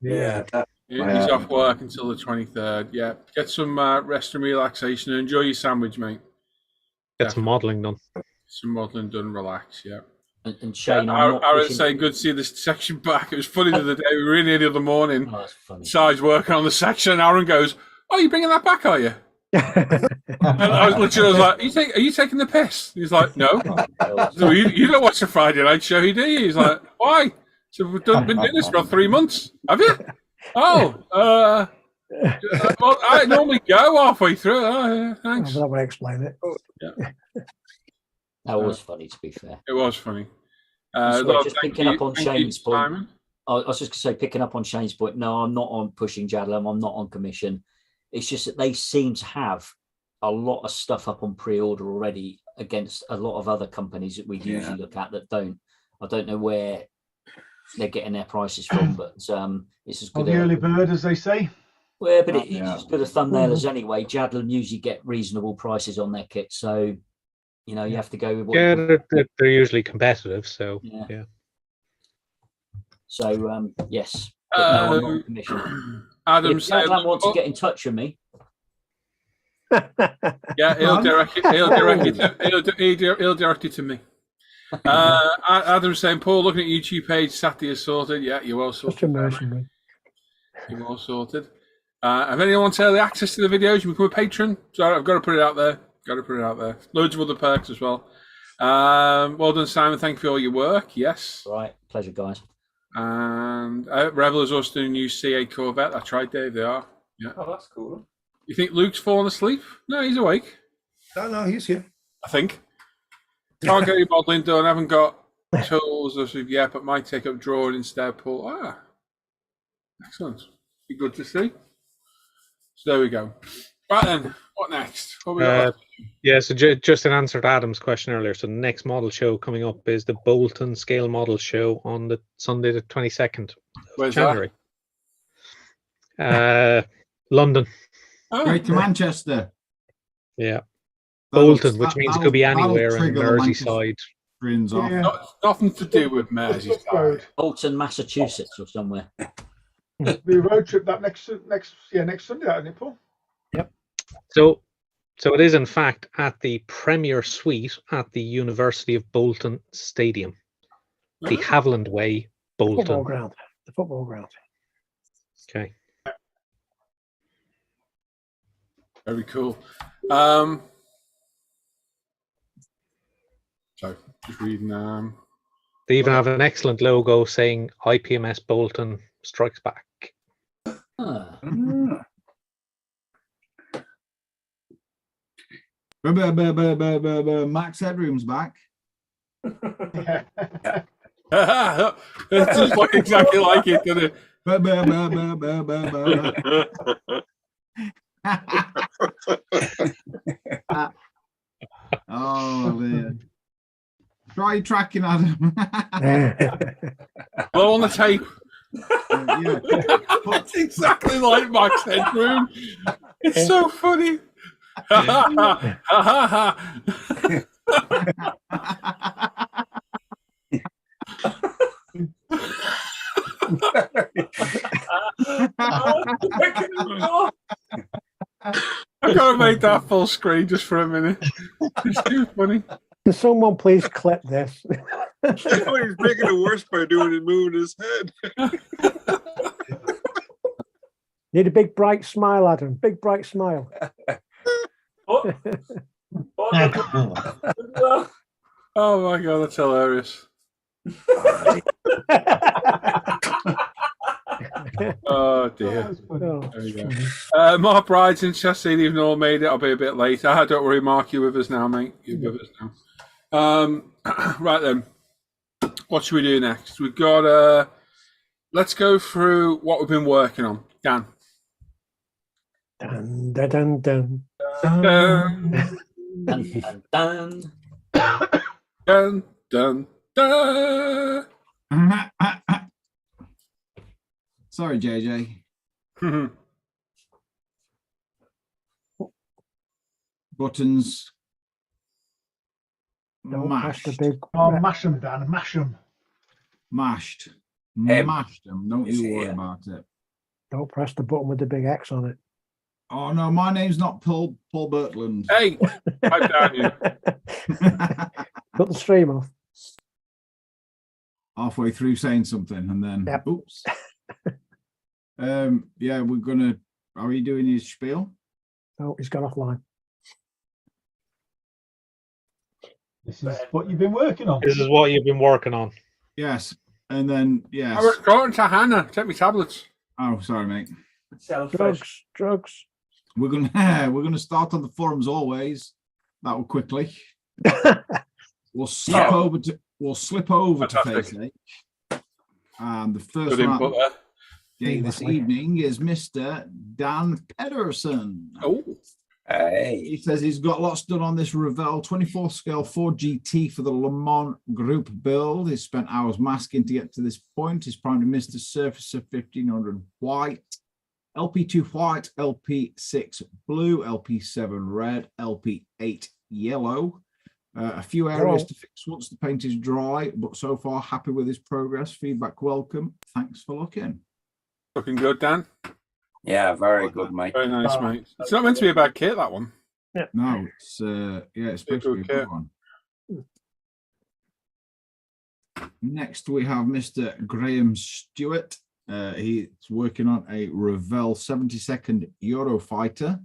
Yeah. He's off work until the 23rd. Yeah, get some rest and relaxation and enjoy your sandwich, mate. Get some modelling done. Some modelling done, relax, yeah. And Shane, Aaron's saying, good to see this section back. It was funny the other day. We were in here the other morning. Oh, that's funny. Si's working on the section, and Aaron goes, oh, you're bringing that back, are you? And I was like, are you taking the piss? He's like, no. So you don't watch the Friday night show, do you? He's like, why? So we've been doing this for 3 months. Have you? Oh, well, I normally go halfway through. Oh, yeah, thanks. That would explain it. Yeah. That was funny, to be fair. It was funny. Just picking up on Shane's point. I was just going to say, picking up on Shane's point, no, I'm not on pushing Jadlam. I'm not on commission. It's just that they seem to have a lot of stuff up on pre-order already against a lot of other companies that we usually look at that don't. I don't know where they're getting their prices from, but it's as good the early bird, as they say. Well, but it's as good a thumbnail as anyway. Jadlam usually get reasonable prices on their kit, so you know you have to go with what. Yeah, they're usually competitive, so yeah. So yes, but no, I'm not on commission. Adam if Jadlam wants to get in touch with me, yeah, he'll direct it to me. Adam's saying, Paul, looking at YouTube page, Saturday is sorted. Yeah, you're well sorted. You're well sorted. If anyone wants early access to the videos, you become a patron. Sorry, I've got to put it out there. Loads of other perks as well. Well done, Simon. Thank you for all your work. Yes. Right. Pleasure, guys. And Revel is also doing a new CA Corvette. That's right, Dave. They are. Yeah. Oh, that's cool. You think Luke's fallen asleep? No, he's awake. No, he's here. I think. Can't get your modelling done. Haven't got tools as of yet, but might take up drawing instead. Paul. Excellent. Be good to see. So there we go. Right then, what next? What we got? Yeah, so just an answer to Adam's question earlier. So the next model show coming up is the Bolton Scale Model Show on the Sunday the 22nd of January. London. Great to Manchester. Yeah. Bolton, which means it could be anywhere in Merseyside. Nothing to do with Merseyside. Bolton, Massachusetts, or somewhere. The road trip that next Sunday, isn't it, Paul? Yep. So it is in fact at the Premier Suite at the University of Bolton Stadium, the Haviland Way, Bolton. The football ground. Okay. Very cool. So just reading. They even have an excellent logo saying IPMS Bolton strikes back. Max Headroom's back. It's just like exactly like it, doesn't it? Oh man. Try tracking Adam. Blow on the tape. It's exactly like Max Headroom. It's so funny. I gotta make that full screen just for a minute. It's too funny. Can someone please clip this? Oh, he's making it worse by doing it, moving his head. Need a big bright smile, Adam. Big bright smile. Oh, Oh my god, that's hilarious. Oh dear. Oh, There we go. Mark Bride's in Chester. You've all made it. I'll be a bit late. Don't worry, Mark. You're with us now, mate. You're with us now. Right then. What should we do next? We've got. Let's go through what we've been working on. Dan. Dun, dun, dun, dun. Dun, Dun, dun, dun, dun. dun, dun. Sorry, JJ. Buttons. Don't press the Mashed. big. Oh, mash them, Dan. Mash them. Mashed. Him. Mashed them. Don't Is you it worry him? about it. Don't press the button with the big X on it. Oh no, my name's not Paul Bertland. Hey, I damn you. Cut the stream off. Halfway through saying something and then Yep. oops. Yeah, we're gonna. Are we doing his spiel? Oh, he's got offline. This is what you've been working on. This is what you've been working on. Yes, and then yes. I was going to Hannah. Take me tablets. Oh, sorry, mate. Selfish. Drugs. We're gonna start on the forums always. That will quickly. We'll slip over to Fantastic. Facebook. And the first Good one input there. this evening is Mr. Dan Pedersen. Oh, Hey. He says he's got lots done on this Revell 24 scale 4 GT for the Le Mans Group build. He's spent hours masking to get to this point. He's primed and missed a surface of 1500 white, LP2 white, LP6 blue, LP7 red, LP8 yellow. A few areas to fix once the paint is dry, but so far happy with his progress. Feedback welcome. Thanks for looking. looking good, Dan. Yeah, very good, mate. Very nice, mate. It's not meant to be a bad kit, that one. No, it's it's supposed to be a good one. Next, we have Mr. Graham Stewart. He's working on a Revell 72nd Eurofighter.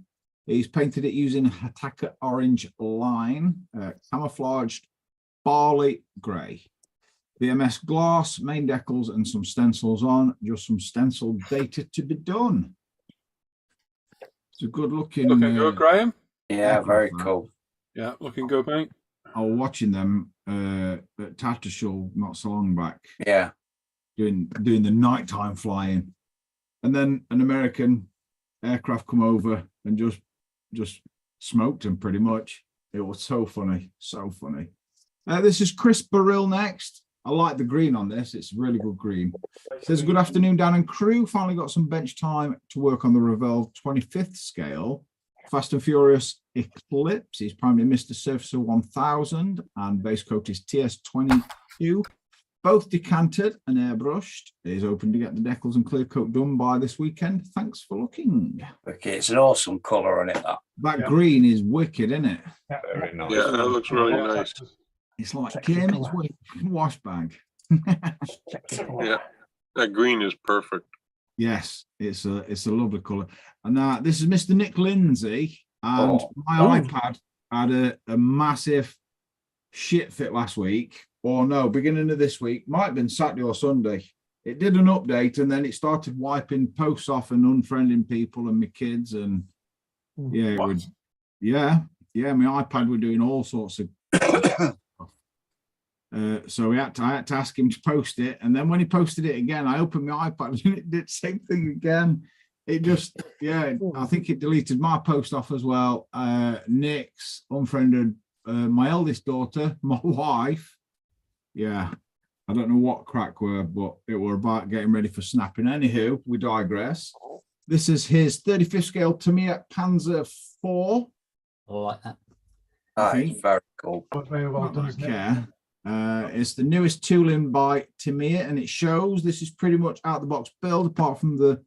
He's painted it using Hataka orange line, camouflaged barley grey. BMS glass, main decals, and some stencils on. Just some stencil data to be done. It's a good looking. Looking good, Graham. Yeah, very cool. Yeah, looking good, mate. I was watching them at Tattershall not so long back. Yeah. Doing the nighttime flying, and then an American aircraft come over and just smoked him pretty much. It was so funny, so funny. This is Chris Burrill next. I like the green on this. It's really good green. Says, good afternoon, Dan and crew. Finally got some bench time to work on the Revell 25th scale. Fast and Furious Eclipse. He's primarily Mr. Surfacer 1000 and base coat is TS22. Both decanted and airbrushed. It is open to get the decals and clear coat done by this weekend. Thanks for looking. Okay, it's an awesome colour on it. That green is wicked, isn't it? Very nice. Yeah, that looks really nice. It's like Kim, it's wash bag. Yeah, that green is perfect. Yes, it's a lovely colour. And this is Mr. Nick Lindsay, and my iPad had a massive shit fit last week. Or no, beginning of this week, might have been Saturday or Sunday. It did an update and then it started wiping posts off and unfriending people and my kids and yeah, my iPad were doing all sorts of stuff. So I had to ask him to post it, and then when he posted it again, I opened my iPad and it did the same thing again. It just I think it deleted my post off as well. Nick's unfriended my eldest daughter, my wife. Yeah, I don't know what crack were, but it were about getting ready for snapping. Anywho, we digress. This is his 35th scale Tamiya Panzer IV. I like that. It's very cool. Very well done, isn't it? It's the newest tooling by Tamiya, and it shows this is pretty much out the box build, apart from the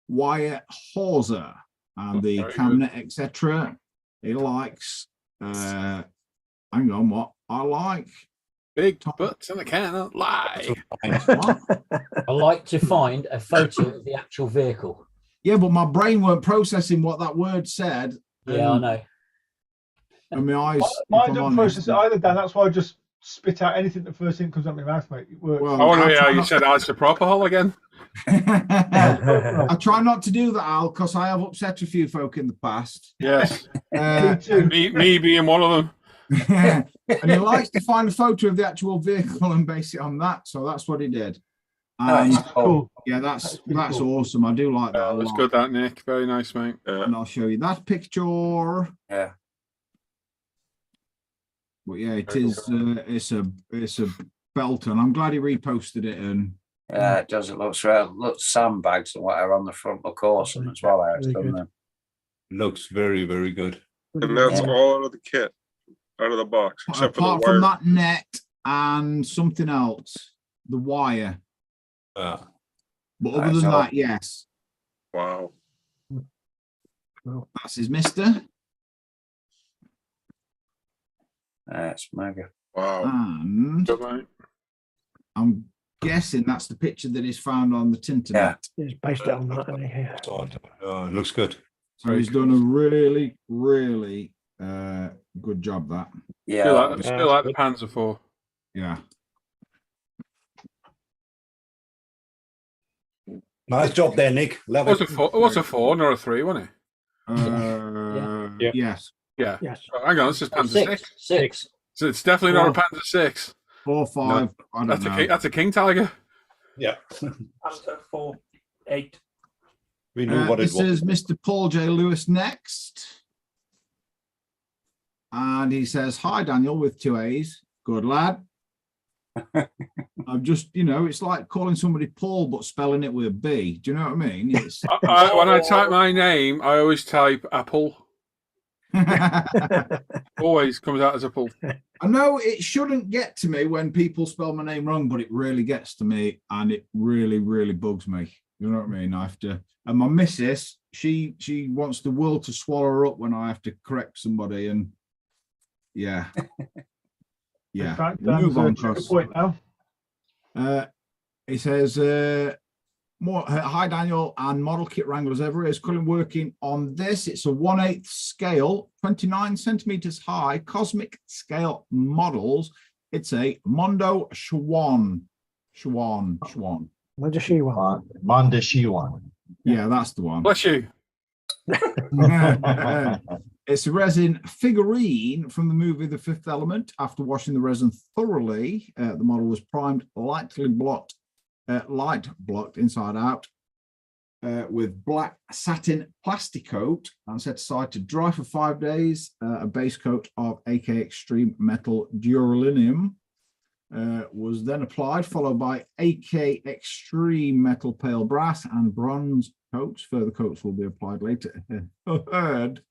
wire hawser. and the Very cabinet, etc. He likes. Hang on, what I like. Big butts and I cannot lie. What? I like to find a photo of the actual vehicle. Yeah, but my brain weren't processing what that word said. Yeah, I know. And my eyes. Mine don't process it either, Dan. That's why I just spit out anything the first thing that comes out of my mouth, mate. It works. Well, I want to hear how you said "Ice the proper hole" again. I try not to do that, Al, because I have upset a few folk in the past. Yes, too. me being one of them. And he likes to find a photo of the actual vehicle and base it on that. So that's what he did. And Nice. Cool. yeah, that's cool. awesome. I do like that. a That's lot. good, that Nick. Very nice, mate. And I'll show you that picture. Yeah. But yeah, it is. It's a belter, and I'm glad he reposted it. And Yeah, it does. It looks real. Look, sandbags and whatever on the front look awesome as well. Very good. Looks very, very good. And that's all out of the kit, out of the box, except for the apart wire. from that net and something else, the wire. But other than that, yes, Wow. that's his mister. That's mega. Wow. And Good, mate. I'm guessing that's the picture that is found on the Tinternet. He's based it on that, hasn't he? Yeah. It looks good. So he's done a really, really good job. That. Yeah. Still like the Panzer IV. Yeah. Nice job there, Nick. Love It it. was a 4, not a 3, wasn't it? Yes. Yeah. Yes. Oh, hang on, this is Panzer 6. Six. So it's definitely not a Panzer 6. 4, 5. I don't That's know. that's a King Tiger. Yeah. Panzer 4, 8. We knew what it This was. is Mr. Paul J. Lewis next. And he says, "Hi, Daniel," with 2 A's. Good lad. I'm just, it's like calling somebody Paul, but spelling it with a B. Do you know what I mean? It's When I type my name, I always type Apple. Always comes out as a pull. I know it shouldn't get to me when people spell my name wrong, but it really gets to me, and it really, really bugs me. You know what I mean? I have to. And my missus, she wants the world to swallow her up when I have to correct somebody, and yeah, yeah. In fact, Move on, good Cross. point now. He says, "More hi Daniel and model kit wranglers everywhere is currently working on this. It's a 1/8 scale, 29 centimeters high, cosmic scale models. It's a Mondo Schwan. Where does she want? Monda Shiwan. Yeah, that's the one. Bless you. It's a resin figurine from the movie The Fifth Element. After washing the resin thoroughly, the model was primed, light blocked inside out with black satin plastic coat and set aside to dry for 5 days. A base coat of AK Extreme Metal Duralinium was then applied, followed by AK Extreme Metal Pale Brass and Bronze coats. Further coats will be applied later. Ahead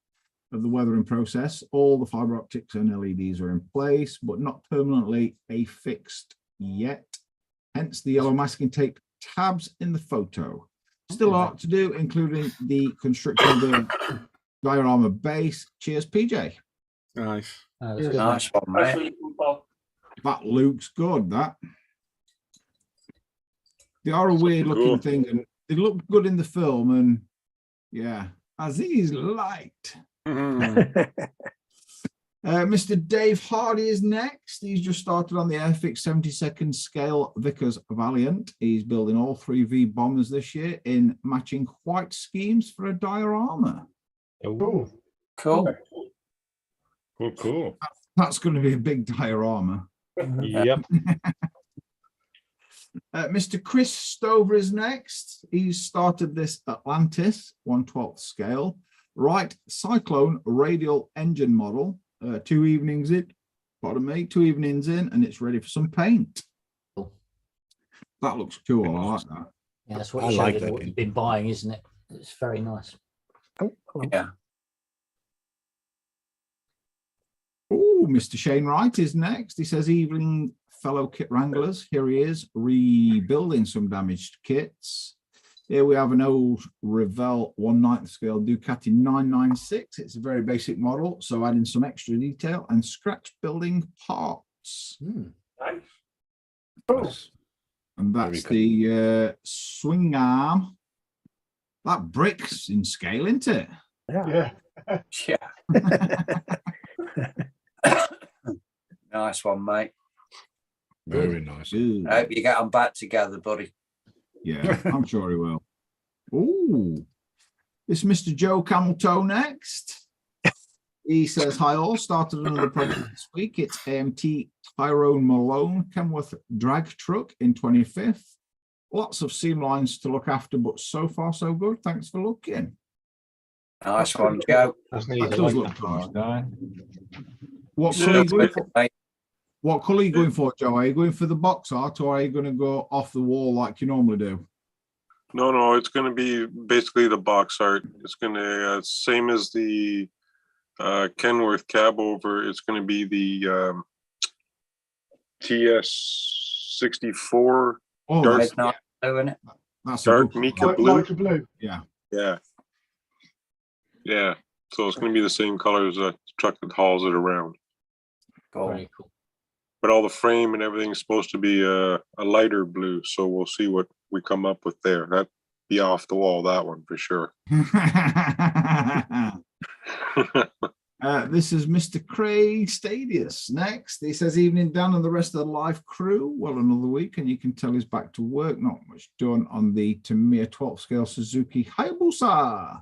of the weathering process, all the fiber optics and LEDs are in place, but not permanently affixed yet. Hence the yellow masking tape tabs in the photo. Still a lot to do, including the construction of the diorama base. Cheers, PJ. Nice. Nice one, That's mate. really cool, Paul. That looks good, that. They are a weird looking thing, and they look good in the film, and yeah, Aziz liked. Mr. Dave Hardy is next. He's just started on the Airfix 72nd scale Vickers Valiant. He's building all 3V bombers this year in matching white schemes for a diorama. Cool. Cool. Cool. That's going to be a big diorama. Yep. Mr. Chris Stover is next. He's started this Atlantis 1/12 scale Wright Cyclone radial engine model. 2 evenings in, and it's ready for some paint. That looks cool. I like that. Yeah, that's what I you like showed us that. what you've been buying, isn't it? It's very nice. Yeah. Oh, Mr. Shane Wright is next. He says, "Evening, fellow kit wranglers. Here he is, rebuilding some damaged kits. Here we have an old Revell 1/9 scale Ducati 996. It's a very basic model, so adding some extra detail and scratch building parts. Nice. Nice. And that's the swing arm. That brick's in scale, isn't it? Yeah. Nice one, mate. Very nice. Good. I hope you get them back together, buddy. Yeah, I'm sure he will. Oh, this Mr. Joe Cameltoe next. He says, hi all, started another project this week. It's AMT Tyrone Malone Kenworth drag truck in 25th. Lots of seam lines to look after, but so far so good. Thanks for looking. Nice one, Joe. That's That neat. I does like look that. good. What colour are you going for? What colour are you going for, Joe? Are you going for the box art or are you going to go off the wall like you normally do? No, it's going to be basically the box art. It's going to same as the Kenworth cab over. It's going to be the TS64 Oh, dark, that's, Not doing it. that's a dark good Mika colour. blue. Lighter blue. Yeah. Yeah. So it's going to be the same color as the truck that hauls it around. Very cool. But all the frame and everything is supposed to be a lighter blue. So we'll see what we come up with there. That'd be off the wall, that one for sure. This is Mr. Craig Stadius next. He says, evening, Dan and the rest of the live crew. Well, another week, and you can tell he's back to work. Not much done on the Tamiya 12 scale Suzuki Hayabusa.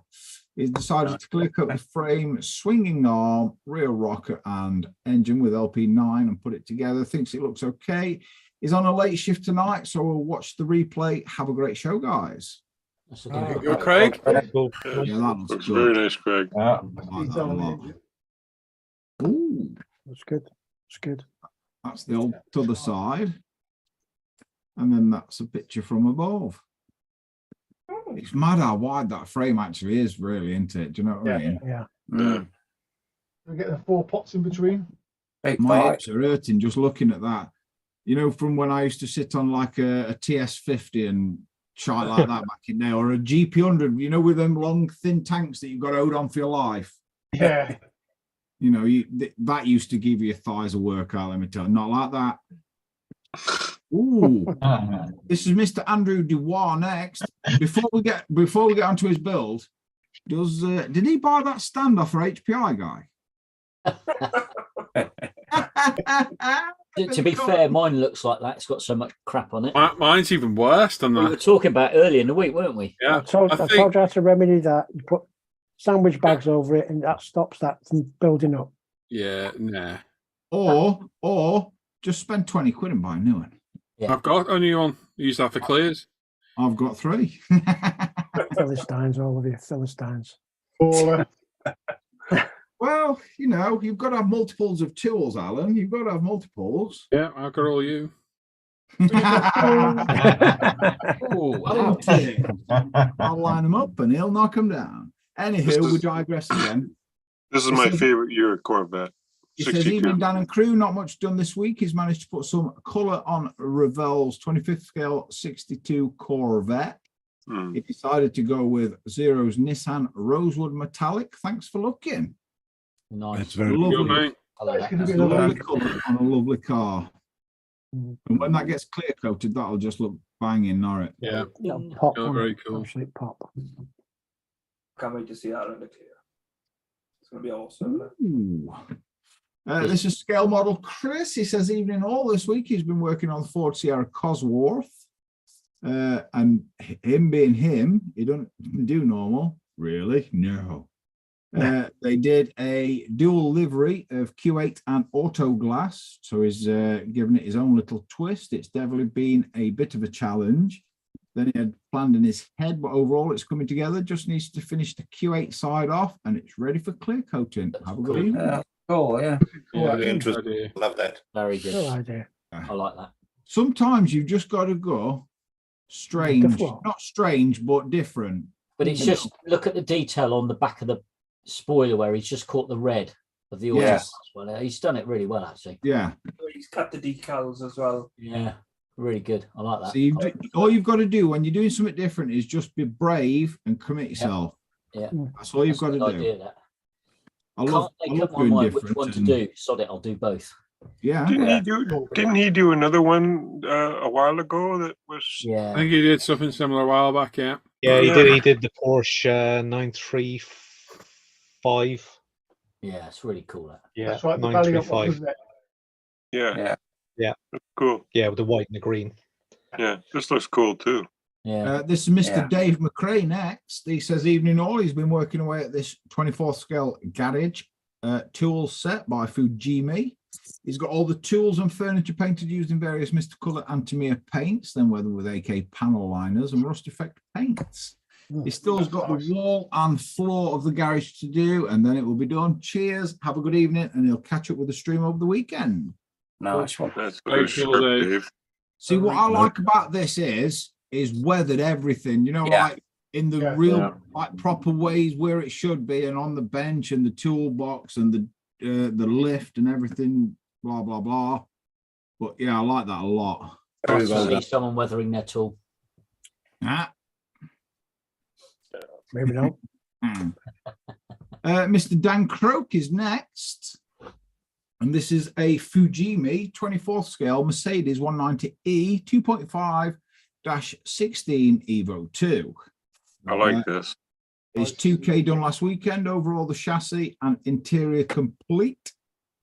He's decided to clear coat the frame, swinging arm, rear rocker, and engine with LP9 and put it together. Thinks it looks okay. He's on a late shift tonight, so we'll watch the replay. Have a great show, guys. That's a good You're Craig. Cool. Yeah, that looks Looks good. very nice, Craig. I like that a lot. Ooh, That's good. That's good. that's the old t'other side. And then that's a picture from above. It's mad how wide that frame actually is, really, isn't it? Do you know what I mean? Yeah. We get the 4 pots in between. Big My bite. hips are hurting just looking at that. You know, from when I used to sit on like a TS50 and shite like that back in there, or a GP100, you know, with them long, thin tanks that you've got to hold on for your life. Yeah. You know, that used to give your thighs a workout, let me tell you. Not like that. Ooh, this is Mr. Andrew Dubois next. Before we get onto his build, did he buy that stand off for HPI guy? To be fair, mine looks like that. It's got so much crap on it. Mine's even worse than We were that. talking about earlier in the week, weren't we? Yeah, I told I you think, how to remedy that. You put sandwich bags over it, and that stops that from building up. yeah, nah. Or just spend 20 quid and buy a new one. Yeah. I've got a new one. Use that for clears. I've got 3. Philistines, all of you, Philistines. Baller. Well, you know, you've got to have multiples of tools, Alan. You've got to have multiples. Yeah, I've got all you. Oh, I'll line them up and he'll knock them down. Anywho, we digress again. This is my favorite year Corvette. He says, 62. evening, Dan and crew, not much done this week. He's managed to put some colour on Revell's 25th scale 62 Corvette. He decided to go with Zero's Nissan Rosewood Metallic. Thanks for looking. Nice. That's very Lovely. I like that. It's That's gonna be a a lovely colour on a lovely car. And when that gets clear coated, that'll just look banging, Norrit. Yeah, Pop. oh, very cool. Absolute pop. Can't wait to see that in the clear. It's going to be awesome. Ooh. This is scale model Chris. He says, evening all. This week he's been working on Ford Sierra Cosworth. And him being him, he don't do normal. Really? No. They did a dual livery of Q8 and auto glass. So he's given it his own little twist. It's definitely been a bit of a challenge. Then he had planned in his head, but overall it's coming together. Just needs to finish the Q8 side off and it's ready for clear coating. Have a good evening. Cool, yeah. Yeah, interesting. Love that. Very good. Good idea. I like that. Sometimes you've just got to go strange, Different. not strange, but different. But it's just look at the detail on the back of the spoiler where he's just caught the red of the auto. Yeah. Well, he's done it really well, actually. Yeah. He's cut the decals as well. Yeah. Really good. I like that. So all you've got to do when you're doing something different is just be brave and commit yourself. Yeah. That's all you've got to do. Idea, that. I love my doing mind which different. one to do. Sod it, I'll do both. Yeah. Didn't he do another one a while ago that was? Yeah. I think he did something similar a while back. Yeah. Yeah, he did. He did the Porsche 935. Yeah, it's really cool. That. Yeah, That's right. The Valley up one, 935. wasn't it? Yeah. Cool. Yeah, with the white and the green. Yeah, this looks cool too. Yeah. This is Mr. Dave McRae next. He says, evening all. He's been working away at this 24th scale garage tool set by Fujimi. He's got all the tools and furniture painted using various Mr. Colour and Tamiya paints, then whether with AK panel liners and rust effect paints. He still's got the wall and floor of the garage to do, and then it will be done. Cheers, have a good evening, and he'll catch up with the stream over the weekend. Nice one. That's Very very cool, sharp, Dave. Dave. See, what I like about this is weathered everything, you know, like in the real, like proper ways where it should be, and on the bench and the toolbox and the lift and everything, blah, blah, blah. But yeah, I like that a lot. Nice to see someone weathering their tool. Maybe not. Mr. Dan Croak is next. And this is a Fujimi 24th scale Mercedes 190E 2.5-16 Evo 2. I like this. It's 2K done last weekend, overall the chassis and interior complete.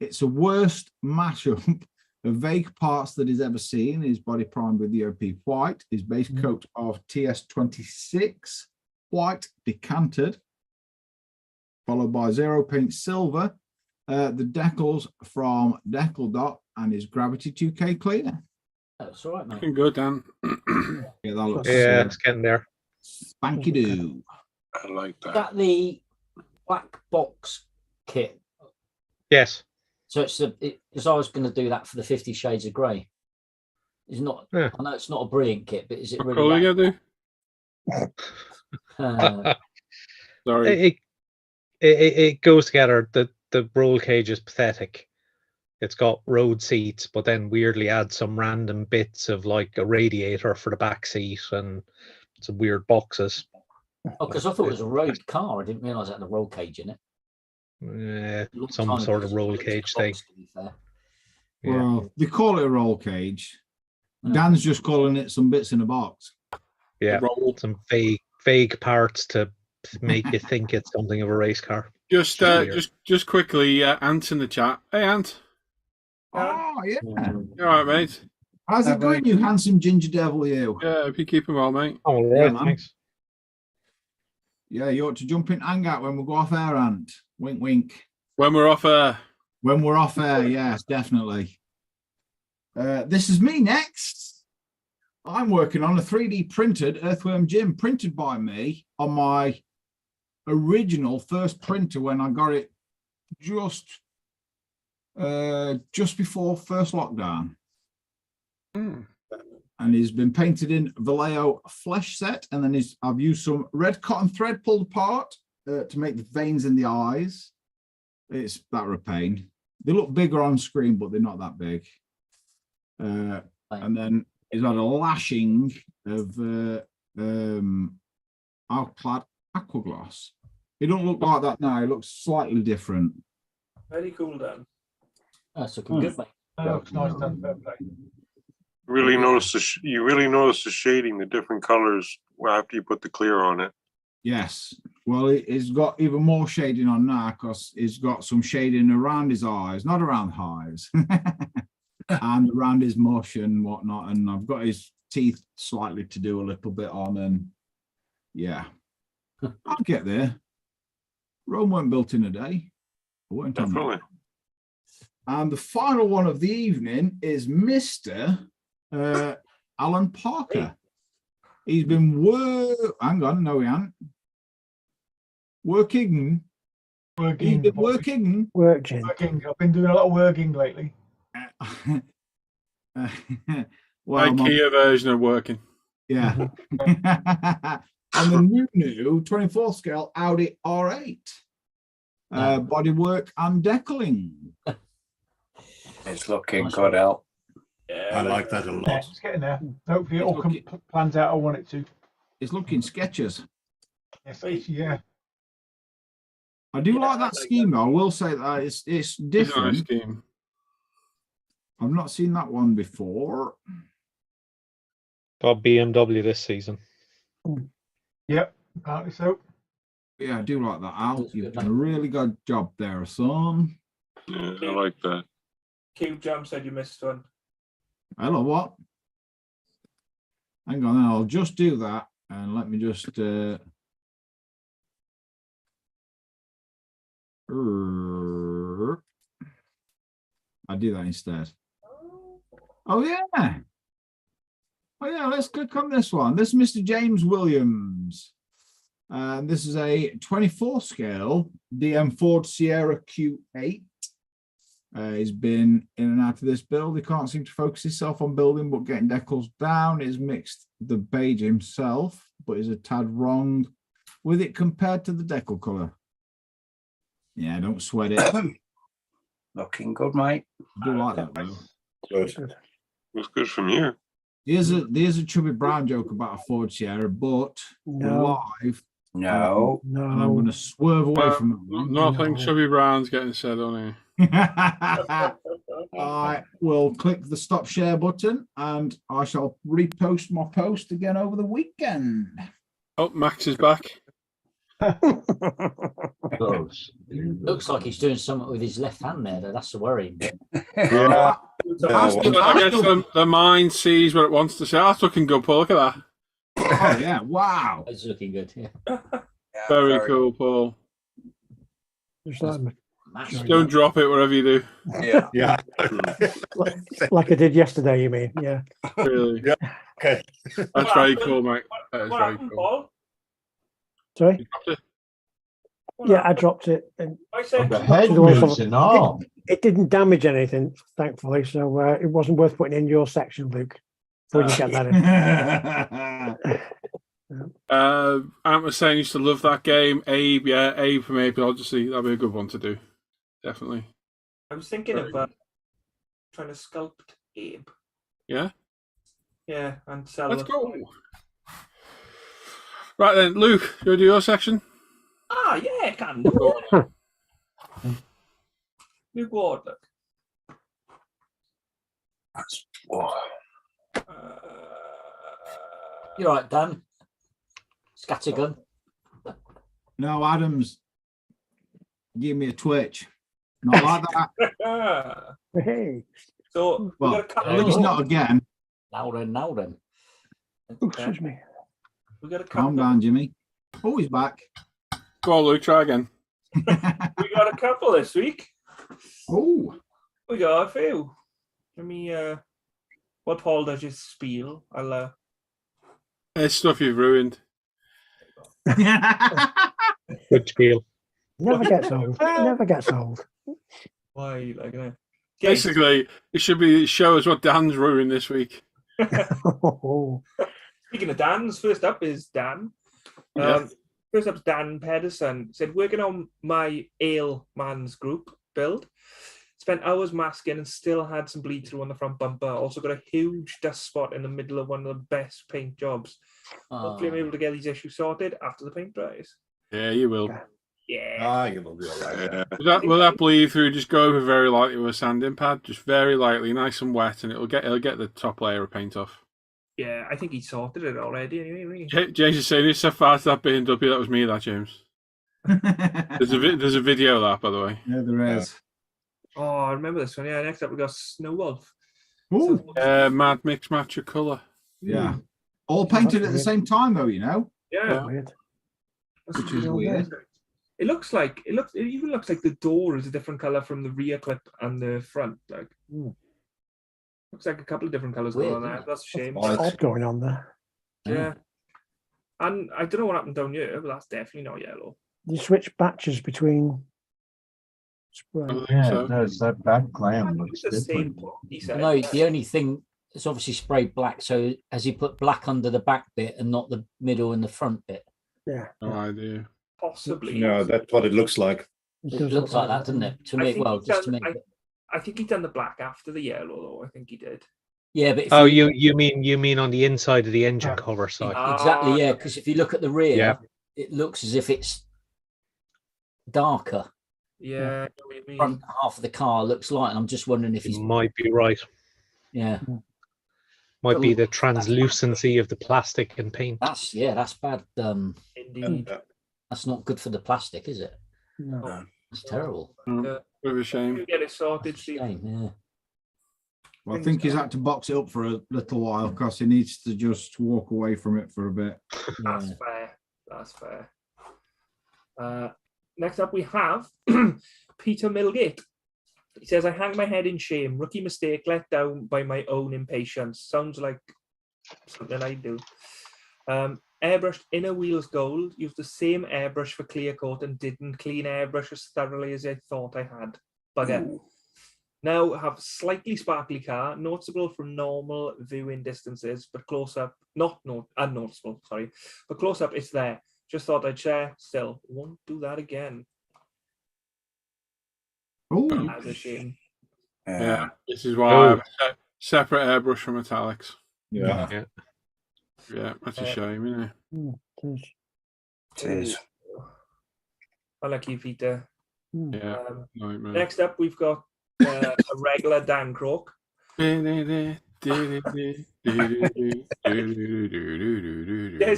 It's a worst mashup of vague parts that he's ever seen. His body primed with the OP white, his base coat of TS26 white decanted, followed by zero paint silver, the decals from Decal Dot, and his Gravity 2K clear. That's all right, mate. Looking good, Dan. Yeah, that looks it's getting there. spanky doo. I like that. Is that the black box kit? Yes. So it's because I was going to do that for the 50 Shades of Grey. It's not. Yeah. I know it's not a brilliant kit, but is it What really? colour you do? Sorry. It goes together. The roll cage is pathetic. It's got road seats, but then weirdly adds some random bits of like a radiator for the back seat and some weird boxes. Oh, because I thought it was a road car. I didn't realise it had a roll cage in it. Some sort of roll cage thing. Well, they call it a roll cage. Dan's just calling it some bits in a box. Yeah, some vague parts to make you think it's something of a race car. Just quickly, Ant's in the chat. Hey, Ant. Oh, yeah. You all right, mate? How's it going, you handsome ginger devil, you? Yeah, hope you keep him well, mate. Oh, Yeah, right, man. thanks. Yeah, you ought to jump in hangout when we go off air, Ant. Wink, wink. When we're off air. When we're off air, yes, definitely. This is me next. I'm working on a 3D printed Earthworm Jim printed by me on my original first printer when I got it just before first lockdown. And he's been painted in Vallejo flesh set, and then I've used some red cotton thread pulled apart to make the veins in the eyes. It's that a pain. They look bigger on screen, but they're not that big. And then he's had a lashing of Alclad Aquagloss. It don't look like that now. It looks slightly different. Very cool, Dan. That's looking good, mate. That looks nice, Dan. Fair play. Really notice you really notice the shading, the different colors after you put the clear on it. Yes. Well, it's got even more shading on now because it's got some shading around his eyes, not around the eyes, and around his mush and whatnot. And I've got his teeth slightly to do a little bit on. And yeah, I'll get there. Rome weren't built in a day. I weren't on Definitely. that. And the final one of the evening is Mr. Alan Parker. He's been hang on, no, he ain't. Working. I've been doing a lot of working lately. Well, IKEA version of working. Yeah. On the new 24 scale Audi R8. Bodywork and decaling. It's looking good out. Yeah, I like that a Yeah, lot. it's getting there. Hopefully it all It's looking- plans out I want it to. It's looking sketches. Yes, yeah. I do Yeah, like I that like scheme though. I will say that it's It's a nice different. scheme. I've not seen that one before. Got BMW this season. Yep, apparently so. Yeah, I do like that, Al. Looks You've good, done a really good job there, son. Yeah, I like that. Cube Jam said you missed one. Hello, what? Hang on, then I'll just do that and let me just I'll do that instead. Oh yeah. Oh yeah, let's click on this one. This is Mr. James Williams. And this is a 24 scale DM Ford Sierra Q8. He's been in and out of this build. He can't seem to focus himself on building, but getting decals down. He's mixed the beige himself, but is a tad wrong with it compared to the decal color. Yeah, don't sweat it. Looking good, mate. I do like that though. Good. Looks good from you. There's a Chubby Brown joke about a Ford Sierra, but No. live, No. and I'm going to swerve away from that one. Nothing No. Chubby Brown's getting said on here. I will click the stop share button and I shall repost my post again over the weekend. Oh, Max is back. Looks like he's doing something with his left hand there, though. That's the worrying bit. Yeah. I guess the mind sees what it wants to say. Oh, that's looking good, Paul. Look at that. Oh yeah, wow. It's looking good, yeah. Yeah, Very cool, Paul. Just like, Massive. Don't drop it wherever you do. Yeah. Yeah. like I did yesterday, you mean? Yeah. Really. Yeah. Okay. That's very cool, mate. That is What very happened, cool. Paul? Sorry? You dropped it? What Yeah, I happened? dropped it. And I said, The head the one moves and all. it didn't damage anything, thankfully. So it wasn't worth putting in your section, Luke. Before you get that in. Ant was saying he used to love that game. Abe, yeah, Abe from Abe. Obviously, that'd be a good one to do. Definitely. I was thinking of trying to sculpt Abe. Yeah. Yeah, and sell Let's the- go. Right then, Luke, you want to do your section? Ah, yeah, I can do. You go on, look. You're right, Dan. Scattergun. No, Adams, give me a twitch. Not like that. Hey. So, we Well, got a couple at least not again. Now then. Oh, excuse me. We got a Calm couple. down, Jimmy. Oh, he's back. Go on, Luke, try again. We got a couple this week. Oh, We got a few. Let me what Paul does is spiel. I'll It's stuff you've ruined. Good spiel. Never gets old. Never gets old. why like that. Basically, it should be show us what Dan's ruined this week. Oh, Speaking of Dan's, first up is Dan. Yeah. First up's Dan Pedersen. Said, working on my Ale Man's group build. Spent hours masking and still had some bleed through on the front bumper. Also got a huge dust spot in the middle of one of the best paint jobs. Hopefully I'm able to get these issues sorted after the paint dries. Yeah, you will. Yeah. You will be all right. Will that bleed through? Just go over very lightly with a sanding pad, just very lightly, nice and wet, and it'll get the top layer of paint off. Yeah, I think he sorted it already anyway. James is saying, "It's so fast that BMW." That was me, that James. There's a video of that, by the way. yeah, there is. Oh, I remember this one. Yeah, next up we got Snow Wolf. Oh, Mad mix match your colour. yeah. All painted at the same time, though, you know. Yeah. weird. Which is weird. It even looks like the door is a different color from the rear clip and the front. Like, looks like a couple of different colors going on there. That's a shame. Odd going on there. Yeah. And I don't know what happened down here, but that's definitely not yellow. You switch batches between. Yeah, it does. That back glam looks It's the same different. pot, he said. No, the only thing, it's obviously sprayed black. So has he put black under the back bit and not the middle and the front bit? Yeah. No idea. Possibly. No, that's what it looks like. It looks like that, doesn't it? To I make think well, he's just to done- make it. I think he done the black after the yellow, though. I think he did. Yeah, but if Oh, you mean on the inside of the engine cover side? exactly, yeah. Because if you look at the rear, Yeah. it looks as if it's darker. Yeah, I know what you mean. Front half of the car looks light, and I'm just wondering if You he's might be right. yeah. Might be the translucency of the plastic and paint. That's bad. Indeed. That's not good for the plastic, is it? No. It's terrible. Yeah. Bit of a shame. You get it sorted, Steve. Yeah. Well, I think he's had to box it up for a little while because he needs to just walk away from it for a bit. That's fair. That's fair. Next up, we have Peter Milgate. He says, I hang my head in shame. Rookie mistake let down by my own impatience. Sounds like something I do. Airbrushed inner wheels gold. Used the same airbrush for clear coat and didn't clean airbrush as thoroughly as I thought I had. Bugger. Ooh. Now have slightly sparkly car, noticeable from normal viewing distances, but close up, unnoticeable, sorry. But close up, it's there. Just thought I'd share. Still, won't do that again. Oh, That's a shame. Yeah, this is why I have a separate airbrush for metallics. Yeah. Yeah, that's a shame, isn't it? It is. I like you, Peter. Yeah. Nightmare. Next up, we've got a regular Dan Croak. Guess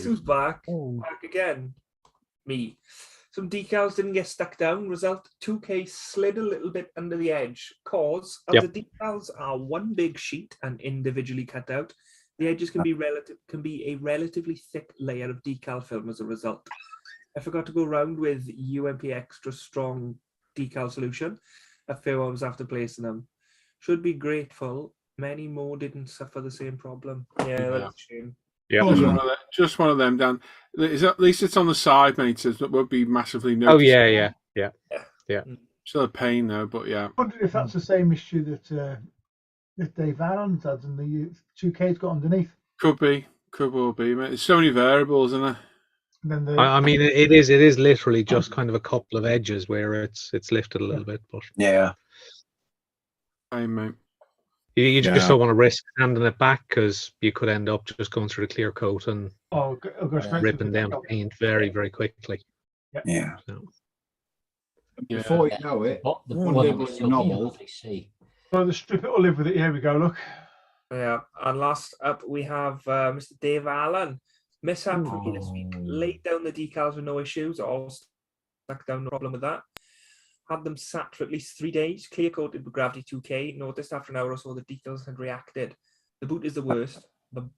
who's back? Back again. Me. Some decals didn't get stuck down. Result, 2K slid a little bit under the edge. Cause, as the decals are one big sheet and individually cut out, the edges can be a relatively thick layer of decal film as a result. I forgot to go around with UMP Extra Strong decal solution a few hours after placing them. Should be grateful. Many more didn't suffer the same problem. Yeah, that's a shame. Yeah, just one of them, Dan. At least it's on the side, mate. So it won't be massively Oh noticeable. yeah. Still a pain though, but yeah. I wonder if that's the same issue that Dave Allen's had and the 2K's got underneath. Could well be, mate. There's so many variables, isn't there? And then I mean, it is literally just kind of a couple of edges where it's lifted a little bit, but yeah, hey, mate. You just don't want to risk handing it back because you could end up just going through the clear coat and ripping down the paint very, very quickly. Yeah. So. Before you know it, novel. So the strip it or live with it. Here we go. Look. Yeah, and last up we have Mr. Dave Allen. Mishap for me this week. Laid down the decals with no issues. All stuck down, no problem with that. Had them sat for at least 3 days. Clear coated with Gravity 2K. Noticed after an hour or so the decals had reacted. The boot is the worst. The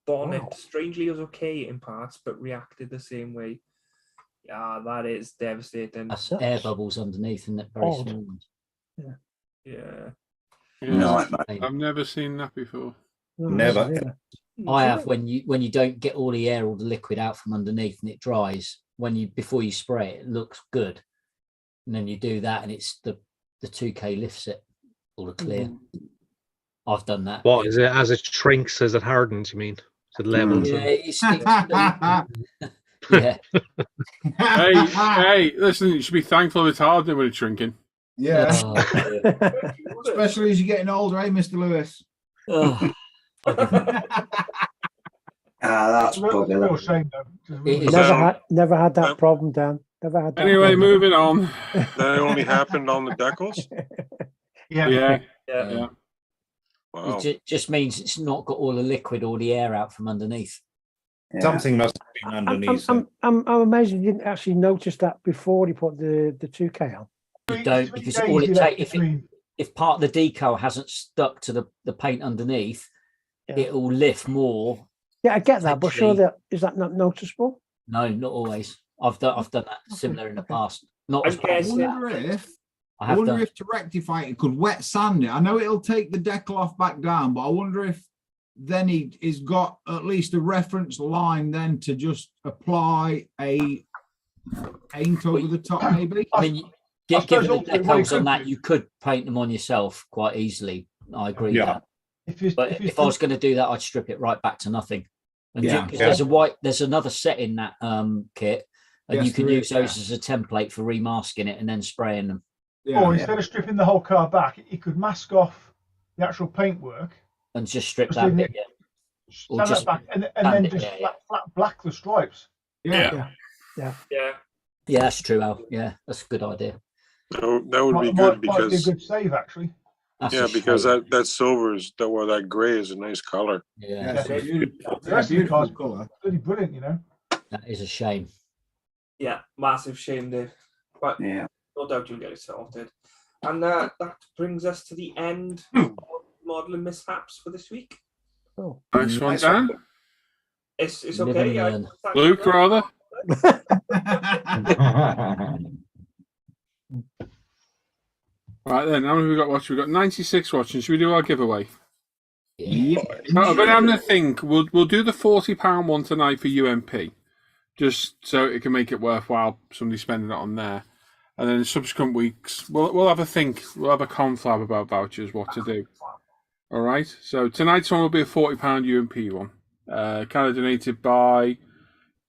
bonnet strangely was okay in parts, but reacted the same way. Yeah, that is devastating. That's air bubbles underneath, and that very small ones. Yeah. No, I've never seen that before. Never. I have when you don't get all the air or the liquid out from underneath and it dries. Before you spray it, it looks good, and then you do that and it's the 2K lifts it all the clear. I've done that. What is it? As it shrinks, as it hardens, you mean? As it levels? Yeah, yeah. hey, listen, you should be thankful it's harder when it's shrinking. Yeah. Especially as you're getting older, eh, Mr. Lewis? That's bugger. Never had that problem, Dan. Never had that. Anyway, problem. moving on. That only happened on the decals? Yeah. Wow. It just means it's not got all the liquid or the air out from underneath. Something must have been underneath. I'm amazed you didn't actually notice that before you put the 2K on. You don't, because all it takes, if part of the decal hasn't stuck to the paint underneath, it will lift more. Yeah, I get that, but sure, is that not noticeable? No, not always. I've done that similar in the past. Not as I wonder if to rectify it, could wet sand it. I know it'll take the decal off back down, but I wonder if then he's got at least a reference line then to just apply a paint over the top, maybe. I mean, given the decals on that, you could paint them on yourself quite easily. I agree with that. If I was going to do that, I'd strip it right back to nothing. And there's another set in that kit, and you can use those as a template for remasking it and then spraying them. Or instead of stripping the whole car back, you could mask off the actual paintwork And just strip Just that leaving bit, it- yeah. Or Stand just that back and band then it, just yeah, yeah. flat black the stripes. Yeah. Yeah. Yeah, that's true, Al. Yeah, that's a good idea. That would be Might good be a because good save actually. That's yeah, a because shame. that silver is that gray is a nice color. Yeah, Yes, it's beautiful. The rest of the Beautiful car's colour. bloody brilliant, you know. that is a shame. Yeah, massive shame there. But Yeah. no doubt you'll get it sorted. And that brings us to the end of modelling mishaps for this week. Oh, Nice one, Dan. It's Live okay. and learn. Luke, rather. Right then, how many have we got watching? We've got 96 watching. Should we do our giveaway? Yeah. I've been having to think. We'll do the £40 one tonight for UMP, just so it can make it worthwhile. Somebody spending it on there, and then in subsequent weeks we'll have a think. We'll have a conflab about vouchers, what to do. All right. So tonight's one will be a £40 UMP one. Kind of donated by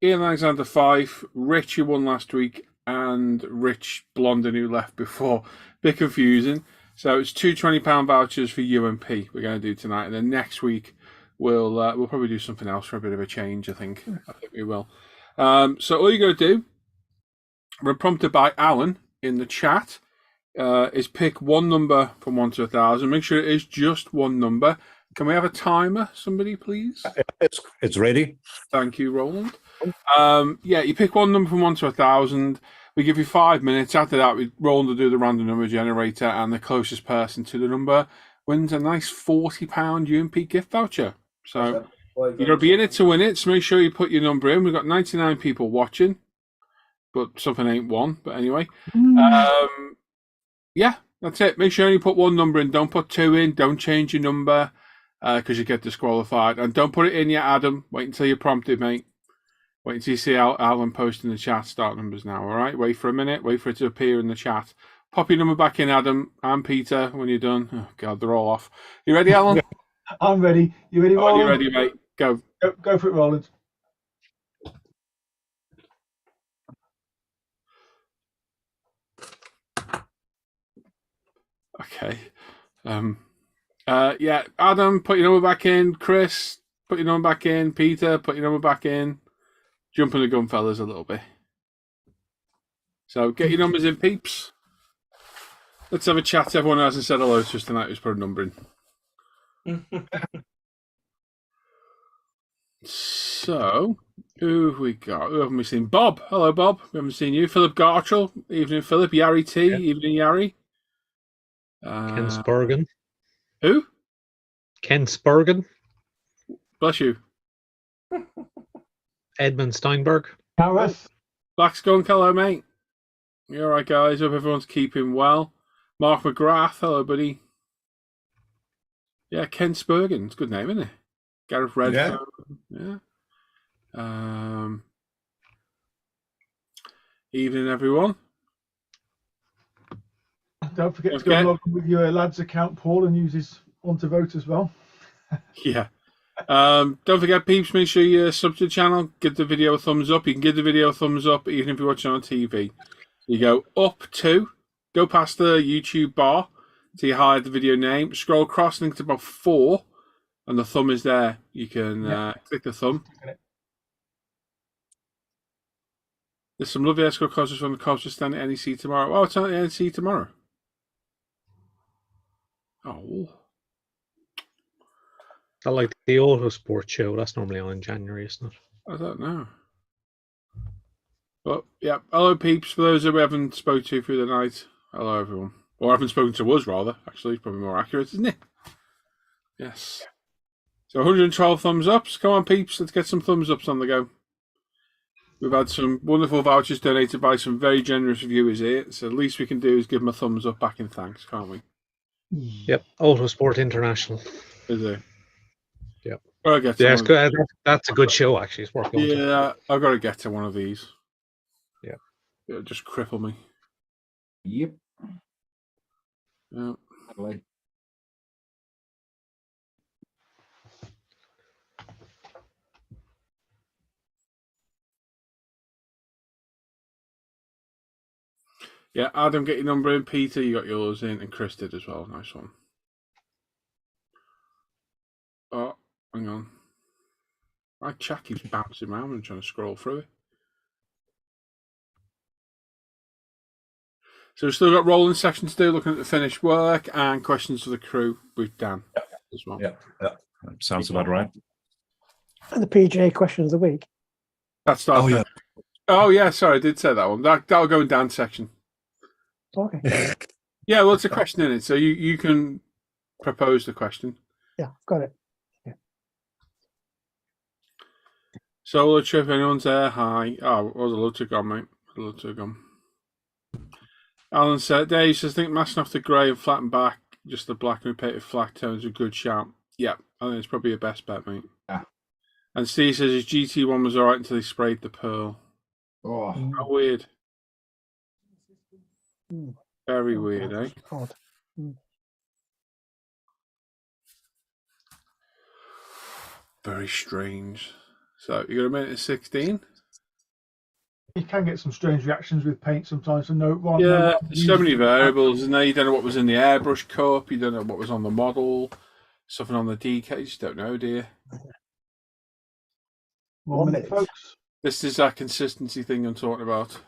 Ian Alexander Fife, Rich who won last week, and Rich Blondin who left before. Bit confusing. So it's two £20 vouchers for UMP we're going to do tonight, and then next week we'll probably do something else for a bit of a change. I think we will. So all you got to do, we're prompted by Alan in the chat, is pick one number from 1 to 1,000. Make sure it is just one number. Can we have a timer, somebody, please? It's ready. Thank you, Roland. Yeah, you pick one number from 1 to 1,000. We give you 5 minutes. After that, Roland will do the random number generator, and the closest person to the number wins a nice £40 UMP gift voucher. So you've got to be in it to win it. So make sure you put your number in. We've got 99 people watching, but something ain't one. But anyway, yeah, that's it. Make sure you put one number in. Don't put two in. Don't change your number because you get disqualified. And don't put it in yet, Adam. Wait until you're prompted, mate. Wait until you see Alan post in the chat start numbers now, all right? Wait for a minute. Wait for it to appear in the chat. Pop your number back in, Adam and Peter, when you're done. Oh, God, they're all off. You ready, Alan? I'm ready. You ready, Roland? You ready, mate? Go. Go for it, Roland. Okay. Yeah, Adam, put your number back in. Chris, put your number back in. Peter, put your number back in. Jumping the gun, fellas, a little bit. So get your numbers in, peeps. Let's have a chat. Everyone who hasn't said hello to us tonight who's put a number in. So, who have we got? Who haven't we seen? Bob. Hello, Bob. We haven't seen you. Philip Gartrell. Evening, Philip. Yari T. Yeah. Evening, Yari. Ken Spurgeon. Who? Ken Spurgeon. Bless you. Edmund Steinberg. Gareth. Black Skunk. Hello, mate. You all right, guys? Hope everyone's keeping well. Mark McGrath. Hello, buddy. Yeah, Ken Spurgeon. It's a good name, isn't it? Gareth Redfern. Yeah. Evening, everyone. Don't forget to go log in with your lad's account, Paul, and use his one to vote as well. Yeah. Don't forget, peeps, make sure you sub to the channel. Give the video a thumbs up. You can give the video a thumbs up even if you're watching on TV. You go up to, go past the YouTube bar till you hide the video name. Scroll across, link to about 4, and the thumb is there. You can click the thumb. There's some lovely escort courses from the coaster stand at NEC tomorrow. Oh, it's on at NEC tomorrow. Oh. I like the Autosport show. That's normally on in January, isn't it? I don't know. But yeah, hello peeps. For those that we haven't spoken to through the night, hello everyone. Or haven't spoken to us rather. Actually, it's probably more accurate, isn't it? Yes. So 112 thumbs ups. Come on, peeps. Let's get some thumbs ups on the go. We've had some wonderful vouchers donated by some very generous viewers here. So the least we can do is give them a thumbs up back in thanks, can't we? Yep. Autosport International. Is it? Yep. I'll get Yeah, it's good. That's a good show, actually. It's worth going to. Yeah, I've got to get to one of these. Yeah. It'll just cripple me. Yep. Yeah. Yeah, Adam, get your number in. Peter, you got yours in, and Chris did as well. Nice one. Hang on. My chat keeps bouncing around when I'm trying to scroll through it. So we've still got rolling section to do, looking at the finished work and questions for the crew with Dan as well. Yeah, sounds about right. And the PGA question of the week. That's Oh yeah. Oh yeah, sorry, I did say that one. That'll go in Dan's section. Okay. Yeah, well, it's a question in it, so you can propose the question. Yeah, got it. Yeah. Solo trip, anyone's there? Hi. Oh, well, I'd love to go, mate. I'd love to go. Alan said, Dave says, I think masking off the grey and flatten back, just the black and repeated flat tones, a good shout. Yeah, I think it's probably your best bet, mate. Yeah. And Steve says his GT1 was alright until he sprayed the pearl. Oh, how weird. Mm. Very weird, eh? Odd. Mm. Very strange. So, you got a minute and 16? You can get some strange reactions with paint sometimes. So Yeah, there's so many variables, and then you don't know what was in the airbrush cup, you don't know what was on the model, something on the DK, you just don't know, do you? 1 minute, folks. This is that consistency thing I'm talking about.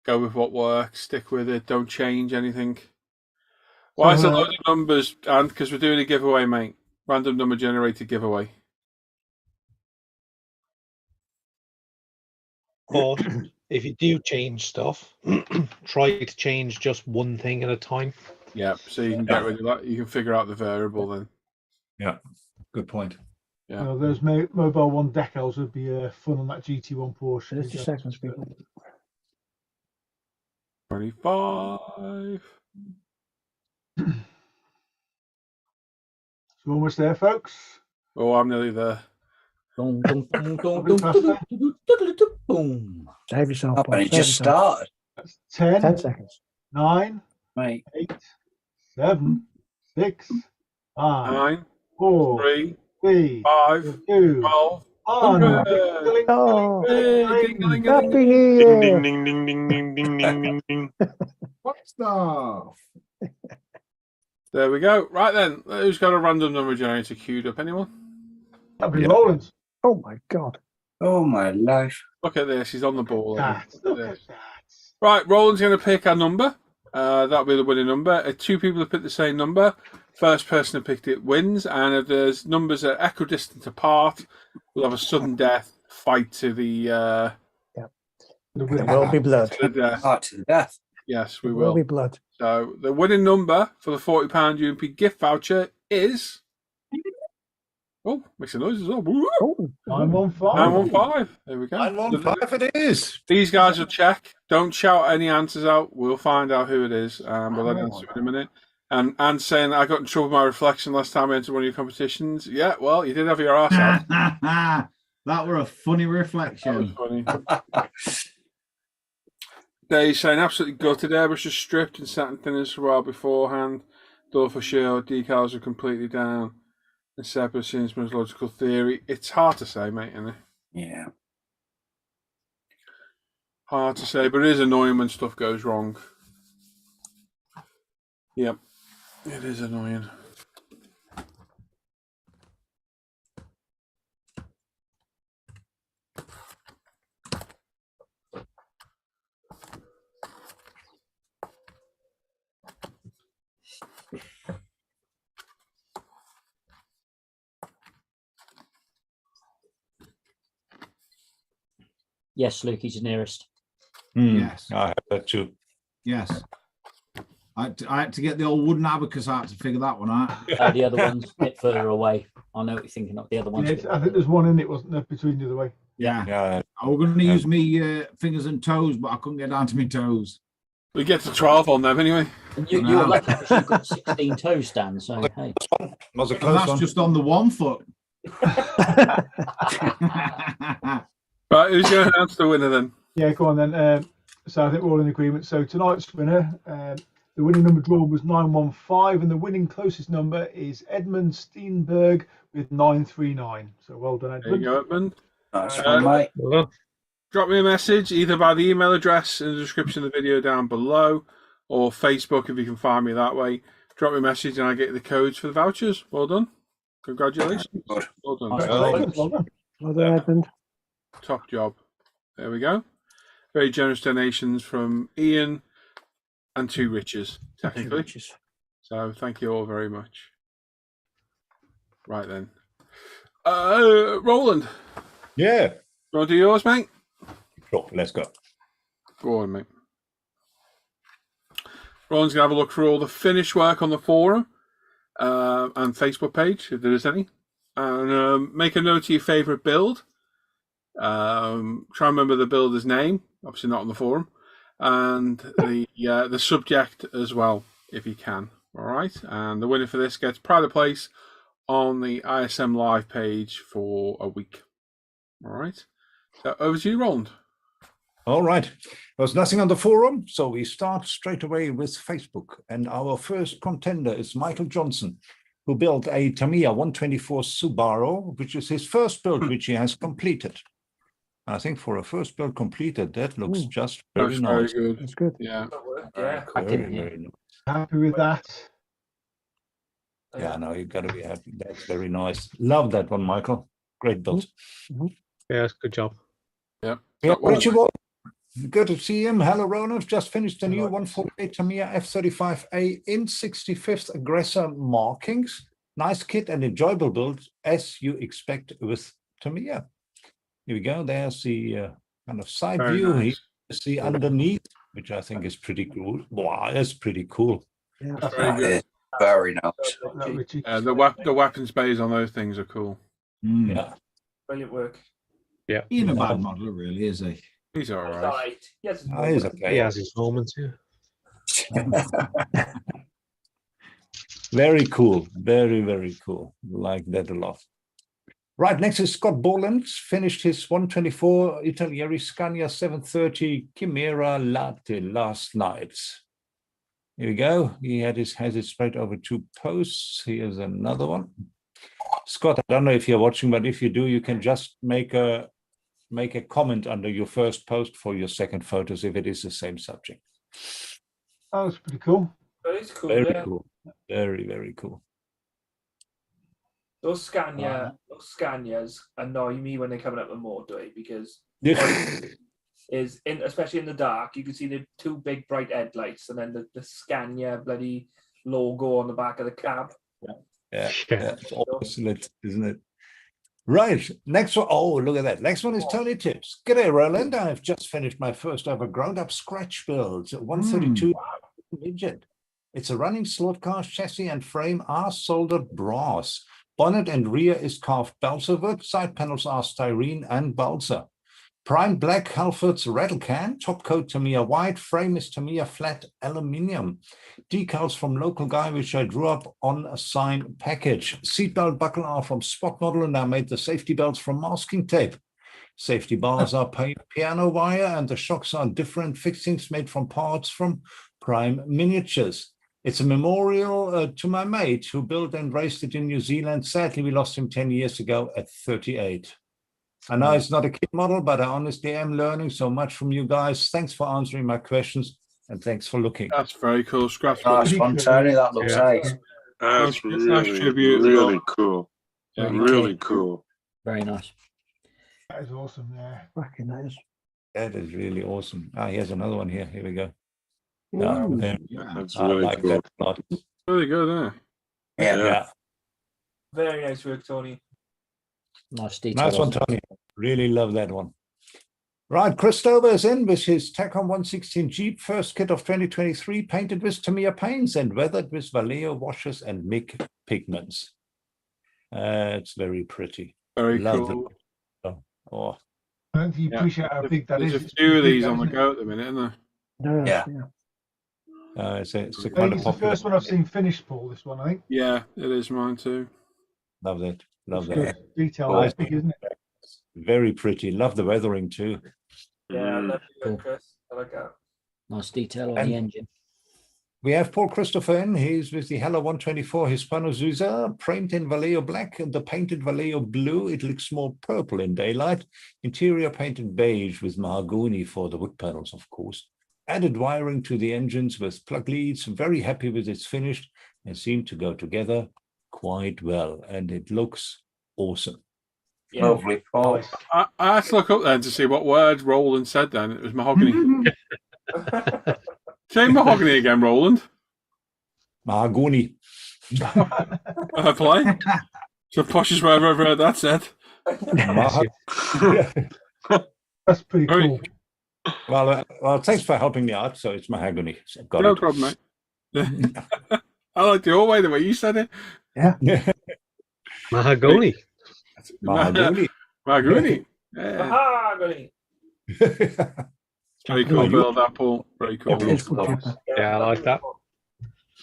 Go with what works, stick with it, don't change anything. Why is a load of numbers? And because we're doing a giveaway, mate. Random number generator giveaway. But if you do change stuff, try to change just one thing at a time. Yeah, so you can get rid of that. You can figure out the variable then. Yeah, good point. Yeah. Well, those mobile one decals would be fun on that GT1 Porsche. 30 seconds, people. 25. So almost there, folks. Oh, I'm nearly there. Boom. Save yourself. But it just started. 10, 10 seconds. 9, Mate. 8, 7, 6, 5, 9, 4, 3, 3, 5, 2, 12. 1. Oh, Ding, ding, Happy ding, New Ding Year. ding ding ding ding ding ding ding ding. what stuff? There we go. Right then, who's got a random number generator queued up? Anyone? That'd be Roland. Oh my God. Oh my life. Look at this. He's on the ball. Look at that. Right, Roland's going to pick our number. That'll be the winning number. Two people have picked the same number. First person who picked it wins. And if there's numbers that are equidistant apart, we'll have a sudden death fight to the. There will be blood. To the death. Fight to the death. Yes, we There will. will be blood. So the winning number for the £40 UMP gift voucher is. Oh, makes a noise as well. Oh, 915. 915. There we go. 915 it is. These guys will check. Don't shout any answers out. We'll find out who it is. We'll let answer in a minute. And saying I got in trouble with my reflection last time I entered one of your competitions. Yeah, well, you did have your arse out. That were a funny That reflection. was funny. Dave's saying absolutely gutted. Airbrush was stripped and satin thinners for a while beforehand. Door for sure. Decals are completely down. And separate Sinsman's logical theory. It's hard to say, mate, isn't it? Yeah. Hard to say, but it is annoying when stuff goes wrong. Yep, it is annoying. Yes, Luke, he's the nearest. Yes. I have that too. Yes. I had to get the old wooden abacus out to figure that one out. The other one's a bit further away. I know what you're thinking of. The other one's. I think there's one in it, wasn't there, between the other way? Yeah. Yeah. I was going to use me fingers and toes, but I couldn't get down to my toes. We get to 12 on them anyway. You're lucky because you've got 16 toes, Dan. So hey, Was a And close that's one. just on the one foot. Right, who's going to announce the winner then? Yeah, go on then. So I think we're all in agreement. So tonight's winner, the winning number drawn was 915, and the winning closest number is Edmund Steenberg with 939. So well done, There you Edmund. go, Edmund. Nice one, mate. Well done. Drop me a message either by the email address in the description of the video down below or Facebook if you can find me that way. Drop me a message and I get you the codes for the vouchers. Well done. Congratulations. Good. Well done. Well done. Well done, Edmund. Top job. There we go. Very generous donations from Ian and 2 Riches, technically. So thank you all very much. Right then. Roland. Yeah. You want to do yours, mate? Sure, let's go. Go on, mate. Roland's going to have a look through all the finished work on the forum and Facebook page, if there is any. And make a note of your favourite build. Try and remember the builder's name, obviously not on the forum. And the subject as well, if you can. All right. And the winner for this gets pride of place on the ISM live page for a week. All right. So over to you, Roland. All right. There's nothing on the forum, so we start straight away with Facebook. And our first contender is Michael Johnson, who built a Tamiya 124 Subaru, which is his first build, which he has completed. I think for a first build completed, that looks just very nice. Very good. That's good. Yeah. Yeah. Very nice. Happy with that. Yeah, no, you've got to be happy. That's very nice. Love that one, Michael. Great build. Yeah, good job. Yeah. Yeah, Richard, good to see him. Hello, Ronald. Just finished the new 148 Tamiya F35A in 65th aggressor markings. Nice kit and enjoyable build, as you expect with Tamiya. Here we go. There's the kind of side Very view. nice. Here's the underneath, which I think is pretty cool. Wow, that's pretty cool. Yeah. Very good. Very nice. The weapons bays on those things are cool. Yeah. Brilliant work. Yeah. He's a bad modeler, really, is he? He's all He's right. all right. Yes. Oh, he's okay. He has his moments, yeah. Very cool. Very, very cool. Like that a lot. Right, next is Scott Boland. Finished his 124 Italieri Scania 730 Chimera Latte last night. Here we go. He has it spread over 2 posts. Here's another one. Scott, I don't know if you're watching, but if you do, you can just make a comment under your first post for your second photos if it is the same subject. That was pretty cool. Very cool. Very Yeah. cool. Very, very cool. Those Scanias annoy me when they're coming up with motorway because especially in the dark, you can see the 2 big bright headlights and then the Scania bloody logo on the back of the cab. Yeah, it's obsolete, isn't it? Right, next one. Oh, look at that. Next one is Tony Tips. G'day, Roland. I've just finished my first ever ground-up scratch build, 132 midget. It's a running slot car chassis and frame are soldered brass. Bonnet and rear is carved balsa wood. Side panels are styrene and balsa. Prime black Halfords rattle can. Top coat Tamiya white. Frame is Tamiya flat aluminium. Decals from local guy, which I drew up on a signed package. Seatbelt buckle are from Spot Model, and I made the safety belts from masking tape. Safety bars are piano wire, and the shocks are different fixings made from parts from Prime Miniatures. It's a memorial to my mate who built and raced it in New Zealand. Sadly, we lost him 10 years ago at 38. I know it's not a kit model, but I honestly am learning so much from you guys. Thanks for answering my questions and thanks for looking. That's very cool. Scratch. Nice one, Tony. That looks ace. That's Nice tribute as really well. cool. Yeah. Really cool. Very nice. That is awesome. Yeah. Cracking that is. That is really awesome. Here's another one here. Here we go. Ooh. That's I really like cool. that a lot. Really good, Yeah. Very nice work, Tony. Nice detail. Nice one, Tony. Really love that one. Right, Christopher is in with his Tacom 116 Jeep, first kit of 2023, painted with Tamiya paints and weathered with Vallejo washes and MIG pigments. It's very pretty. Very Love cool. it. Oh, I don't think you appreciate how big that is. There's a It's few of big, these on the isn't it? go at the minute, isn't there? Yeah. it's a I kind think of it's the popular. first one I've seen finished, Paul. This one, I think. Yeah, it is mine too. Love that. Love It's that. good. Detail, Oh, that's big, isn't it? Very pretty. Love the weathering too. Yeah, I love you, Cool. Chris. I like that. Nice detail on And- the engine. We have Paul Christopher in. He's with the Hella 124 Hispano Zusa, framed in Vallejo black and the painted Vallejo blue. It looks more purple in daylight. Interior painted beige with mahogany for the wood panels, of course. Added wiring to the engines with plug leads. Very happy with its finish and seem to go together quite well, and it looks awesome. Lovely, Paul. I had to look up then to see what word Roland said then. It was mahogany. Say mahogany again, Roland. Mahogany. Play. So posh as wherever I've heard that said. That's pretty cool. Well, thanks for helping me out. So it's mahogany. So got No it. problem, mate. I like the way you said it. Yeah. Mahogany. Mahogany. Mahogany. Mahogany. Very cool build, that Paul. Very cool. Yeah, I like that.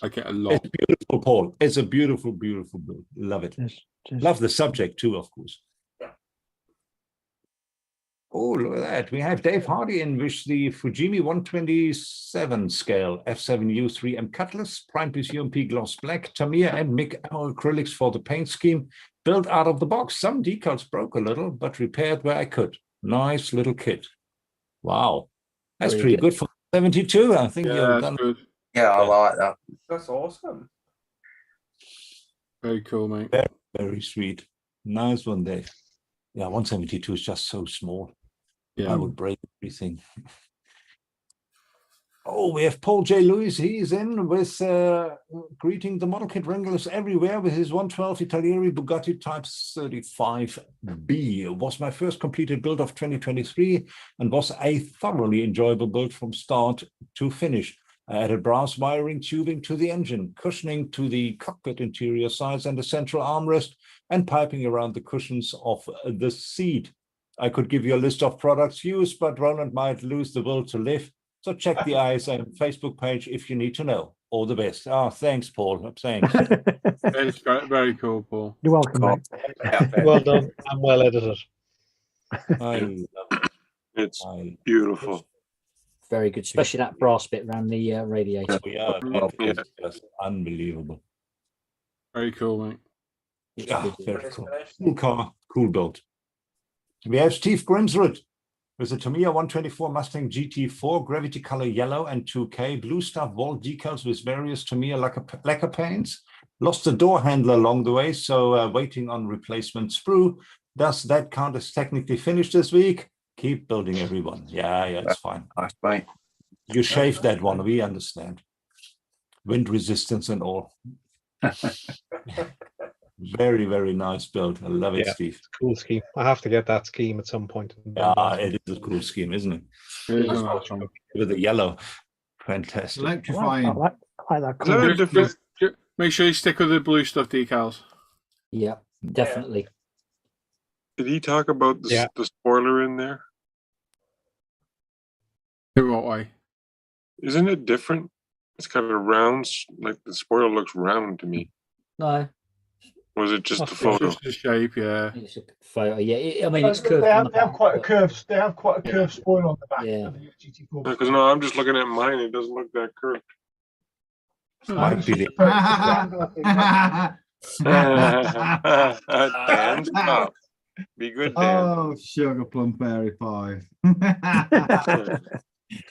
I get a lot. It's beautiful, Paul. It's a beautiful, beautiful build. Love it. Love the subject too, of course. Oh, look at that. We have Dave Hardy in with the Fujimi 127 scale F7U3M Cutlass, Prime Piece UMP Gloss Black, Tamiya and Mick Ammo acrylics for the paint scheme. Built out of the box. Some decals broke a little, but repaired where I could. Nice little kit. Wow. That's pretty good for 72. I think you've done good. Yeah, I like that. That's awesome. Very cool, mate. Very, very sweet. Nice one, Dave. Yeah, 172 is just so small. Yeah. I would break everything. Oh, we have Paul J. Lewis. He's in with greeting the model kit wranglers everywhere with his 112 Italieri Bugatti Type 35B. It was my first completed build of 2023 and was a thoroughly enjoyable build from start to finish. I added brass wiring tubing to the engine, cushioning to the cockpit interior sides and the central armrest, and piping around the cushions of the seat. I could give you a list of products used, but Roland might lose the will to live. So check the ISM Facebook page if you need to know. All the best. Oh, thanks, Paul. Thanks. It's very cool, Paul. You're welcome, mate. Well done and well edited. I love it. It's beautiful. Very good, especially that brass bit around the radiator. Yeah, it's just unbelievable. Very cool, mate. Yeah, very cool. Cool car, cool build. We have Steve Grimsrud with a Tamiya 124 Mustang GT4 Gravity Color Yellow and 2K Blue Stuff wall decals with various Tamiya lacquer paints. Lost the door handle along the way, so waiting on replacement sprue. Does that count as technically finished this week? Keep building, everyone. Yeah, it's fine. Nice, mate. You shaved that one, we understand. Wind resistance and all. Very, very nice build. I love it, Steve. It's a cool scheme. I have to get that scheme at some point. Yeah, it is a cool scheme, isn't it? With the yellow. Fantastic. Electrifying. I like that colour. Make sure you stick with the blue stuff decals. Yeah, definitely. Did he talk about the spoiler in there? In what way? Isn't it different? It's kind of round, like the spoiler looks round to me. No. Was it just the photo? Just the shape, yeah. It's a photo, yeah. I mean, it's curved. They have quite a curved. They have quite a curved spoiler on the back. Yeah. Of the GT4. Because no, I'm just looking at mine. It doesn't look that curved. Might be Dan, stop. Be good, Dan. Oh, sugar plum fairy pie.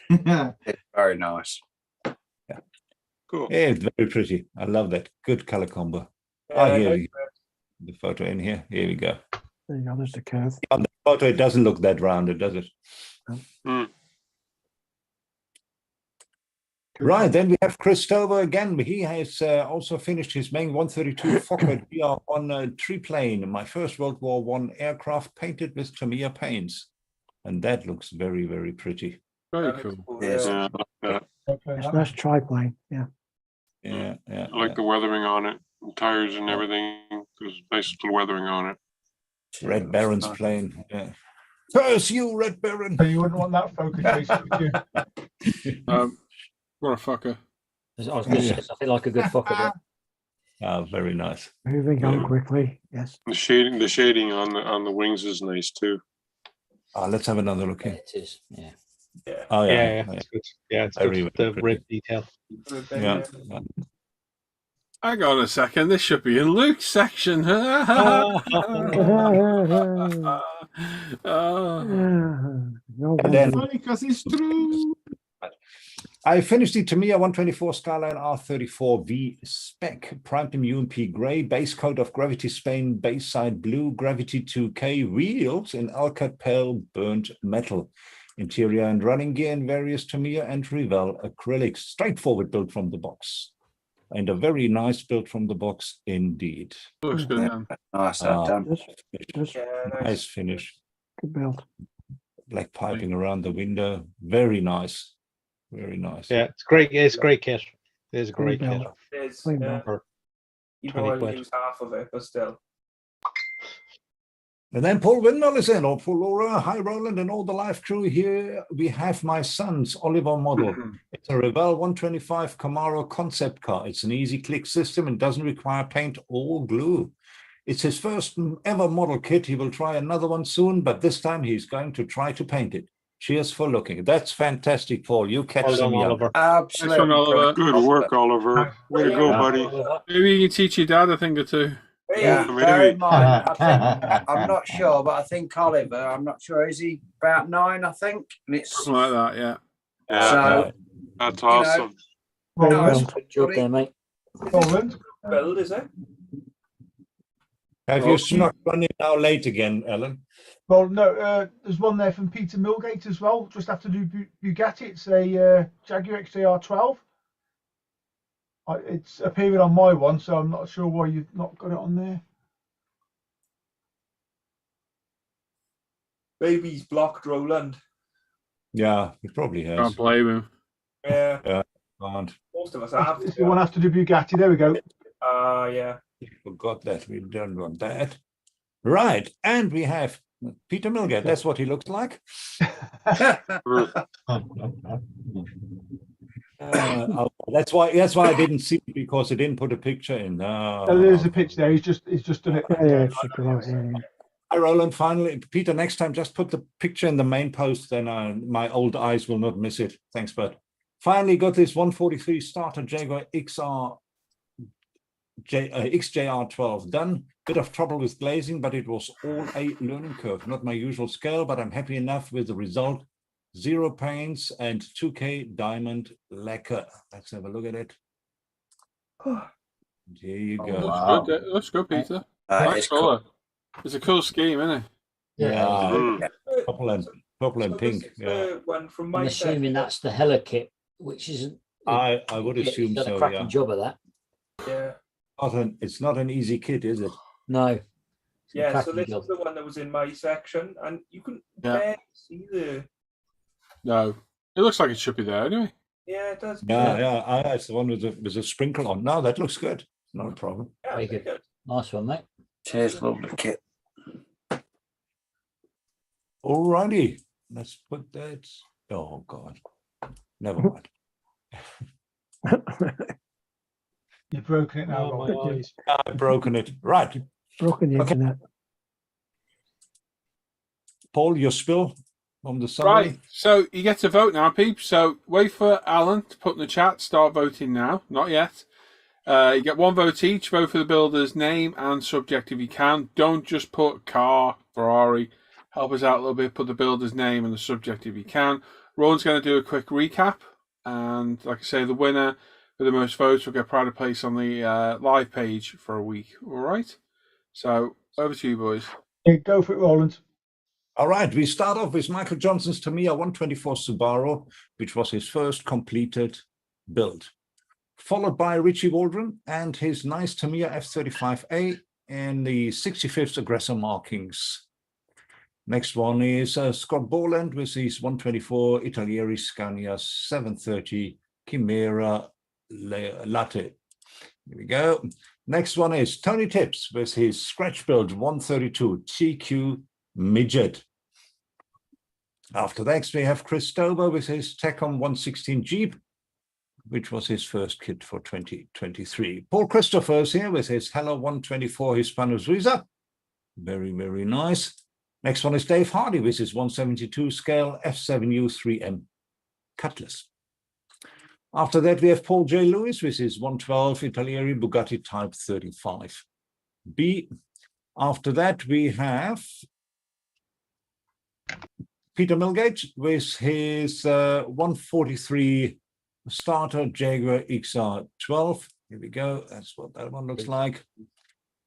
It's very nice. Yeah. Cool. Yeah, it's very pretty. I love that. Good color combo. Here we go. The photo in here. Here we go. There you go. There's the curve. On the photo, it doesn't look that rounded, does it? Right, then we have Chris Stover again. He has also finished his main 132 Fokker DR1 triplane, my first World War I aircraft painted with Tamiya paints. And that looks very, very pretty. Very cool. Yes. It's nice triplane. Yeah. Yeah. I like the weathering on it, the tires and everything. There's nice little weathering on it. Red Baron's plane. Yeah. Curse you, Red Baron! You wouldn't want that focus, Jason, would you? What a fucker. I was going to say something like a good fucker. Very nice. Moving on quickly. Yes. The shading on the wings is nice too. Let's have another look here. It is, yeah. Oh yeah, It's good. Yeah, it's Very, good. The very red detail. Yeah. Hang on a second. This should be in Luke's section. And then, Funny because it's true. I finished the Tamiya 124 Skyline R34V spec, Primed UMP Grey, base coat of Gravity Spain, base side blue, Gravity 2K wheels in Alcat Pale burnt metal. Interior and running gear in various Tamiya and Revell acrylics. Straightforward build from the box. And a very nice build from the box indeed. Looks good, man. Nice that done. Nice finish. Good build. Black piping around the window. Very nice. Very nice. Yeah, it's great. It's a great kit. It is a great Clean kit. build. There's, Clean build. you 20 probably quid. use half of it, but still. And then Paul Windmill is in, or Paul Laura, hi Roland, and all the live crew here. We have my son's Oliver model. It's a Revell 125 Camaro concept car. It's an easy click system and doesn't require paint or glue. It's his first ever model kit. He will try another one soon, but this time he's going to try to paint it. Cheers for looking. That's fantastic, Paul. You catch Well done, some young. Oliver. Absolutely. Nice one, Oliver. Good work, Oliver. Way to go, buddy. Maybe you can teach your dad a thing or two. Yeah, Maybe. bear in mind, I think, I'm not sure, but I think Oliver, I'm not sure, is he about 9, I think? And it's Something like that, yeah. Yeah, so, that's you know, awesome. nice, Good job there, mate. Roland. Build, is it? Have you snuck running now late again, Ellen? Well, no, there's one there from Peter Milgate as well, just after the Bugatti. It's a Jaguar XJR 12. It's appearing on my one, so I'm not sure why you've not got it on there. Maybe he's blocked Roland. Yeah, he probably has. Can't play with him. Yeah, Can't. most of us have. It's the one after the Bugatti. There we go. Yeah. Forgot that. We don't want that. Right. And we have Peter Milgate. That's what he looks like. That's why I didn't see it, because he didn't put a picture in. There's a pitch there. He's just done it. Yeah, should be out, yeah. Hi, Roland. Finally, Peter, next time just put the picture in the main post, then my old eyes will not miss it. Thanks, bud. Finally got this 143 starter Jaguar XJR 12 done. Bit of trouble with glazing, but it was all a learning curve. Not my usual scale, but I'm happy enough with the result. 0 paints and 2K diamond lacquer. Let's have a look at it. Here you go. Looks good, looks good, Peter. Nice colour. It's a cool scheme, isn't it? Yeah, purple and pink. Yeah, One from I'm my assuming that's the Hella kit, which isn't. I would assume done a so. cracking Yeah, job of that. Yeah. it's not an easy kit, is it? No. Yeah, so cracking this job. is the one that was in my section, and you can Yeah. barely see the. No, it looks like it should be there anyway. Yeah, it does. Yeah. It's the one with a sprinkle on. No, that looks good. Not a problem. Yeah, Very very good. good. Nice one, mate. cheers, lovely kit. Alrighty, let's put that. Oh God, never mind. You've broken it now, Oh, my Roland. eyes. I've broken it. Right, Broken the Okay. internet. Paul, your spill on the summary. Right, so you get to vote now, peeps. So wait for Alan to put in the chat. Start voting now. Not yet. You get 1 vote each. Vote for the builder's name and subject if you can. Don't just put car, Ferrari. Help us out a little bit. Put the builder's name and the subject if you can. Roland's going to do a quick recap. And like I say, the winner with the most votes will get pride of place on the live page for a week. All right? So over to you, boys. Yeah, go for it, Roland. All right, we start off with Michael Johnson's Tamiya 124 Subaru, which was his first completed build. Followed by Richie Waldron and his nice Tamiya F35A and the 65th Aggressor markings. Next one is Scott Borland with his 124 Italieri Scania 730 Chimera Latte. Here we go. Next one is Tony Tips with his scratch build 132 TQ Midget. After that, we have Chris Stover with his Tecom 116 Jeep, which was his first kit for 2023. Paul Christophers here with his Hello 124 Hispano Suiza. Very, very nice. Next one is Dave Hardy with his 172 scale F7U 3M Cutlass. After that, we have Paul J. Lewis with his 112 Italieri Bugatti Type 35B. After that, we have Peter Milgate with his 143 Starter Jaguar XR12. Here we go. That's what that one looks like.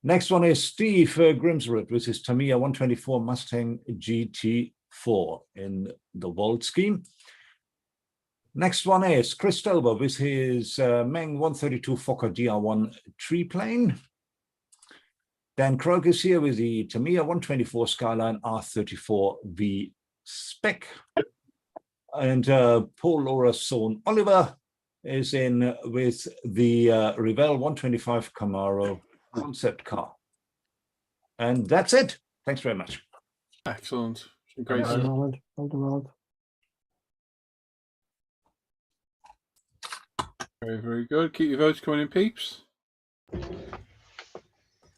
Next one is Steve Grimsrud with his Tamiya 124 Mustang GT4 in the Volt scheme. Next one is Chris Stober with his Meng 132 Fokker DR1 triplane. Dan Krog is here with the Tamiya 124 Skyline R34V spec. And Paul Laura's son Oliver is in with the Revell 125 Camaro concept car. And that's it. Thanks very much. Excellent. Some great Well done, stuff. Roland. Well done, Roland. Very, very good. Keep your votes coming in, peeps.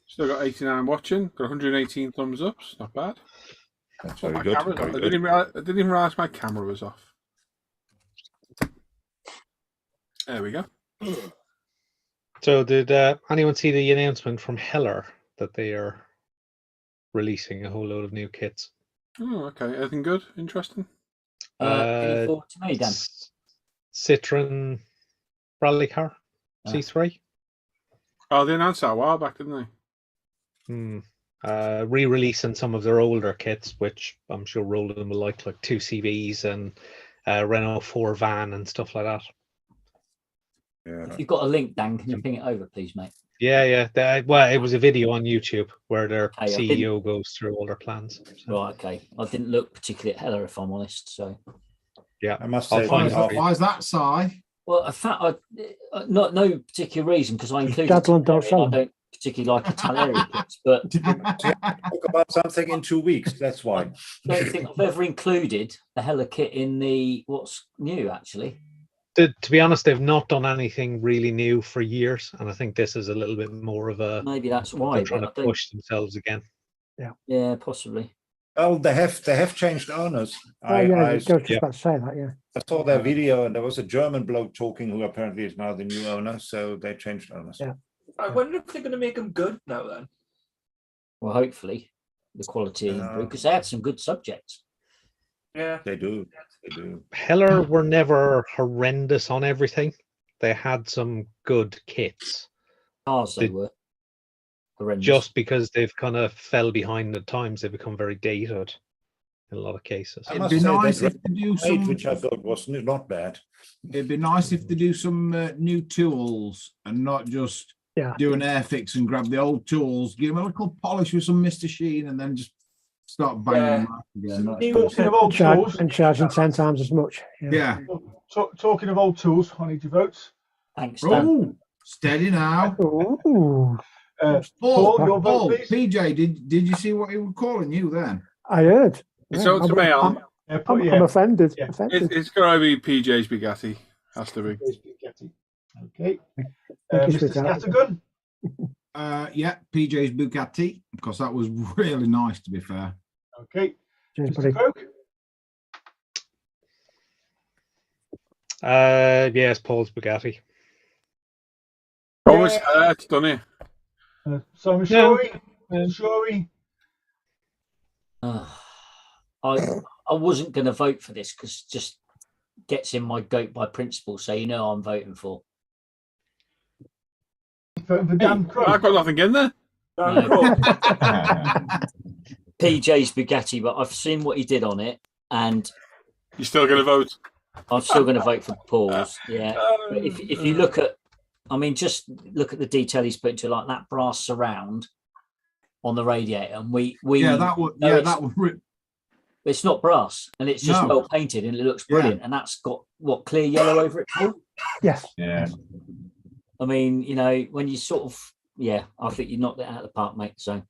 Still got 89 watching. Got 118 thumbs ups. Not bad. That's Oh, very my good. camera's Very off. I good. didn't even realize my camera was off. There we go. So did anyone see the announcement from Heller that they are releasing a whole load of new kits? Oh, okay. Anything good? Interesting? Any thought to me, Dan? Citroen rally car, C3. Oh, they announced that a while back, didn't they? Re-releasing some of their older kits, which I'm sure Roland will like 2CVs and Renault 4 van and stuff like that. Yeah. If you've got a link, Dan, can you ping it over, please, mate? Yeah. Well, it was a video on YouTube where their Hey, I CEO goes through all their plans. So, Right, okay. I didn't look particularly at Heller, if I'm honest. So, yeah, I must I'll say, find Why it. why is that, Si? well, I thought not no particular reason because I included Dadland don't Teleri, sell and I them. don't particularly like Italian kits, but talk about something in 2 weeks. That's why. I don't think I've ever included a Heller kit in the what's new actually. To be honest, they've not done anything really new for years, and I think this is a little bit more of a. Maybe that's why. They're trying but to I don't- push themselves again. Yeah, possibly. Oh, they have changed owners. Oh, yeah, I I was just about to say that, yeah. I saw their video, and there was a German bloke talking who apparently is now the new owner. So they changed owners. Yeah. I wonder if they're going to make them good now then. Well, hopefully the quality will improve because they had some good subjects. Yeah. They do. They do. Heller were never horrendous on everything. They had some good kits. Cars they Did- were horrendous. Just because they've kind of fell behind at times, they've become very dated in a lot of cases. I It'd must be say nice that if they do Eight, some. which I thought was not bad. It'd be nice if they do some new tools and not just do an air fix and grab the old tools, give them a little polish with some Mr. Sheen, and then just start banging them out again. Talking of old tools, And charging 10 times as much. Yeah. Talking of old tools, I need your votes. Thanks, Dan. Oh, steady now. Ooh. Paul, your vote, please. PJ, did you see what he was calling you then? I heard. It's up to me. I'm offended. offended. It's got to be PJ's Bugatti. Has to be. Okay. Thank you, Mr. sweetheart. Scattergun. Yeah, PJ's Bugatti, because that was really nice, to be fair. Okay. Cheers, Mr. buddy. Croak. Yes, Paul's Bugatti. Almost it's done here. Simon Shorey. Shorey. I wasn't going to vote for this because it just gets in my goat by principle. So you know I'm voting for. Voting for Dan Croak. I've got nothing in there. PJ's Bugatti, but I've seen what he did on it, and you're still going to vote. I'm still going to vote for Paul's. Yeah, but if you look at, I mean, just look at the detail he's put into, like that brass surround on the radiator, and we that would it's not brass, and it's just No. well painted, and it looks brilliant, and that's got what, clear yellow over it, Paul? Yes. Yeah. I mean, you know, when you sort of, I think you knocked it out of the park, mate. So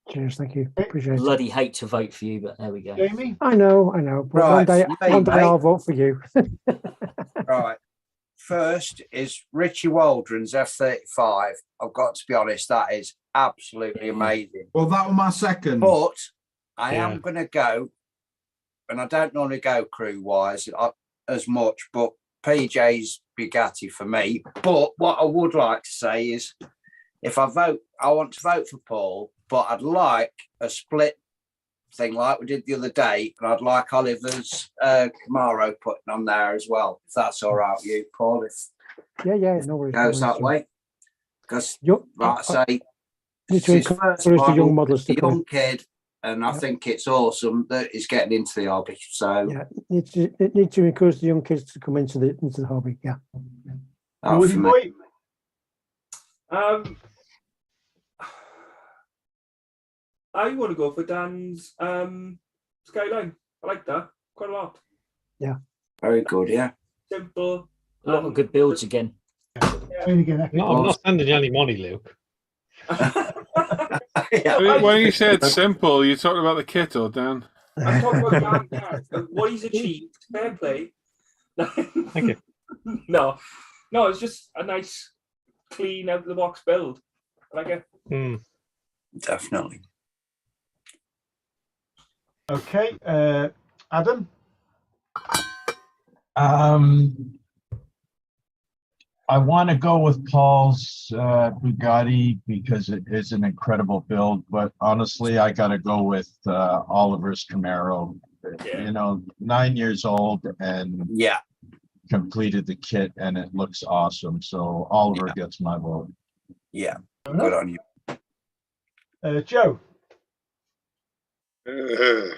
Cheers, thank you. Appreciate it. bloody hate to vote for you, but there we go. Jamie? I know. But Right, one day mate. I'll vote for you. Right. First is Richie Waldron's F-35. I've got to be honest, that is absolutely amazing. Well, that was my second. But I am going to go, and I don't normally go crew-wise as much, but PJ's Bugatti for me. But what I would like to say is, if I vote, I want to vote for Paul, but I'd like a split thing like we did the other day, and I'd like Oliver's Camaro putting on there as well, if that's all right with you, Paul. If Yeah, no worries. goes that way, because like I say, Need to encourage the young models to a young kid, and I think it's awesome that he's getting into the hobby. So yeah, it needs to encourage the young kids to come into the hobby. Yeah. Woody boy. I want to go for Dan's Skyline. I like that quite a lot. Yeah. Very good. Yeah. Simple. A lot of good builds again. Again, No, I'm not spending any money, Luke. When you said simple, you're talking about the kit or Dan? I'm talking about Dan. What he's achieved. Fair play. Thank you. No, it's just a nice, clean, out of the box build. I like it. Definitely. Okay, Adam. I want to go with Paul's Bugatti because it is an incredible build, but honestly, I got to go with Oliver's Camaro. Yeah. You know, 9 years old and completed the kit, and it looks awesome. So Oliver gets my vote. Yeah, good on you. Joe. I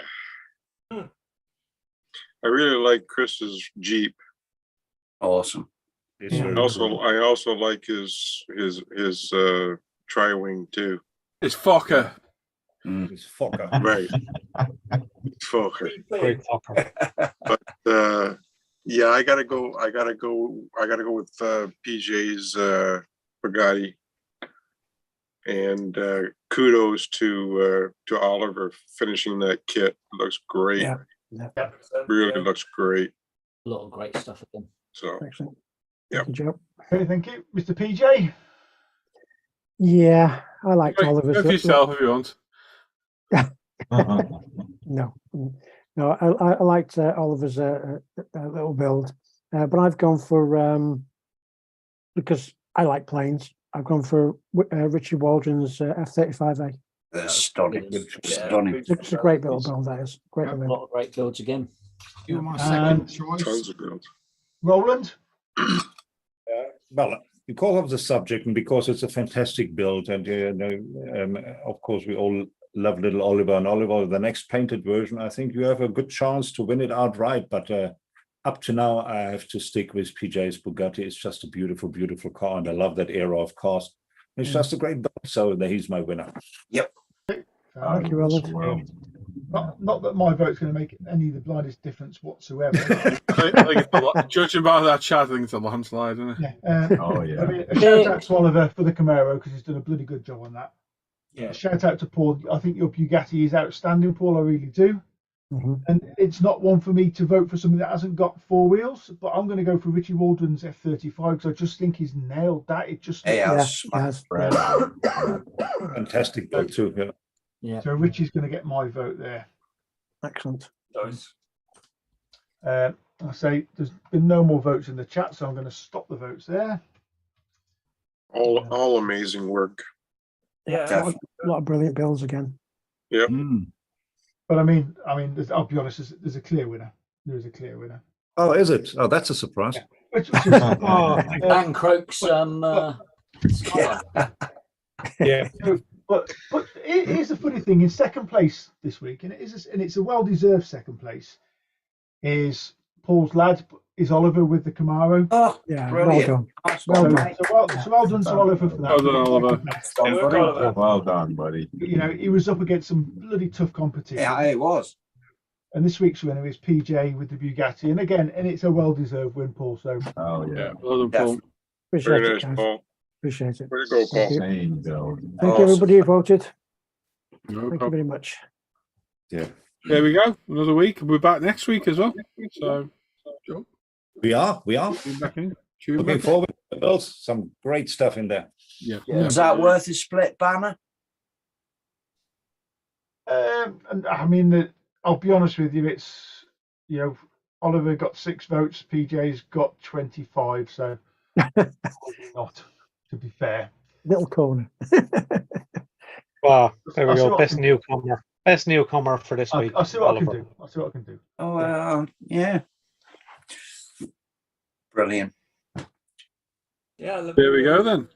really like Chris's Jeep. Awesome. I also like his tri-wing too. It's Fokker. It's Fokker. Right. Fokker. Great Fokker. But yeah, I gotta go with PJ's Bugatti. And kudos to Oliver finishing that kit. It looks great. Yeah. Really looks great. A lot of great stuff again. So excellent. Yeah. Thank you, Joe. Okay, thank you, Mr. PJ. Yeah, I liked Oliver's. Go for yourself if you want. No, I liked Oliver's little build, but I've gone for because I like planes. I've gone for Richie Waldron's F-35A. Stunning. Stunning. It's a great little build. That is great. A lot of great builds again. You were my second choice. Tons of builds. Roland. Well, because of the subject and because it's a fantastic build, and of course we all love little Oliver and Oliver, the next painted version, I think you have a good chance to win it outright. But up to now, I have to stick with PJ's Bugatti. It's just a beautiful, beautiful car, and I love that era of cars. It's just a great build, so he's my winner. Yep. Thank you, Roland. Not that my vote's going to make any of the blindest difference whatsoever. I think it's judging by that chat, I think it's a landslide, isn't it? Yeah. I mean, a shout out to Oliver for the Camaro because he's done a bloody good job on that. Yeah. A shout out to Paul. I think your Bugatti is outstanding, Paul. I really do. Mm-hmm. And it's not one for me to vote for something that hasn't got four wheels, but I'm going to go for Richie Waldron's F-35 because I just think he's nailed that. It just Fantastic build too. Yeah. So Richie's going to get my vote there. Excellent. Nice. I say there's been no more votes in the chat, so I'm going to stop the votes there. All amazing work. Yeah. A lot of brilliant builds again. Yep. But I mean, I'll be honest. There's a clear winner. There is a clear winner. Oh, is it? Oh, that's a surprise. Dan Croak's Yeah. But here's the funny thing: in second place this week, and it's a well-deserved second place, is Paul's lad, is Oliver with the Camaro. Oh, yeah, brilliant. Well done. So well done to Oliver for that. Well done, Oliver. Well done, buddy. You know, he was up against some bloody tough competition. Yeah, it was. And this week's winner is PJ with the Bugatti, and again, it's a well-deserved win, Paul. So, Yeah, well done, Paul. Appreciate Very it, nice, guys. Paul. Appreciate it. Way to go, Paul. Insane build. Thank you, everybody who voted. No Thank you problem. very much. Yeah. There we go. Another week. We're back next week as well. So, We are. tune back in. Looking forward to the builds. Some great stuff in there. Yeah. Is that worth a split banner? and I mean, I'll be honest with you, it's, you know, Oliver got 6 votes, PJ's got 25, so not, to be fair. Little corner. Wow, there we I'll see go. what I Best can- newcomer. Best newcomer for this week. I'll see what I can Oliver. do. I'll see what I can do. Oh, yeah. Brilliant. Yeah, There we go then.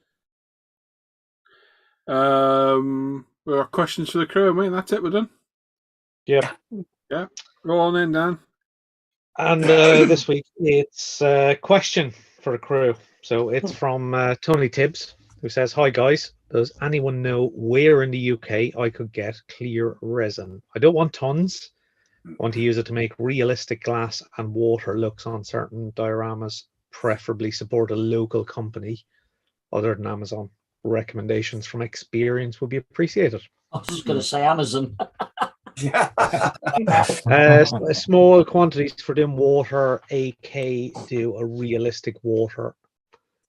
There are questions for the crew, mate. That's it. We're done. Yep. Yeah. Go on in, Dan. And this week it's a question for the crew. So it's from Tony Tibbs, who says, "Hi guys, does anyone know where in the UK I could get clear resin? I don't want tons. I want to use it to make realistic glass and water looks on certain dioramas. Preferably support a local company other than Amazon. Recommendations from experience would be appreciated." I was just going to say Amazon. Small quantities for them water. AK do a realistic water.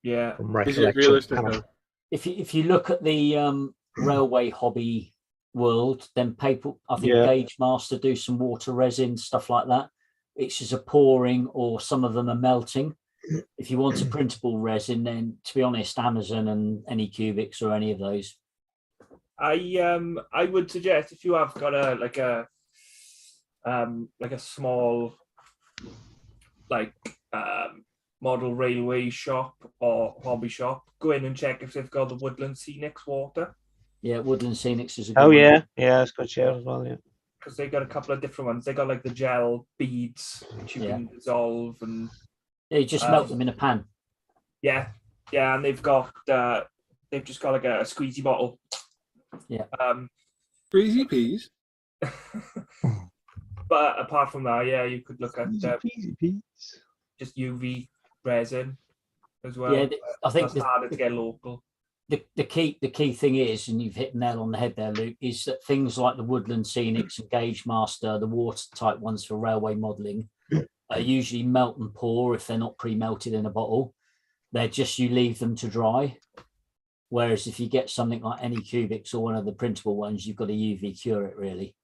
Yeah. From Is it recollection. realistic though? If you look at the railway hobby world, then people, I think Yeah. Gauge Master do some water resin, stuff like that. It's just a pouring, or some of them are melting. If you want a printable resin, then to be honest, Amazon and any Cubics or any of those. I would suggest, if you have got a small model railway shop or hobby shop, go in and check if they've got the Woodland Scenics water, Yeah, Woodland Scenics is a good Oh one. yeah, it's good share as well. Yeah. because they got a couple of different ones. They got like the gel beads which you can dissolve, and Yeah, you just melt them in a pan. yeah, and they've just got like a squeezy bottle. Yeah. Greasy peas. But apart from that, yeah, you could look at just UV resin as well. Yeah, I think that's harder to get local. The key thing is, and you've hit the nail on the head there, Luke, is that things like the Woodland Scenics and Gauge Master, the watertight ones for railway modelling, are usually melt and pour if they're not pre-melted in a bottle. They're just, you leave them to dry. Whereas if you get something like any Cubics or one of the printable ones, you've got to UV cure it really.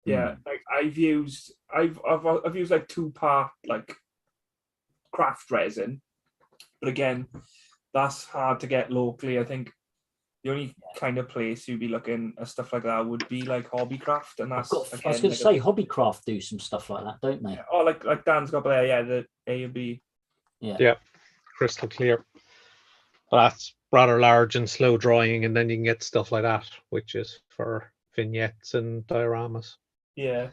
Yeah, like I've used like 2-part like craft resin, but again, that's hard to get locally. I think the only kind of place you'd be looking at stuff like that would be like Hobbycraft, and that's I was again, going to like say Hobbycraft do some stuff like that, don't they? oh, like Dan's got there, yeah, the A and B. Yeah, crystal clear. But that's rather large and slow drying, and then you can get stuff like that, which is for vignettes and dioramas. Yeah.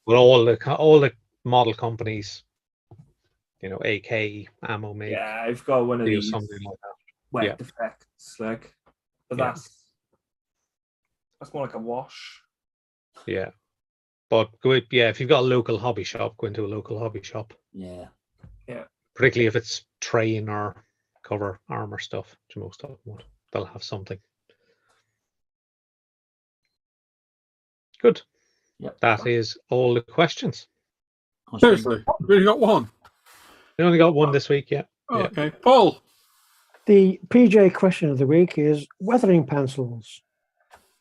But all the model companies, you know, AK, Ammo make. Yeah, I've got one of do these something like that. wet effects, like, but Yeah. that's more like a wash. Yeah. But if you've got a local hobby shop, go into a local hobby shop. Yeah. Yeah. Particularly if it's train or cover armor stuff, which most of them would. They'll have something. Good. Yep. That is all the questions. Seriously, we've only got one. We only got one this week, yeah. Oh, okay. Paul. The PJ question of the week is weathering pencils.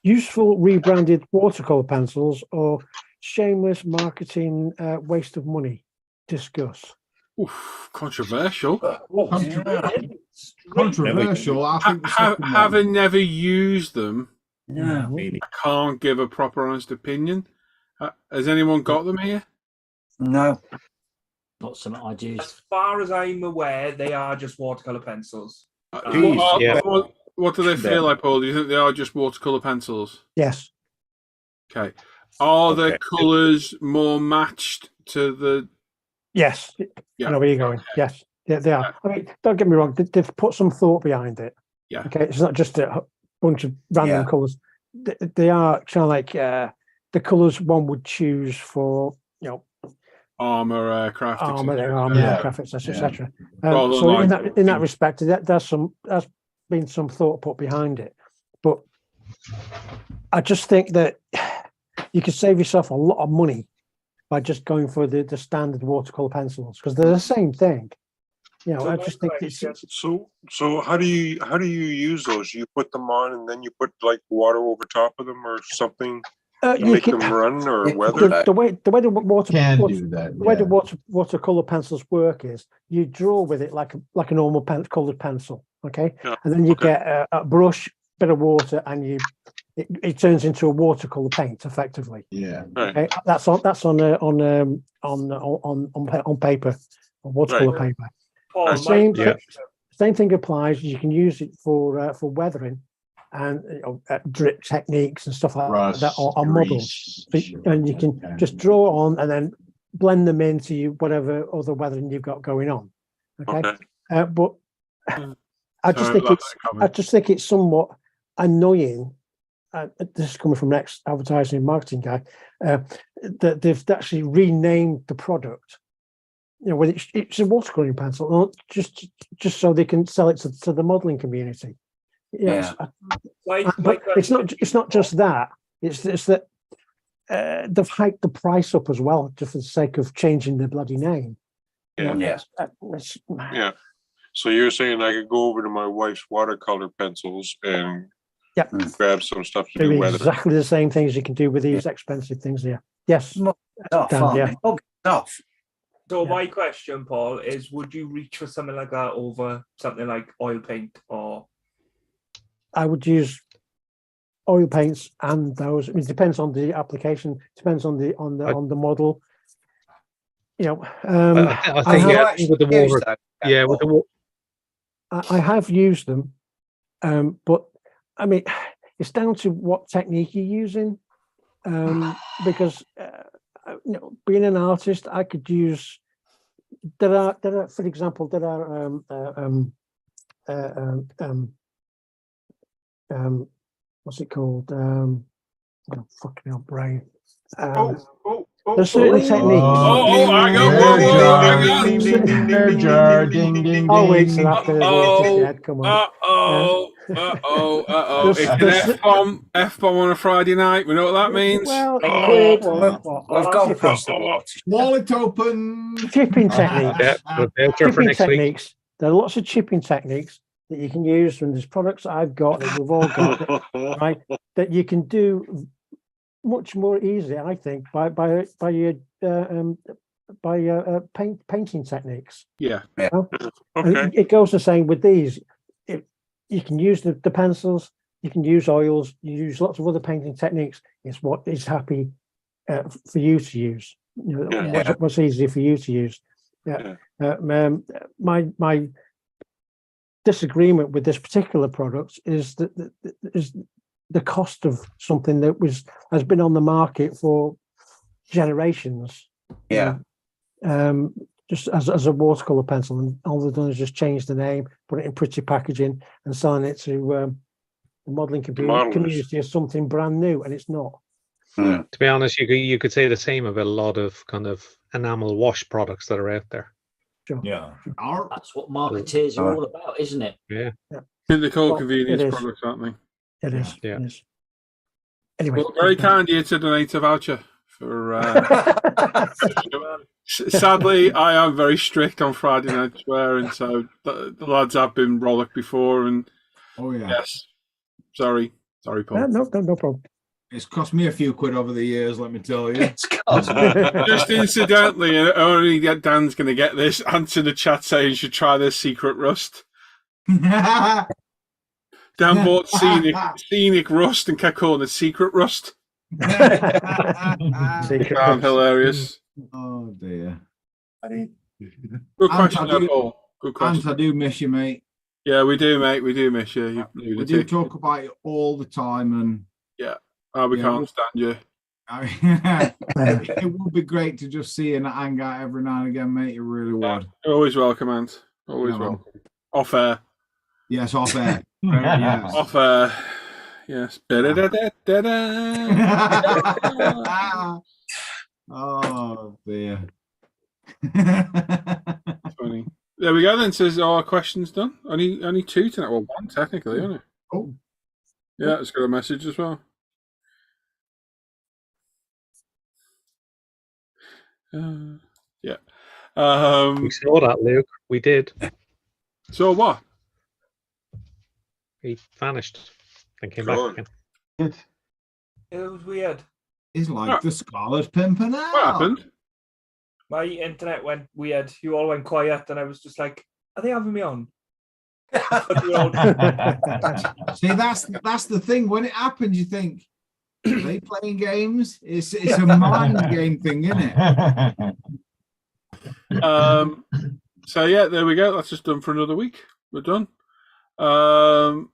Useful rebranded watercolor pencils or shameless marketing waste of money? Discuss. Oof, controversial. Controversial. I think the second one. Having never used them, No, I can't give a proper honest opinion. Has anyone got them here? No. Not something I'd use. As far as I'm aware, they are just watercolor pencils. What do they feel like, Paul? Do you think they are just watercolor pencils? Yes. Okay. Are the colours more matched to the? Yes. Yeah. I know where you're going. Yes, they are. I mean, don't get me wrong. They've put some thought behind it. Yeah. Okay. It's not just a bunch of random colours. They are kind of like the colours one would choose for, you know, armor, aircraft, aircraft, etc. Well, So in that respect, there's been some thought put behind it. But I just think that you could save yourself a lot of money by just going for the standard watercolor pencils, because they're the same thing. You know, I just think it's So how do you use those? You put them on and then you put like water over top of them or something to make them run or weather? the way the way the watercolor pencils work is you draw with it like a normal colored pencil, okay, and then you get a brush, bit of water, and you it turns into a watercolor paint effectively. Yeah. Okay, that's on paper, on watercolor paper. Paul, Same thing applies. You can use it for weathering and drip techniques and stuff like that on models, and you can just draw on and then blend them into whatever other weathering you've got going on. Okay, but I just think it's somewhat annoying. This is coming from an ex-advertising and marketing guy, that they've actually renamed the product. When it's a watercoloring pencil, just so they can sell it to the modelling community. Yes, but it's not just that. It's that they've hiked the price up as well, just for the sake of changing the bloody name. Yeah. So you're saying I could go over to my wife's watercolor pencils and grab some stuff to do weathering? Exactly the same things you can do with these expensive things here. Yes. So my question, Paul, is would you reach for something like that over something like oil paint or? I would use oil paints and those. I mean, it depends on the application, depends on the model. I think with the water, with the water. I have used them, but I mean, it's down to what technique you're using. Because being an artist, I could use. There are, for example, what's it called? Fucking hell, brain. There's certain techniques. I'll wait till after the head. Come on. It's an F-bomb on a Friday night. We know what that means. Well, I've gone across the water. Wallet open. Chipping techniques. Chipping techniques. There are lots of chipping techniques that you can use, and there's products that I've got that we've all got, right? That you can do much more easily, I think, by painting techniques. Yeah. Okay. It goes the same with these. You can use the pencils, you can use oils, you use lots of other painting techniques. It's what is happy for you to use. What's easy for you to use. My disagreement with this particular product is that the cost of something that has been on the market for generations. Just as a watercolor pencil, and all they've done is just change the name, put it in pretty packaging, and selling it to the modelling community as something brand new, and it's not. To be honest, you could say the same about a lot of kind of enamel wash products that are out there. Sure. Yeah, that's what marketeers are all about, isn't it? I think they call convenience products, aren't they? It is. Yeah. It is. Anyway, very kind of you to donate a voucher for. Sadly, I am very strict on Friday night swearing, so the lads have been rollick before, and yes, sorry, Paul. No problem. It's cost me a few quid over the years, let me tell you. Just incidentally, only Dan's going to get this. Answer the chat saying you should try this secret rust. Dan bought scenic rust and kept calling it secret rust. Secret hilarious. Oh dear. Good question, Paul. Good question. I do miss you, mate. Yeah, we do, mate. We do miss you. We do talk about it all the time, and we can't stand you. It would be great to just see you and hang out every now and again, mate. It really would. You're always welcome, Ant. Always welcome. Off air. Yes, off air. Yes. Off air. Yes. Oh dear. Funny. There we go then. Says our questions done. Only two tonight. Well, one technically, isn't it? Oh. Yeah, it's got a message as well. Yeah. We saw that, Luke. We did. So what? He vanished and came back again. It was weird. He's like the Scarlet Pimpernel. What happened? My internet went weird. You all went quiet, and I was just like, "Are they having me on?" See, that's the thing. When it happens, you think, are they playing games? It's a mind game thing, isn't it? So yeah, there we go. That's just done for another week. We're done. I'm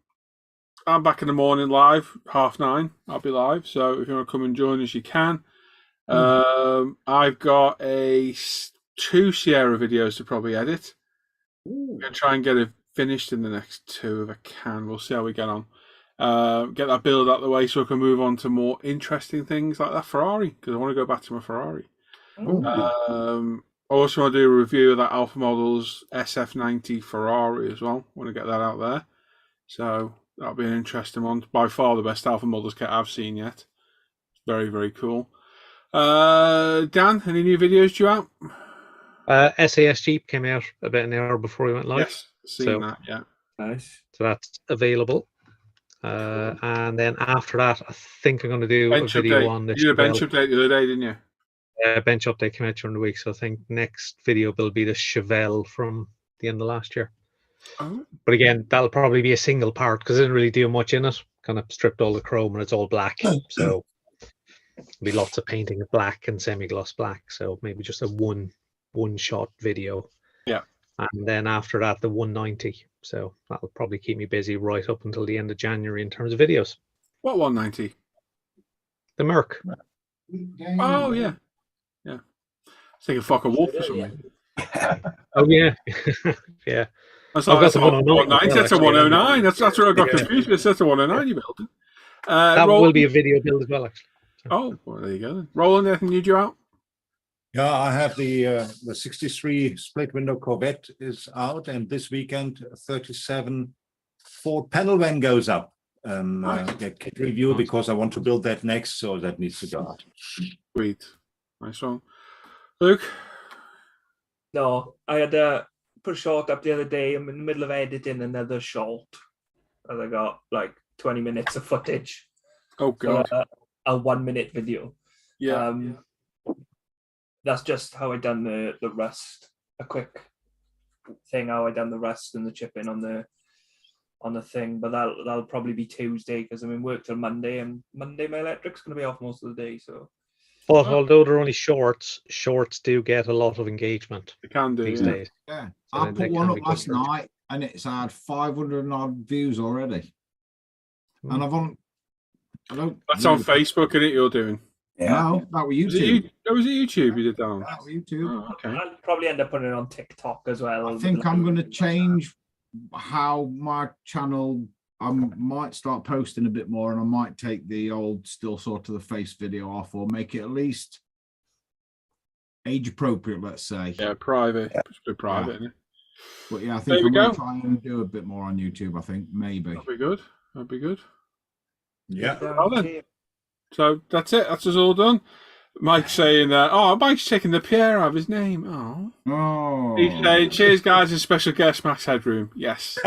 back in the morning live, 9:30. I'll be live. So if you want to come and join us, you can. I've got 2 Sierra videos to probably edit. I'm gonna try and get it finished in the next 2 if I can. We'll see how we get on. Get that build out of the way so I can move on to more interesting things like that Ferrari, because I want to go back to my Ferrari. I also want to do a review of that Alpha Models SF90 Ferrari as well. Want to get that out there. So that'll be an interesting one. By far the best Alpha Models kit I've seen yet. Very, very cool. Dan, any new videos due out? SAS Jeep came out about an hour before we went live. Yes, seen that, yeah. Nice. So that's available. And then after that, I think I'm going to do bench a video update. on the You did a bench update the other day, didn't you? bench update came out during the week. So I think next video will be the Chevelle from the end of last year. Oh. But again, that'll probably be a single part because I didn't really do much in it. Kind of stripped all the chrome and it's all black. So there'll be lots of painting of black and semi-gloss black. So maybe just a one shot video. Yeah. And then after that, the 190. So that'll probably keep me busy right up until the end of January in terms of videos. What 190? The Merc. Oh, yeah. Yeah. It's like a fuck a wolf or something. Oh, yeah. Yeah. That's I've like, got the 109. That's a 109. That's where I got confused. It's a 109 you built. That will be a video build as well, actually. Oh, well, there you go then. Roland, anything you drew out? Yeah, I have the 63 split window Corvette is out, and this weekend 37 Ford panel van goes up. Get kit review because I want to build that next, so that needs to go out. Sweet, nice one. Luke? No, I had put a short up the other day. I'm in the middle of editing another short, and I got like 20 minutes of footage. Oh god, a 1 minute video. Yeah. That's just how I done the rust. A quick thing how I done the rust and the chipping on the thing, but that'll probably be Tuesday because I'm in work till Monday, and Monday my electric's going to be off most of the day. So, but although they're only shorts do get a lot of engagement. They can do these yeah. days. Yeah, So I they put can one be up good last for- night and it's had 500 and odd views already. And I don't. That's on Facebook, isn't it? You're doing. No, that was YouTube. Was it YouTube you did that on? That was YouTube. Oh, okay. I'll probably end up putting it on TikTok as well. I think I'm going to change how my channel. I might start posting a bit more, and I might take the old still sort of the face video off, or make it at least age appropriate. Let's say. Yeah, private. It's a bit private, isn't it? But yeah, I There think we I'm going go. to try and do a bit more on YouTube. I think maybe. That'd be good. That'd be good. Yeah. Well then. So that's it. That's us all done. Mike's saying, Mike's taking the Pierre out of his name. Oh. He's saying, cheers, guys, and special guest, Max Headroom. Yes.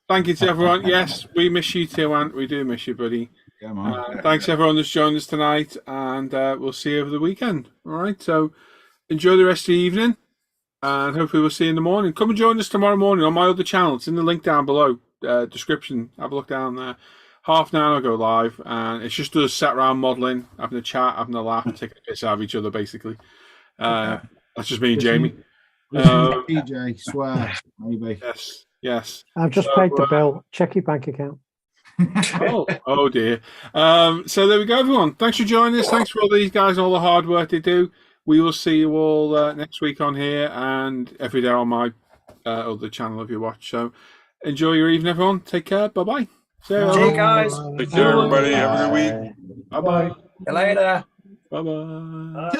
Thank you to everyone. Yes, we miss you too, Ant. We do miss you, buddy. Yeah, man. Thanks everyone that's joined us tonight, and we'll see you over the weekend. All right. So enjoy the rest of the evening, and hopefully we'll see you in the morning. Come and join us tomorrow morning on my other channel. It's in the link down below, description. Have a look down there. 9:30 I'll go live, and it's just us sat around modelling, having a chat, having a laugh, taking a piss out of each other, basically. That's just me and Jamie. DJ, swear, maybe. Yes. I've just paid the bill. Check your bank account. Oh dear. So there we go, everyone. Thanks for joining us. Thanks for all these guys and all the hard work they do. We will see you all next week on here and every day on my other channel if you watch. So enjoy your evening, everyone. Take care. Bye-bye. See you guys. Take care, everybody. Have a good week. Bye-bye. See you later. Bye-bye.